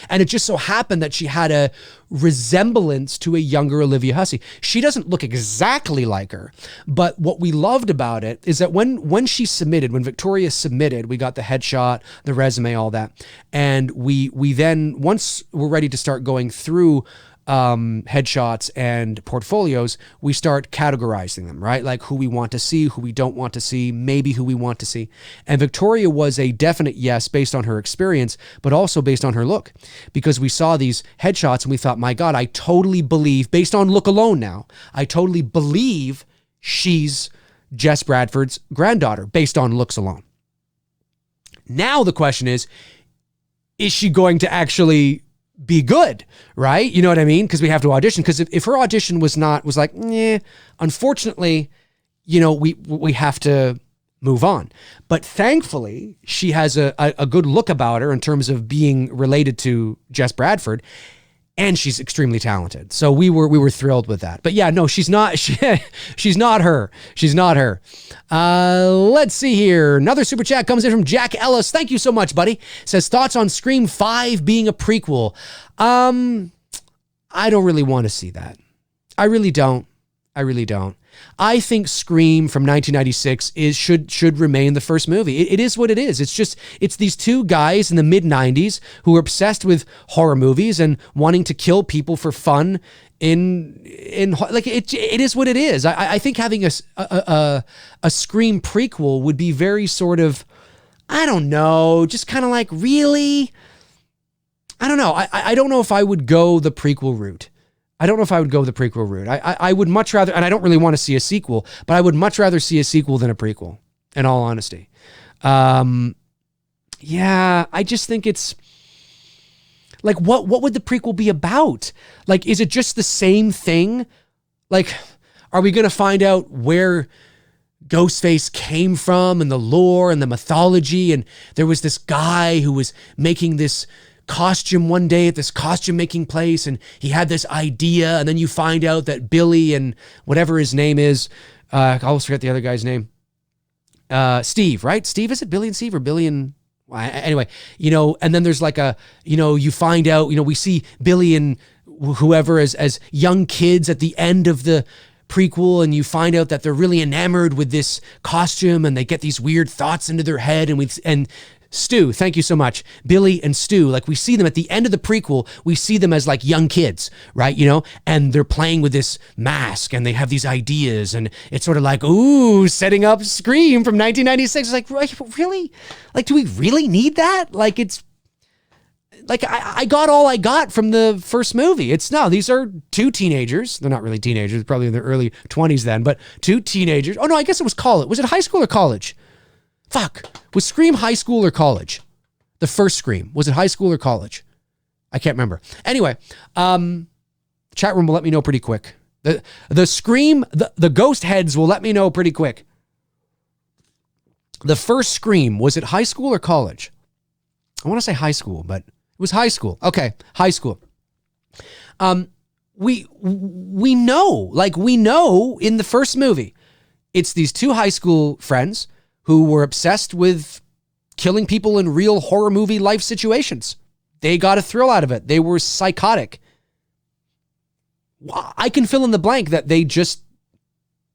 and it just so happened that she had a resemblance to a younger Olivia Hussey. She doesn't look exactly like her, but what we loved about it is that when Victoria submitted, we got the headshot, the resume, all that. And we then, once we're ready to start going through headshots and portfolios, we start categorizing them, right? Like who we want to see, who we don't want to see, maybe who we want to see. And Victoria was a definite yes based on her experience, but also based on her look, because we saw these headshots and we thought, my God, I totally believe, based on look alone now, I totally believe she's Jess Bradford's granddaughter based on looks alone. Now the question is she going to actually be good, right? You know what I mean? Because we have to audition. Because if her audition was like, unfortunately, we have to move on. But thankfully, she has a good look about her in terms of being related to Jess Bradford, and she's extremely talented. So we were thrilled with that. But yeah, no, she's not. She's not her. She's not her. Let's see here. Another super chat comes in from Jack Ellis. Thank you so much, buddy. Says thoughts on Scream 5 being a prequel. I don't really want to see that. I really don't. I think Scream from 1996 should remain the first movie. It is what it is. It's these two guys in the mid 90s who are obsessed with horror movies and wanting to kill people for fun. Like it is what it is. I think having a Scream prequel would be very sort of, I don't know, just kind of like, really? I don't know. I don't know if I would go the prequel route. I would much rather, and I don't really want to see a sequel, but I would much rather see a sequel than a prequel, in all honesty. Yeah, I just think it's, like, what would the prequel be about? Like, is it just the same thing? Like, are we going to find out where Ghostface came from and the lore and the mythology? And there was this guy who was making this costume one day at this costume making place, and he had this idea, and then you find out that Billy and whatever his name is, I always forget the other guy's name, Steve, right? Steve, is it Billy and Steve or Billy and, anyway, and then there's like you find out, we see Billy and whoever as young kids at the end of the prequel, and you find out that they're really enamored with this costume, and they get these weird thoughts into their head, and Stu, thank you so much. Billy and Stu, like we see them at the end of the prequel, we see them as like young kids, right? And they're playing with this mask and they have these ideas, and it's sort of like, ooh, setting up Scream from 1996. It's like, really? Like, do we really need that? Like, it's like, I got all I got from the first movie. These are two teenagers. They're not really teenagers, probably in their early 20s then, but two teenagers. Oh no, I guess it was college. Was it high school or college? Fuck. Was Scream high school or college? The first Scream. Was it high school or college? I can't remember. Anyway, the chat room will let me know pretty quick. The Scream, the ghost heads will let me know pretty quick. The first Scream, was it high school or college? I want to say high school, but it was high school. Okay, high school. We know in the first movie, it's these two high school friends who were obsessed with killing people in real horror movie life situations. They got a thrill out of it. They were psychotic. I can fill in the blank that they just,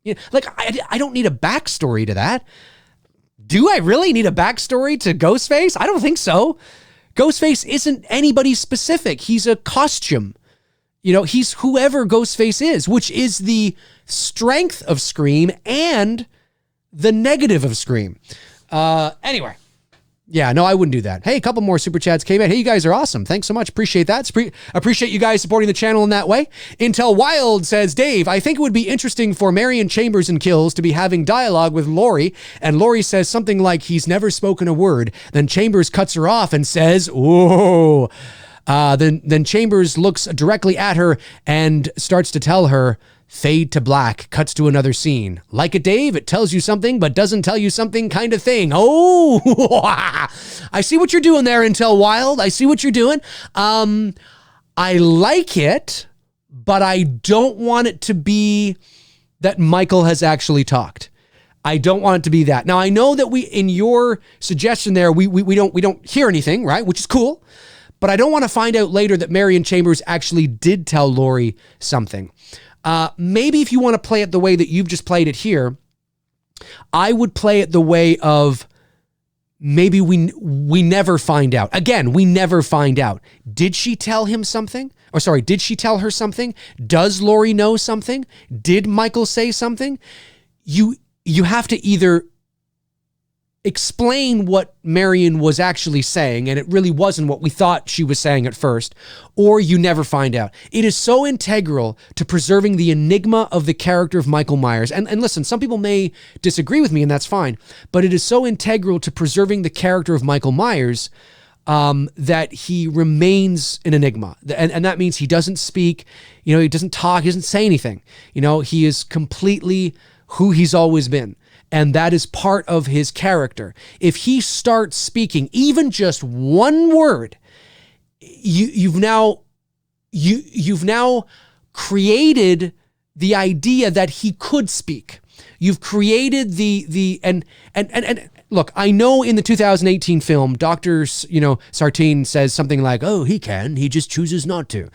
I don't need a backstory to that. Do I really need a backstory to Ghostface? I don't think so. Ghostface isn't anybody specific. He's a costume. He's whoever Ghostface is, which is the strength of Scream and the negative of Scream. Anyway. Yeah, no, I wouldn't do that. Hey, a couple more super chats came in. Hey, you guys are awesome. Thanks so much. Appreciate that. Appreciate you guys supporting the channel in that way. Intel Wild says, Dave, I think it would be interesting for Marion Chambers and Kills to be having dialogue with Laurie, and Laurie says something like he's never spoken a word. Then Chambers cuts her off and says, whoa. Then Chambers looks directly at her and starts to tell her, fade to black, cuts to another scene. Like it, Dave, it tells you something, but doesn't tell you something kind of thing. Oh, I see what you're doing there, Intel Wild. I see what you're doing. I like it, but I don't want it to be that Michael has actually talked. I don't want it to be that. Now, I know that in your suggestion there, we don't hear anything, right? Which is cool. But I don't want to find out later that Marion Chambers actually did tell Laurie something. Maybe if you want to play it the way that you've just played it here, I would play it the way of maybe we never find out. Again, we never find out. Did she tell him something? Or sorry, did she tell her something? Does Laurie know something? Did Michael say something? You have to either explain what Marion was actually saying, and it really wasn't what we thought she was saying at first, or you never find out. It is so integral to preserving the enigma of the character of Michael Myers. And listen, some people may disagree with me, and that's fine, but it is so integral to preserving the character of Michael Myers that he remains an enigma. And that means he doesn't speak, he doesn't talk, he doesn't say anything. He is completely who he's always been. And that is part of his character. If he starts speaking even just one word, you've now created the idea that he could speak. You've created and look, I know in the 2018 film, Dr. Sartine says something like, "Oh, he can. He just chooses not to."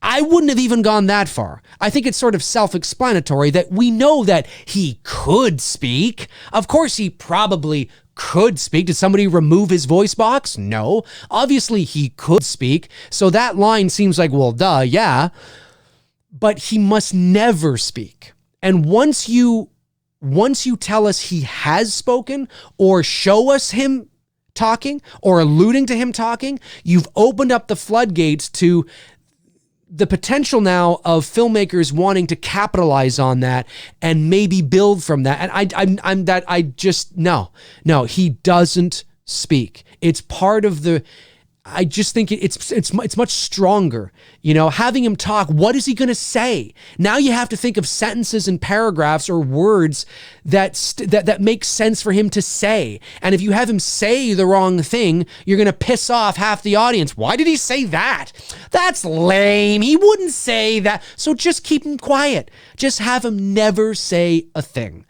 I wouldn't have even gone that far. I think it's sort of self-explanatory that we know that he could speak. Of course, he probably could speak. Did somebody remove his voice box? No. Obviously, he could speak. So that line seems like, well, duh, yeah. But he must never speak. And once you tell us he has spoken or show us him talking or alluding to him talking, you've opened up the floodgates to the potential now of filmmakers wanting to capitalize on that and maybe build from that. And he doesn't speak. It's part of I just think it's much stronger, having him talk. What is he going to say? Now you have to think of sentences and paragraphs or words that make sense for him to say. And if you have him say the wrong thing, you're going to piss off half the audience. Why did he say that? That's lame. He wouldn't say that. So just keep him quiet. Just have him never say a thing.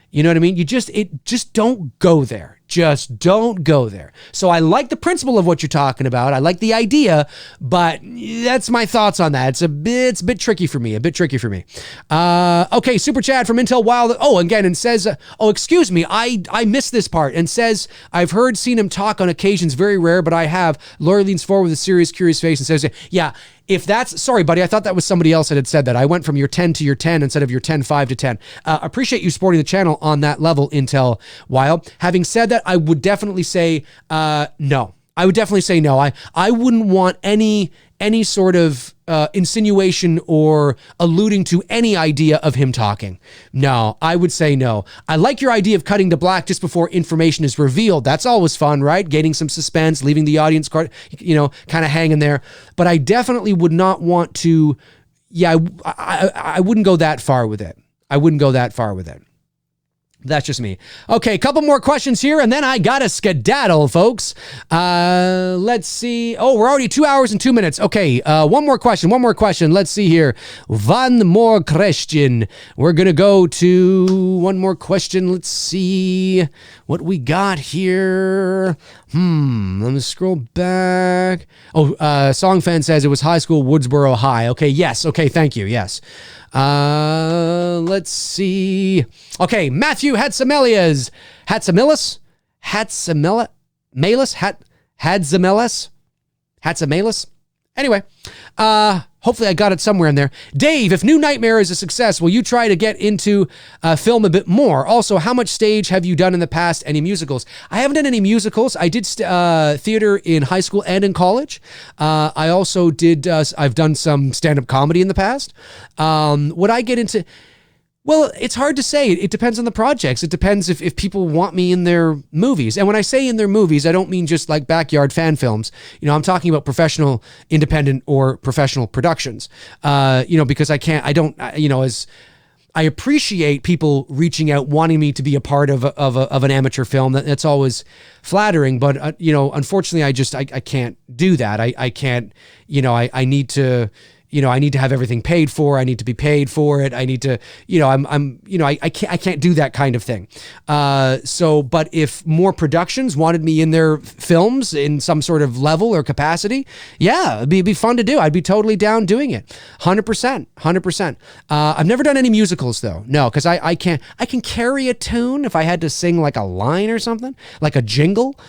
You know what I mean? Just don't go there. Just don't go there. So I like the principle of what you're talking about. I like the idea, but that's my thoughts on that. It's a bit tricky for me. Okay, super chat from Intel Wild. Oh, again, and says, excuse me, I missed this part, and says, I've seen him talk on occasions, very rare, but I have. Laurie leans forward with a serious, curious face and says, yeah, if that's, sorry, buddy, I thought that was somebody else that had said that. I went from your 10 to your 10 instead of your 10-5 to 10. Appreciate you supporting the channel on that level, Intel Wild. Having said that, I would definitely say no. I would definitely say no. I wouldn't want any sort of insinuation or alluding to any idea of him talking. No, I would say no. I like your idea of cutting to black just before information is revealed. That's always fun, right? Gaining some suspense, leaving the audience, kind of hanging there. But I definitely would not want to yeah, I wouldn't go that far with it. I wouldn't go that far with it. That's just me. Okay, a couple more questions here, and then I got to skedaddle, folks. Let's see. Oh, we're already 2 hours and 2 minutes. Okay, one more question. Let's see here. One more question. We're going to go to one more question. Let's see what we got here. Let me scroll back. Oh, Song Fan says it was high school, Woodsboro High. Okay, yes. Okay, thank you. Yes. Let's see. Okay, Matthew Hatzamelias. Hatzamelis? Anyway, hopefully I got it somewhere in there. Dave, if New Nightmare is a success, will you try to get into film a bit more? Also, how much stage have you done in the past? Any musicals? I haven't done any musicals. I did theater in high school and in college. I also did, I've done some stand-up comedy in the past. Would I get into... Well, it's hard to say. It depends on the projects. It depends if people want me in their movies. And when I say in their movies, I don't mean just like backyard fan films. I'm talking about professional, independent, or professional productions. Because as I appreciate people reaching out, wanting me to be a part of an amateur film. That's always flattering. But, unfortunately, I can't do that. I can't, I need to... I need to have everything paid for. I need to be paid for it. I need to, I can't do that kind of thing. But if more productions wanted me in their films in some sort of level or capacity, yeah, it'd be fun to do. I'd be totally down doing it. 100%. I've never done any musicals though. No, because I can carry a tune if I had to sing like a line or something, like a jingle,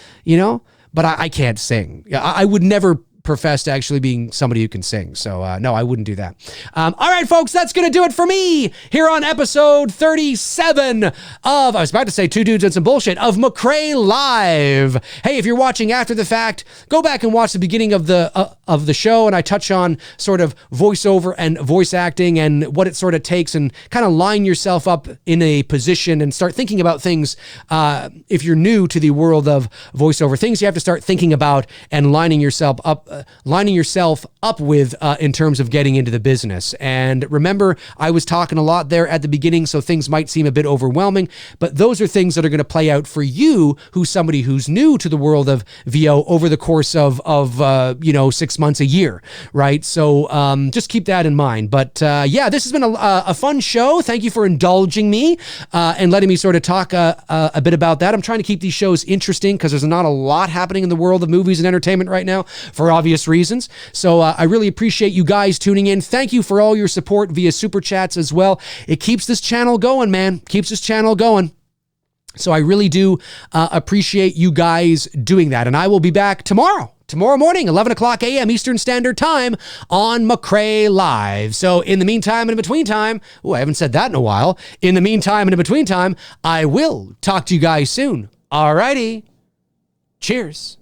but I can't sing. I would never professed actually being somebody who can sing. So no, I wouldn't do that. All right, folks, that's going to do it for me here on episode 37 of, I was about to say Two Dudes and Some Bullshit, of McRae Live. Hey, if you're watching after the fact, go back and watch the beginning of the show, and I touch on sort of voiceover and voice acting and what it sort of takes, and kind of line yourself up in a position and start thinking about things. If you're new to the world of voiceover, things you have to start thinking about and lining yourself up with in terms of getting into the business. And remember, I was talking a lot there at the beginning, so things might seem a bit overwhelming, but those are things that are going to play out for you, who's somebody who's new to the world of VO over the course of 6 months, a year, right? So just keep that in mind. But yeah, this has been a fun show. Thank you for indulging me and letting me sort of talk a bit about that. I'm trying to keep these shows interesting because there's not a lot happening in the world of movies and entertainment right now for obvious reasons. So I really appreciate you guys tuning in. Thank you for all your support via Super Chats as well. It keeps this channel going, man. Keeps this channel going. So I really do appreciate you guys doing that. And I will be back tomorrow morning, 11 o'clock a.m. Eastern Standard Time on McRae Live. So in the meantime and in between time, I haven't said that in a while. In the meantime and in between time, I will talk to you guys soon. All righty. Cheers.